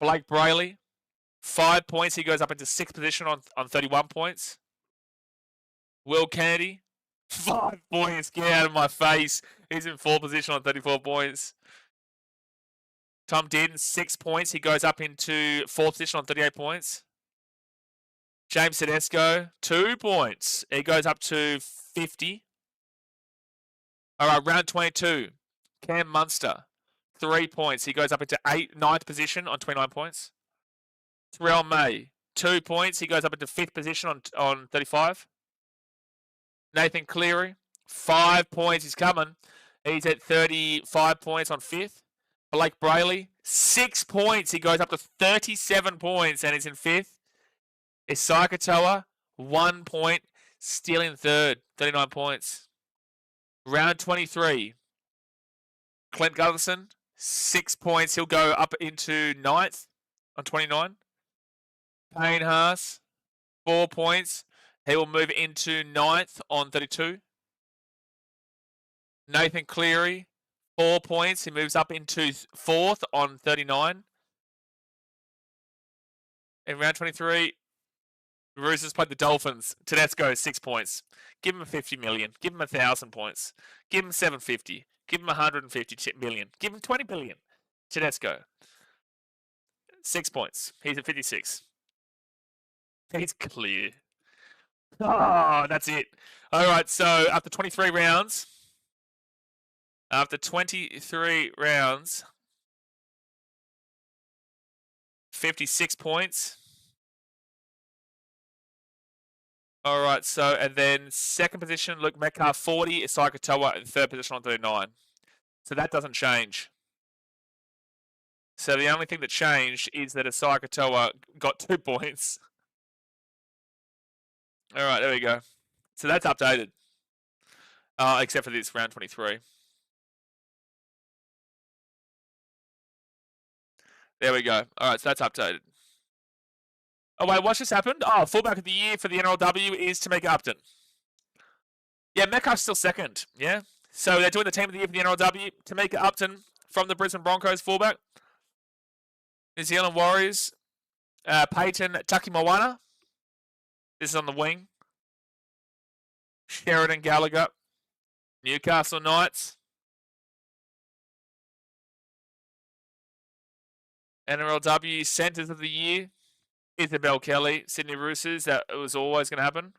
Blake Brayley, 5 points. He goes up into 6th position on 31 points. Will Kennedy, 5 points. Get out of my face. He's in 4th position on 34 points. Tom Dearden, 6 points. He goes up into 4th position on 38 points. James Tedesco, 2 points. He goes up to 50. All right, round 22. Cam Munster, 3 points. He goes up into 9th position on 29 points. Terrell May, 2 points. He goes up into 5th position on 35. Nathan Cleary, 5 points. He's coming. He's at 35 points on 5th. Blake Brayley, 6 points. He goes up to 37 points and is in 5th. Isaiah Katoa, 1 point. Still in 3rd, 39 points. Round 23. Clint Gutherson, 6 points. He'll go up into 9th on 29. Payne Haas, 4 points. He will move into 9th on 32. Nathan Cleary, 4 points. He moves up into 4th on 39. In round 23, the Roosters played the Dolphins. Tedesco, 6 points. Give him 50 million. Give him 1,000 points. Give him 750. Give him 150 million. Give him 20 billion. Tedesco, 6 points. He's at 56. He's clear. Oh, that's it. All right, so after 23 rounds, 56 points. All right, so, and then 2nd position, Luke Metcalf, 40, Isaiah Katoa in 3rd position on 39. So that doesn't change. So the only thing that changed is that Asai Katoa got 2 points. All right, there we go. So that's updated. Except for this round 23. There we go. All right, so that's updated. Oh, wait, what just happened? Oh, fullback of the year for the NRLW is Tamika Upton. Yeah, Metcalf's still second. Yeah. So they're doing the team of the year for the NRLW. Tamika Upton from the Brisbane Broncos, fullback. New Zealand Warriors. Peyton Takimawana. This is on the wing. Sheridan Gallagher. Newcastle Knights. NRLW Centres of the Year. Isabel Kelly, Sydney Roosters. That was always going to happen.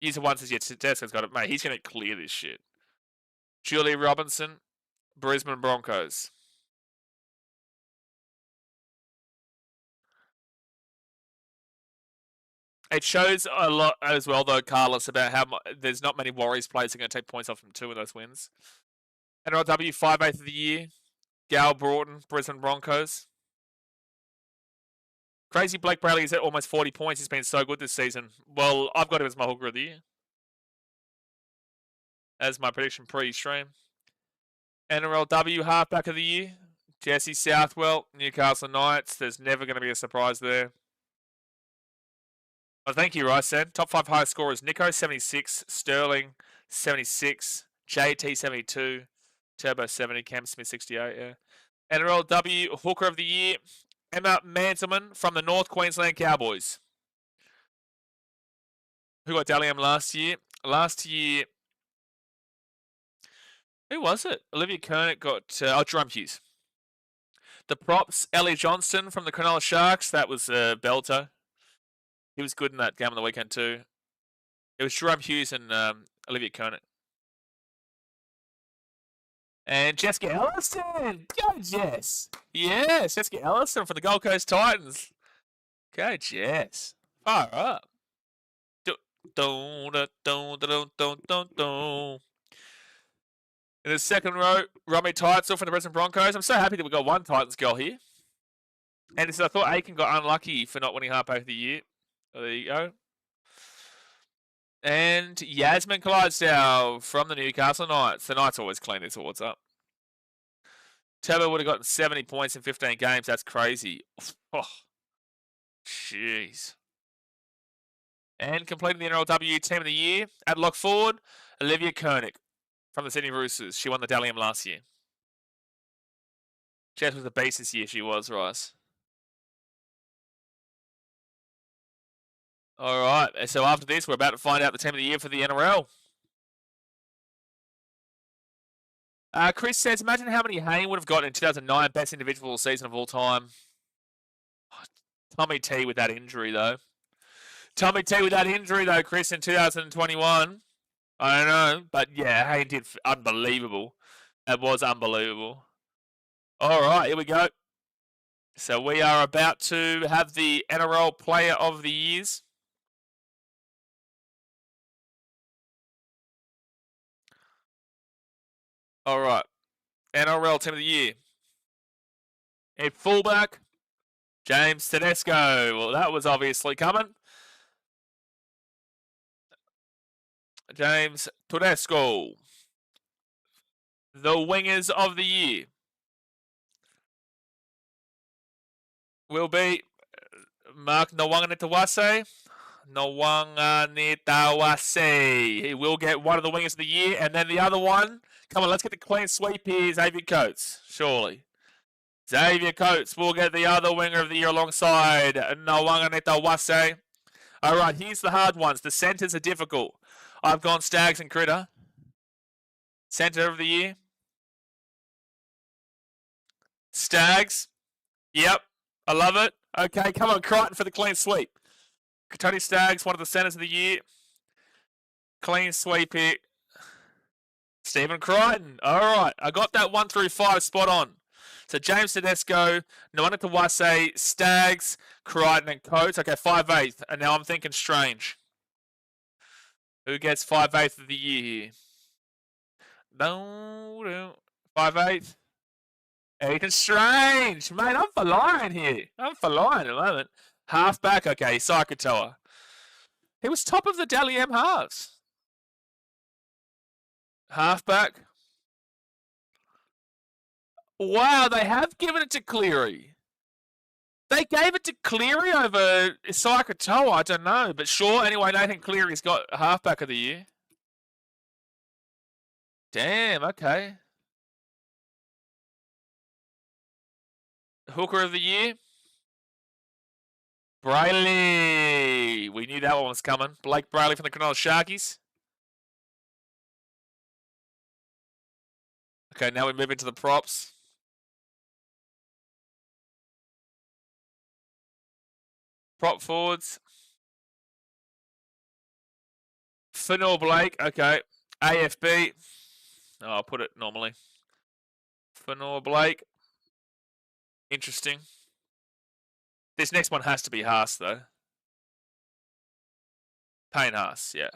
User one says, yeah, Tedesco's got it. Mate, he's going to clear this shit. Julie Robinson, Brisbane Broncos. It shows a lot as well, though, Carlos, about how there's not many Warriors players who are going to take points off from 2 of those wins. NRLW 5/8 of the year. Gal Broughton, Brisbane Broncos. Crazy Blake Bradley is at almost 40 points. He's been so good this season. Well, I've got him as my hooker of the year. As my prediction pre-stream. NRLW halfback of the year. Jesse Southwell, Newcastle Knights. There's never going to be a surprise there. Oh, thank you, Rysen. Top 5 highest scorers. Nico, 76. Sterling, 76. JT, 72. Turbo, 70. Cam Smith, 68, yeah. NRLW hooker of the year. Emma Mantleman from the North Queensland Cowboys. Who got Dally M last year? Last year, who was it? Olivia Kernick got Jerome Hughes. The props, Ellie Johnston from the Cronulla Sharks. That was belter. He was good in that game on the weekend too. It was Jerome Hughes and Olivia Kernick. And Jessica Elliston. Go, Jess. Yes, Jessica Elliston from the Gold Coast Titans. Go, Jess. Far up. In the second row, Romy Titesville from the Brisbane Broncos. I'm so happy that we got one Titans girl here. And so I thought Aiken got unlucky for not winning halfback of the year. Oh, there you go. And Yasmin Clydesdale from the Newcastle Knights. The Knights always clean this awards up. Turbo would have gotten 70 points in 15 games. That's crazy. Oh, jeez. And completing the NRLW Team of the Year at lock forward, Olivia Kernick from the Sydney Roosters. She won the Dally M last year. Jess was a beast this year. She was, Rice. All right. So after this, we're about to find out the Team of the Year for the NRL. Chris says, imagine how many Hayne would have gotten in 2009, best individual season of all time. Tommy T with that injury, though. Tommy T with that injury, though, Chris, in 2021. I don't know, but yeah, Hayne did unbelievable. It was unbelievable. All right, here we go. So we are about to have the NRL Player of the Years. All right, NRL Team of the Year. A fullback, James Tedesco. Well, that was obviously coming. James Tedesco. The Wingers of the Year will be Mark Nwanganitawase. Nwanganitawase. He will get one of the Wingers of the Year, and then the other one. Come on, let's get the clean sweep here. Xavier Coates, surely. Xavier Coates will get the other Winger of the Year alongside Nwanganitawase. All right, here's the hard ones. The centres are difficult. I've gone Stags and Critter. Centre of the Year. Stags. Yep, I love it. Okay, come on, Crichton for the clean sweep. Tony Staggs, one of the centres of the year. Clean sweep here. Stephen Crichton. All right, I got that 1 through 5 spot on. So James Tedesco, Nwanganitawase, Staggs, Crichton, and Coates. Okay, 5/8. And now I'm thinking strange. Who gets 5/8 of the year here? 5/8. Ethan Strange. Mate, I'm for line here. I'm for line at the moment. Halfback, okay, Saikatoa. He was top of the Dally M halves. Halfback. Wow, they have given it to Cleary. They gave it to Cleary over Saikatoa, I don't know. But sure, anyway, Nathan Cleary's got halfback of the year. Damn, okay. Hooker of the year. Brayley. We knew that one was coming. Blake Brayley from the Cronulla Sharkies. Okay, now we move into the props. Prop forwards. Fanor Blake, okay. AFB. Oh, I'll put it normally. Fanor Blake. Interesting. This next one has to be Haas, though. Payne Haas, yeah.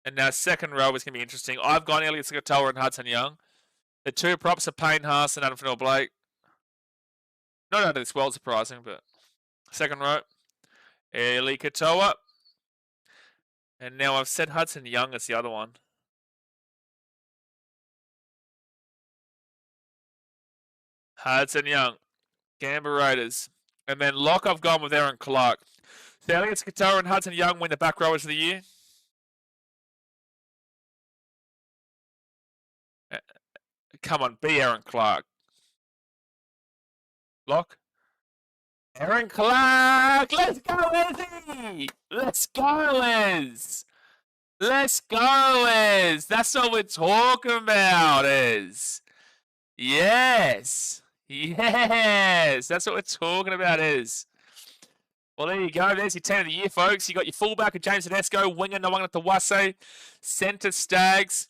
And now second row is going to be interesting. I've gone Elliot Katoa and Hudson Young. The two props are Payne Haas and Adam Fanor Blake. Not out of this world surprising, but second row. Eli Katoa. And now I've said Hudson Young as the other one. Hudson Young. Canberra Raiders. And then lock I've gone with Aaron Clark. So Elliot Katoa and Hudson Young win the back rowers of the year. Come on, be Aaron Clark. Lock. Aaron Clark! Let's go, Leslie! Let's go, Les! Let's go, Les! That's what we're talking about, is. Yes! Yes! That's what we're talking about, is. Well, there you go. There's your 10 of the year, folks. You got your fullback of James Tedesco, winger Nawanga Tawase, centre Stags,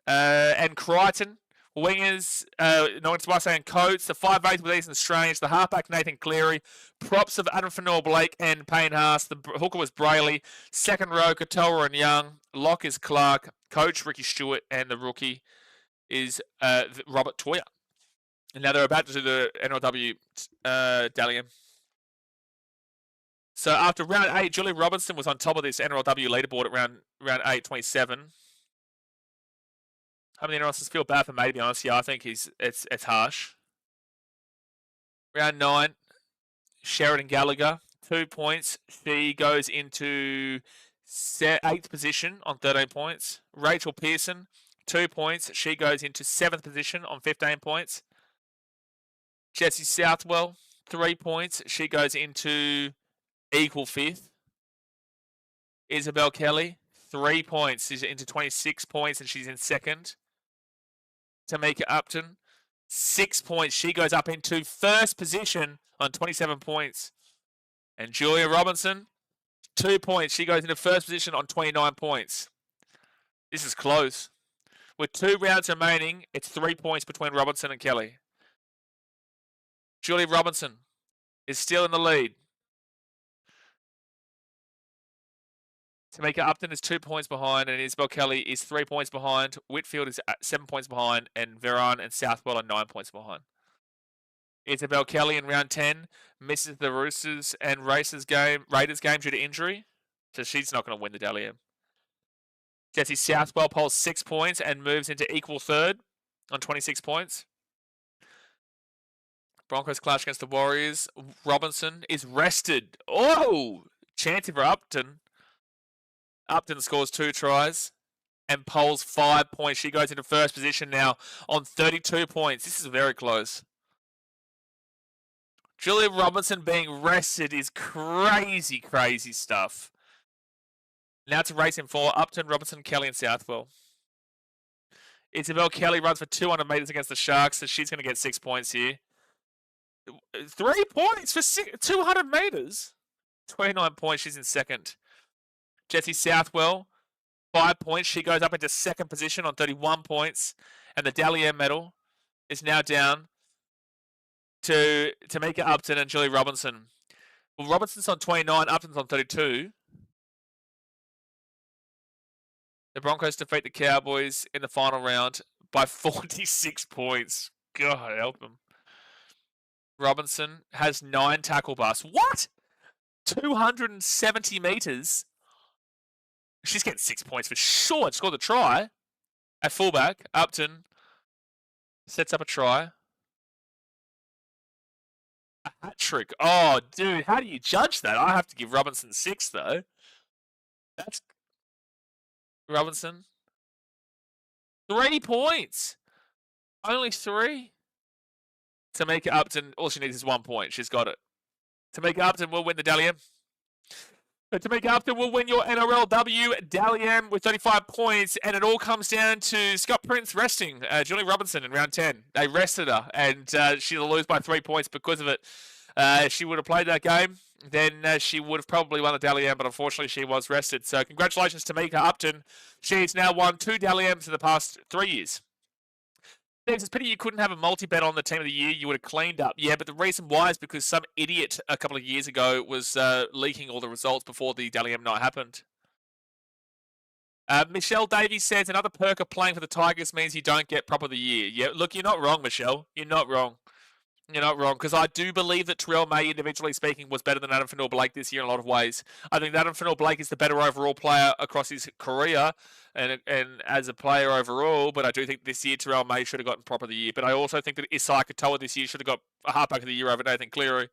and Crichton. Wingers, Nawanga Tawase and Coates. The 5'8" with Ethan Strange. The halfback, Nathan Cleary. Props of Adam Fanor Blake and Payne Haas. The hooker was Brayley. Second row, Katoa and Young. Lock is Clark. Coach, Ricky Stewart. And the rookie is Robert Toya. And now they're about to do the NRW Dally M. So after round 8, Julie Robinson was on top of this NRLW leaderboard at round 8:27. How many NRLs feel bad for me, to be honest? Yeah, I think it's harsh. Round 9, Sheridan Gallagher, 2 points. She goes into 8th position on 13 points. Rachel Pearson, 2 points. She goes into 7th position on 15 points. Jessie Southwell, 3 points. She goes into equal 5th. Isabel Kelly, 3 points. She's into 26 points and she's in 2nd. Tamika Upton, 6 points. She goes up into 1st position on 27 points. And Julia Robinson, 2 points. She goes into 1st position on 29 points. This is close. With 2 rounds remaining, it's 3 points between Robinson and Kelly. Julie Robinson is still in the lead. Tamika Upton is 2 points behind, and Isabel Kelly is 3 points behind. Whitfield is 7 points behind, and Veron and Southwell are 9 points behind. Isabel Kelly in round 10 misses the Roosters and Raiders game due to injury, so she's not going to win the Dally M. Jessie Southwell polls 6 points and moves into equal 3rd on 26 points. Broncos clash against the Warriors. Robinson is rested. Oh! Chancy for Upton. Upton scores 2 tries and polls 5 points. She goes into 1st position now on 32 points. This is very close. Julia Robinson being rested is crazy, crazy stuff. Now to racing for Upton, Robinson, Kelly, and Southwell. Isabel Kelly runs for 200 metres against the Sharks, so she's going to get 6 points here. 3 points for 200 metres. 29 points. She's in 2nd. Jessie Southwell, 5 points. She goes up into 2nd position on 31 points. And the Dally M medal is now down to Tamika Upton and Julie Robinson. Well, Robinson's on 29. Upton's on 32. The Broncos defeat the Cowboys in the final round by 46 points. God help him. Robinson has 9 tackle busts. What? 270 metres. She's getting 6 points for sure. Scored the try. At fullback, Upton sets up a try. A hat trick. Oh, dude, how do you judge that? I have to give Robinson 6, though. That's Robinson. 3 points. Only 3. Tamika Upton, all she needs is 1 point. She's got it. Tamika Upton will win the Dally M. Tamika Upton will win your NRL Dally M with 35 points, and it all comes down to Scott Prince resting Julie Robinson in round 10. They rested her, and she'll lose by 3 points because of it. If she would have played that game, then she would have probably won the Dally M, but unfortunately she was rested. So congratulations to Tamika Upton. She's now won 2 Dally M's in the past 3 years. It's a pity you couldn't have a multi-bet on the team of the year. You would have cleaned up. Yeah, but the reason why is because some idiot a couple of years ago was leaking all the results before the Dally M night happened. Michelle Davies says, another perk of playing for the Tigers means you don't get prop of the year. Yeah, look, you're not wrong, Michelle. You're not wrong. You're not wrong, because I do believe that Terrell May, individually speaking, was better than Adam Fanua-Blake this year in a lot of ways. I think that Adam Fanua-Blake is the better overall player across his career and as a player overall, but I do think this year Terrell May should have gotten prop of the year. But I also think that Isai Katoa this year should have got a halfback of the year over Nathan Cleary.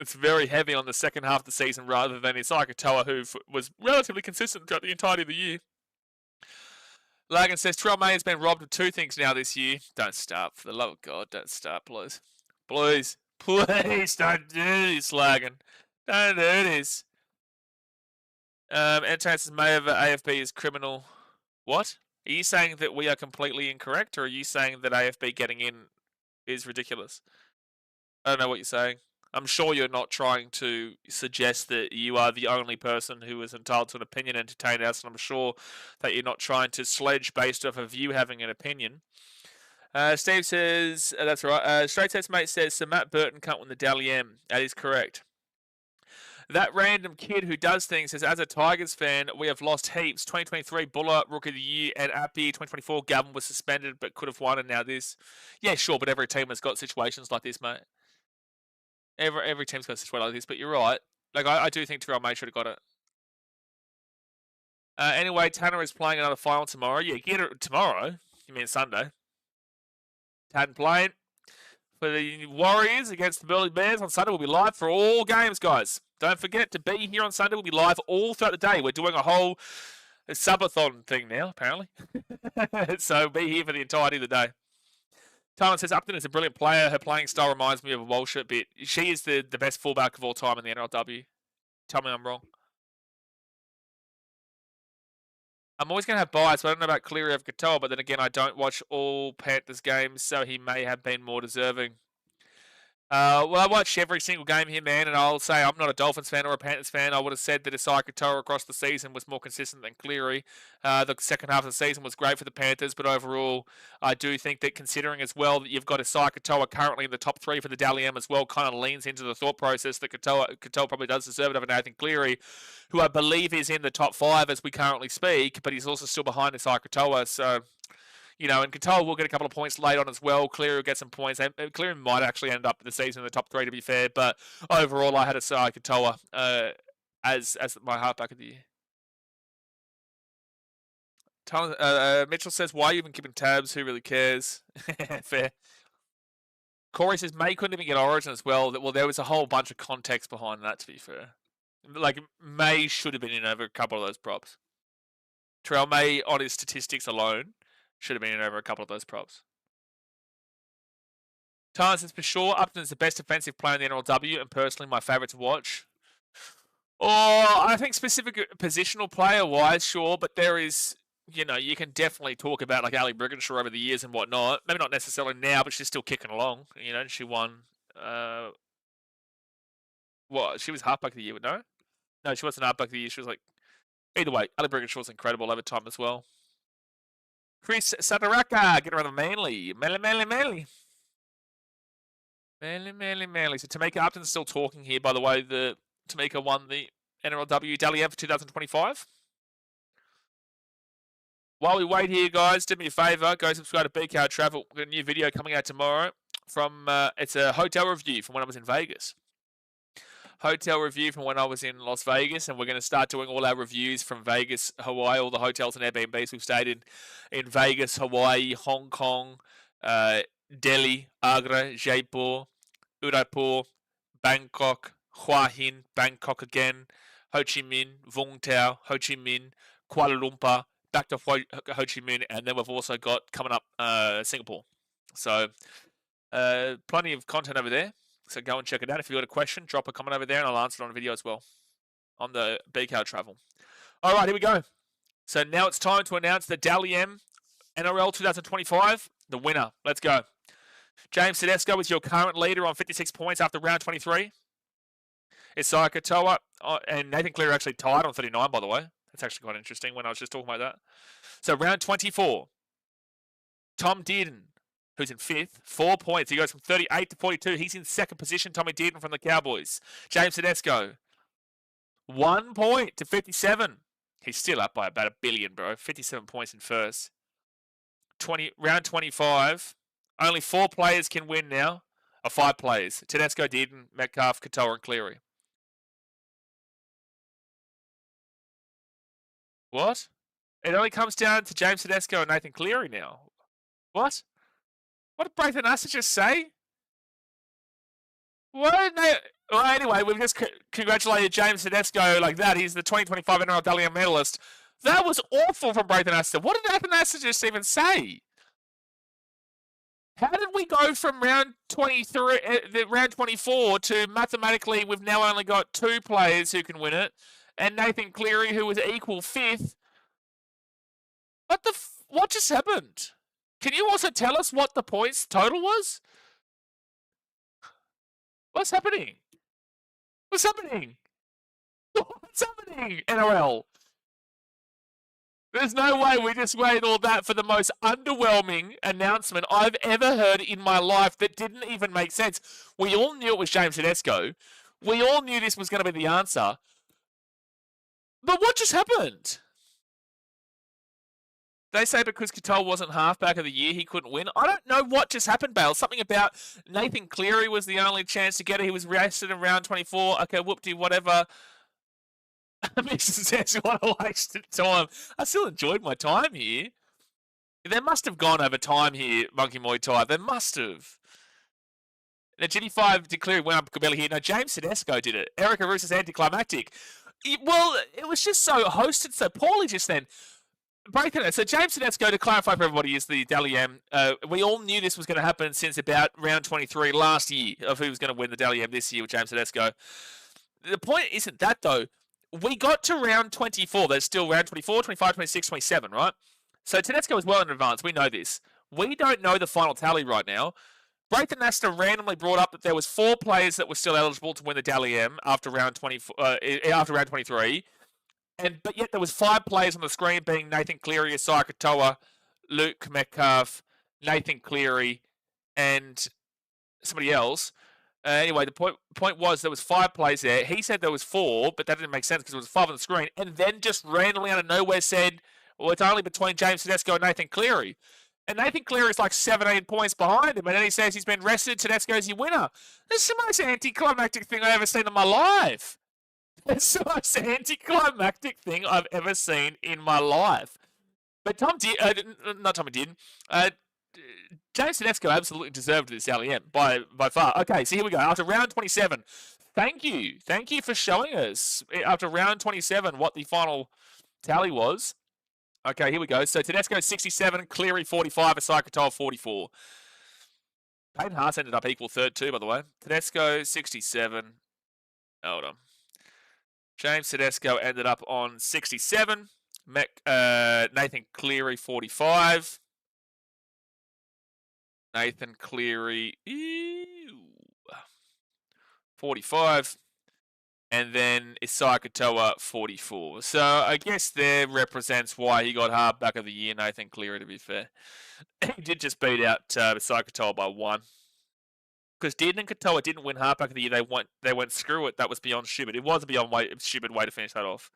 It's very heavy on the second half of the season rather than Isai Katoa, who was relatively consistent throughout the entirety of the year. Lagan says, Terrell May has been robbed of 2 things now this year. Don't start. For the love of God, don't start, please. Please. Please don't do this, Lagan. Don't do this. Entertainment says, May of AFB is criminal. What? Are you saying that we are completely incorrect, or are you saying that AFB getting in is ridiculous? I don't know what you're saying. I'm sure you're not trying to suggest that you are the only person who is entitled to an opinion, entertain us, and I'm sure that you're not trying to sledge based off of you having an opinion. Steve says, that's right. Straight Test Mate says, so Matt Burton can't win the Dally M. That is correct. That random kid who does things says, as a Tigers fan, we have lost heaps. 2023, Buller, Rookie of the Year, and Appy. 2024, Gavin was suspended but could have won, and now this. Yeah, sure, but every team has got situations like this, mate. Every team's got a situation like this, but you're right. Like, I do think Terrell May should have got it. Anyway, Tanner is playing another final tomorrow. Yeah, get it tomorrow. You mean Sunday. Tanner playing for the Warriors against the Burleigh Bears on Sunday. We'll be live for all games, guys. Don't forget to be here on Sunday. We'll be live all throughout the day. We're doing a whole subathon thing now, apparently. So be here for the entirety of the day. Tyler says, Upton is a brilliant player. Her playing style reminds me of a Walsh a bit. She is the best fullback of all time in the NRLW. Tell me I'm wrong. I'm always going to have bias, but I don't know about Cleary of Katoa, but then again, I don't watch all Panthers games, so he may have been more deserving. Well, I watch every single game here, man, and I'll say I'm not a Dolphins fan or a Panthers fan. I would have said that Isai Katoa across the season was more consistent than Cleary. The second half of the season was great for the Panthers, but overall, I do think that considering as well that you've got Isai Katoa currently in the top 3 for the Dally M as well, kind of leans into the thought process that Katoa probably does deserve it over Nathan Cleary, who I believe is in the top 5 as we currently speak, but he's also still behind Isai Katoa, so... You know, and Katoa will get a couple of points late on as well. Cleary will get some points. Cleary might actually end up the season in the top 3, to be fair. But overall, I had Isai Katoa as my halfback of the year. Mitchell says, why are you even keeping tabs? Who really cares? Fair. Corey says, May couldn't even get Origin as well. Well, there was a whole bunch of context behind that, to be fair. Like, May should have been in over a couple of those props. Terrell May, on his statistics alone, should have been in over a couple of those props. Tyler says, for sure, Upton is the best defensive player in the NRLW and personally my favourite to watch. Or I think specific positional player-wise, sure, but there is, you know, you can definitely talk about like Ali Brigginshaw over the years and whatnot. Maybe not necessarily now, but she's still kicking along. You know, she won, what, she was halfback of the year, no? No, she wasn't halfback of the year. She was like, either way, Ali Brigginshaw was incredible over time as well. Chris Sadaraka, get around the Manly. Manly. So Tamika Upton's still talking here, by the way. Tamika won the NRLW Dally M for 2025. While we wait here, guys, do me a favour. Go subscribe to BKRtravel. We've got a new video coming out tomorrow from, it's a hotel review from when I was in Vegas. Hotel review from when I was in Las Vegas, and we're going to start doing all our reviews from Vegas, Hawaii, all the hotels and Airbnbs we've stayed in Vegas, Hawaii, Hong Kong, Delhi, Agra, Jaipur, Udaipur, Bangkok, Hua Hin, Bangkok again, Ho Chi Minh, Vung Tau, Ho Chi Minh, Kuala Lumpur, back to Ho Chi Minh, and then we've also got coming up Singapore. So plenty of content over there. So go and check it out. If you've got a question, drop a comment over there and I'll answer it on a video as well on the BKRtravel. All right, here we go. So now it's time to announce the Dally M NRL 2025, the winner. Let's go. James Tedesco is your current leader on 56 points after round 23. Isaiah Katoa and Nathan Cleary actually tied on 39, by the way. That's actually quite interesting when I was just talking about that. So round 24, Tom Dearden, who's in 5th, 4 points. He goes from 38 to 42. He's in 2nd position, Tommy Dearden from the Cowboys. James Tedesco, 1 point to 57. He's still up by about $1 billion, bro. 57 points in 1st. Round 25, only 4 players can win now. 5 players. Tedesco, Dearden, Metcalf, Katoa, and Cleary. What? It only comes down to James Tedesco and Nathan Cleary now. What? What did Braithen Astor just say? What? Well, anyway, we've just congratulated James Tedesco like that. He's the 2025 NRL Dally M medalist. That was awful from Braithen Astor. What did Braithen Astor just even say? How did we go from round 24 to mathematically we've now only got 2 players who can win it, and Nathan Cleary, who was equal 5th? What just happened? Can you also tell us what the points total was? What's happening? What's happening? What's happening, NRL? There's no way we just waited all that for the most underwhelming announcement I've ever heard in my life that didn't even make sense. We all knew it was James Tedesco. We all knew this was going to be the answer. But what just happened? They say because Katoa wasn't halfback of the year, he couldn't win. I don't know what just happened, Bale. Something about Nathan Cleary was the only chance to get it. He was rested in round 24. Okay, whoop-de, whatever. Mr. says, what a wasted time. I still enjoyed my time here. They must have gone over time here, Monkey Muay Thai. They must have. Now, Jimmy 5 declared went up Cabelli here. No, James Tedesco did it. Eric Arus is anticlimactic. Well, it was just so hosted so poorly just then. So James Tedesco, to clarify for everybody, is the Dally M. We all knew this was going to happen since about round 23 last year of who was going to win the Dally M this year with James Tedesco. The point isn't that, though. We got to round 24. There's still round 24, 25, 26, 27, right? So Tedesco is well in advance. We know this. We don't know the final tally right now. Braithen Astor randomly brought up that there was 4 players that were still eligible to win the Dally M after round 23. But yet there was 5 players on the screen, being Nathan Cleary, Isaiah Katoa, Luke Metcalf, Nathan Cleary, and somebody else. Anyway, the point was there was 5 players there. He said there was 4, but that didn't make sense because there was 5 on the screen. And then just randomly out of nowhere said, well, it's only between James Tedesco and Nathan Cleary. And Nathan Cleary is like 17 points behind him. And then he says he's been rested. Tedesco's your winner. That's the most anticlimactic thing I've ever seen in my life. It's the most anticlimactic thing I've ever seen in my life. But not Tommy Dearden. James Tedesco absolutely deserved this Dally M by far. Okay, so here we go. After round 27, thank you for showing us after round 27 what the final tally was. Okay, here we go. So Tedesco 67, Cleary 45, Isaiah Katoa 44. Payne Haas ended up equal 3rd too, by the way. Tedesco 67. Hold on. James Tedesco ended up on 67. Nathan Cleary 45. Nathan Cleary 45. And then Isaiah Katoa 44. So I guess there represents why he got halfback of the year, Nathan Cleary, to be fair. He did just beat out Isaiah Katoa by 1. Because Dearden and Katoa didn't win halfback of the year. They went screw it. That was beyond stupid. It was a beyond stupid way to finish that off.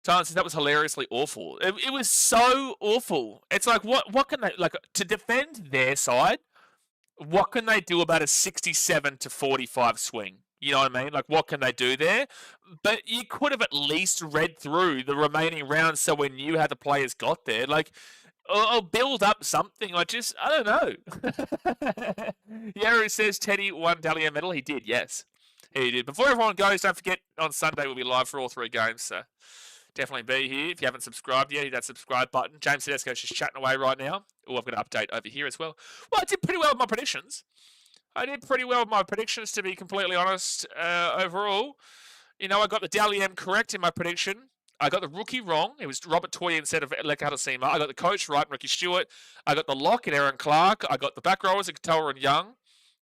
Tyler says that was hilariously awful. It was so awful. It's like, what can they, like, to defend their side, what can they do about a 67 to 45 swing? You know what I mean? Like, what can they do there? But you could have at least read through the remaining rounds so we knew how the players got there. Like, or build up something. I don't know. Yaru says Teddy won Dally M medal. He did, yes. He did. Before everyone goes, don't forget, on Sunday we'll be live for all 3 games, so definitely be here. If you haven't subscribed yet, hit that subscribe button. James Tedesco's just chatting away right now. Oh, I've got an update over here as well. Well, I did pretty well with my predictions. To be completely honest, overall. You know, I got the Dally M correct in my prediction. I got the rookie wrong. It was Robert Toye instead of Lekadasima. I got the coach right, Ricky Stewart. I got the lock in Aaron Clark. I got the back rowers in Katoa and Young.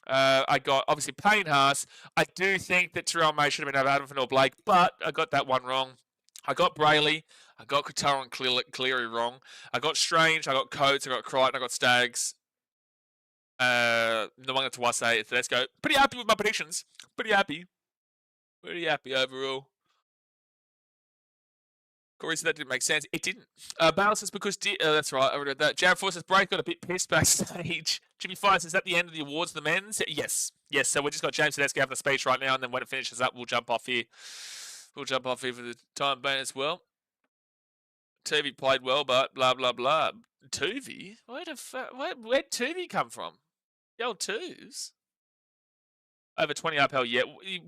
I got, obviously, Payne Haas. I do think that Terrell May should have been over Adam or Blake, but I got that one wrong. I got Brayley. I got Katoa and Cleary wrong. I got Strange. I got Coates. I got Crichton. I got Staggs. The one that's Wase. Let's go. Pretty happy with my predictions. Pretty happy overall. Corey said that didn't make sense. It didn't. Bale says because... that's right. I read that. Jared Force says Break got a bit pissed backstage. Jimmy Fire says, is that the end of the awards, the men's? Yes. Yes, so we just got James Tedesco having a speech right now, and then when it finishes up, we'll jump off here. For the time being as well. Tuvey played well, but blah, blah, blah. Tuvey? Where'd Tuvey come from? The old twos? Over 20 uphill, yeah.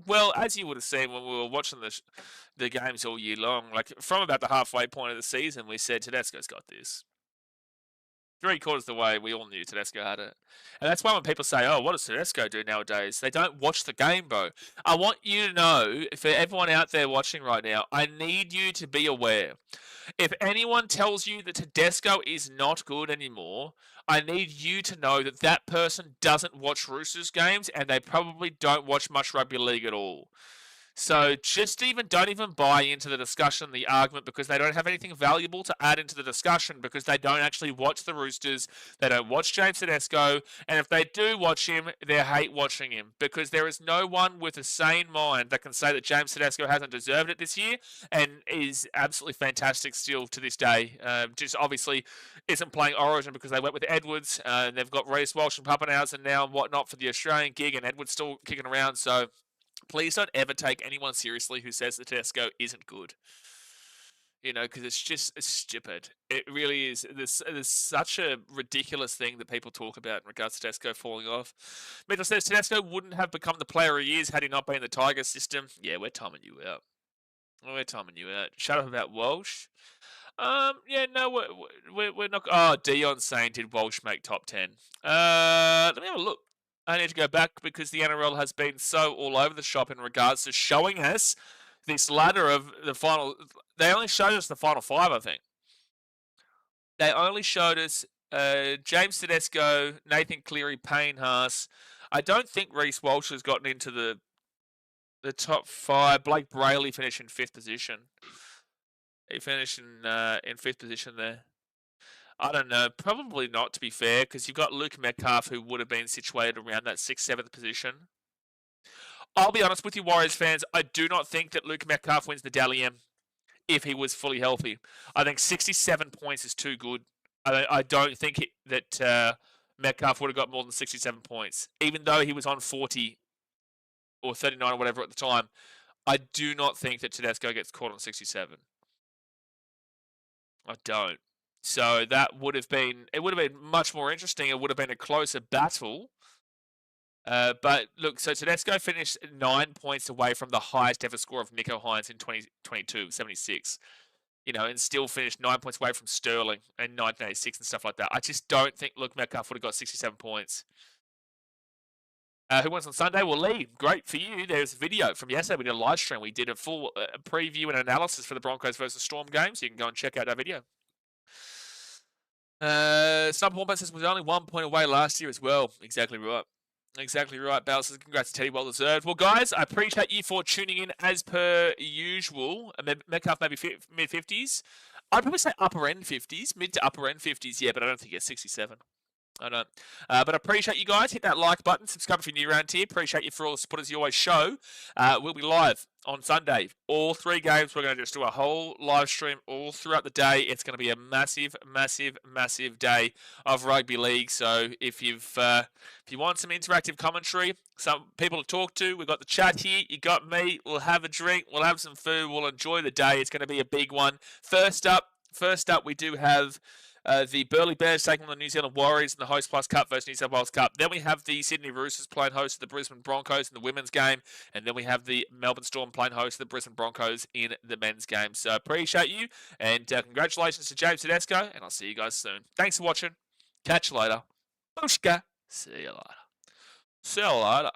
Well, as you would have seen when we were watching the games all year long, like from about the halfway point of the season, we said Tedesco's got this. 3/4 of the way, we all knew Tedesco had it. And that's why when people say, oh, what does Tedesco do nowadays? They don't watch the game, bro. I want you to know, for everyone out there watching right now, I need you to be aware. If anyone tells you that Tedesco is not good anymore, I need you to know that that person doesn't watch Roosters games and they probably don't watch much rugby league at all. So don't even buy into the discussion, the argument, because they don't have anything valuable to add into the discussion because they don't actually watch the Roosters. They don't watch James Tedesco. And if they do watch him, they hate watching him because there is no one with a sane mind that can say that James Tedesco hasn't deserved it this year and is absolutely fantastic still to this day. Just obviously isn't playing Origin because they went with Edwards. And they've got Reece Walsh and Pappenhausen now and whatnot for the Australian gig, and Edwards still kicking around. So please don't ever take anyone seriously who says that Tedesco isn't good. You know, because it's stupid. It really is. There's such a ridiculous thing that people talk about in regards to Tedesco falling off. Mitchell says Tedesco wouldn't have become the player he is had he not been in the Tiger system. Yeah, we're timing you out. Shut up about Walsh. Yeah, no, we're not. Oh, Dion's saying, did Walsh make top 10? Let me have a look. I need to go back because the NRL has been so all over the shop in regards to showing us this ladder of the final. They only showed us the final 5, I think. They only showed us James Tedesco, Nathan Cleary, Payne Haas. I don't think Reece Walsh has gotten into the top 5. Blake Brayley finished in 5th position. He finished in 5th position there. I don't know. Probably not, to be fair, because you've got Luke Metcalf, who would have been situated around that 6th, 7th position. I'll be honest with you, Warriors fans. I do not think that Luke Metcalf wins the Dally M if he was fully healthy. I think 67 points is too good. I don't think that Metcalf would have got more than 67 points, even though he was on 40 or 39 or whatever at the time. I do not think that Tedesco gets caught on 67. I don't. So that would have been much more interesting. It would have been a closer battle. But look, so Tedesco finished 9 points away from the highest ever score of Nico Hines in 2022, 76. You know, and still finished 9 points away from Sterling in 1986 and stuff like that. I just don't think Luke Metcalf would have got 67 points. Who wins on Sunday? Well, Lee, great for you. There's a video from yesterday. We did a live stream. We did a full preview and analysis for the Broncos versus Storm game, so you can go and check out that video. Sniper Wombat says was only 1 point away last year as well. Exactly right. Bale says, congrats to Teddy, well deserved. Well, guys, I appreciate you for tuning in as per usual. Metcalf maybe mid-50s. I'd probably say upper end 50s, mid to upper end 50s, yeah, but I don't think it's 67. I don't. But I appreciate you guys. Hit that like button. Subscribe if you're new around here. Appreciate you for all the support as you always show. We'll be live on Sunday. All 3 games. We're going to just do a whole live stream all throughout the day. It's going to be a massive, massive, massive day of rugby league. So if you want some interactive commentary, some people to talk to, we've got the chat here. You got me. We'll have a drink. We'll have some food. We'll enjoy the day. It's going to be a big one. First up, we do have the Burleigh Bears taking on the New Zealand Warriors in the Host Plus Cup versus New South Wales Cup. Then we have the Sydney Roosters playing host to the Brisbane Broncos in the women's game. And then we have the Melbourne Storm playing host to the Brisbane Broncos in the men's game. So appreciate you. And congratulations to James Tedesco. And I'll see you guys soon. Thanks for watching. Catch you later. Bushka. See you later.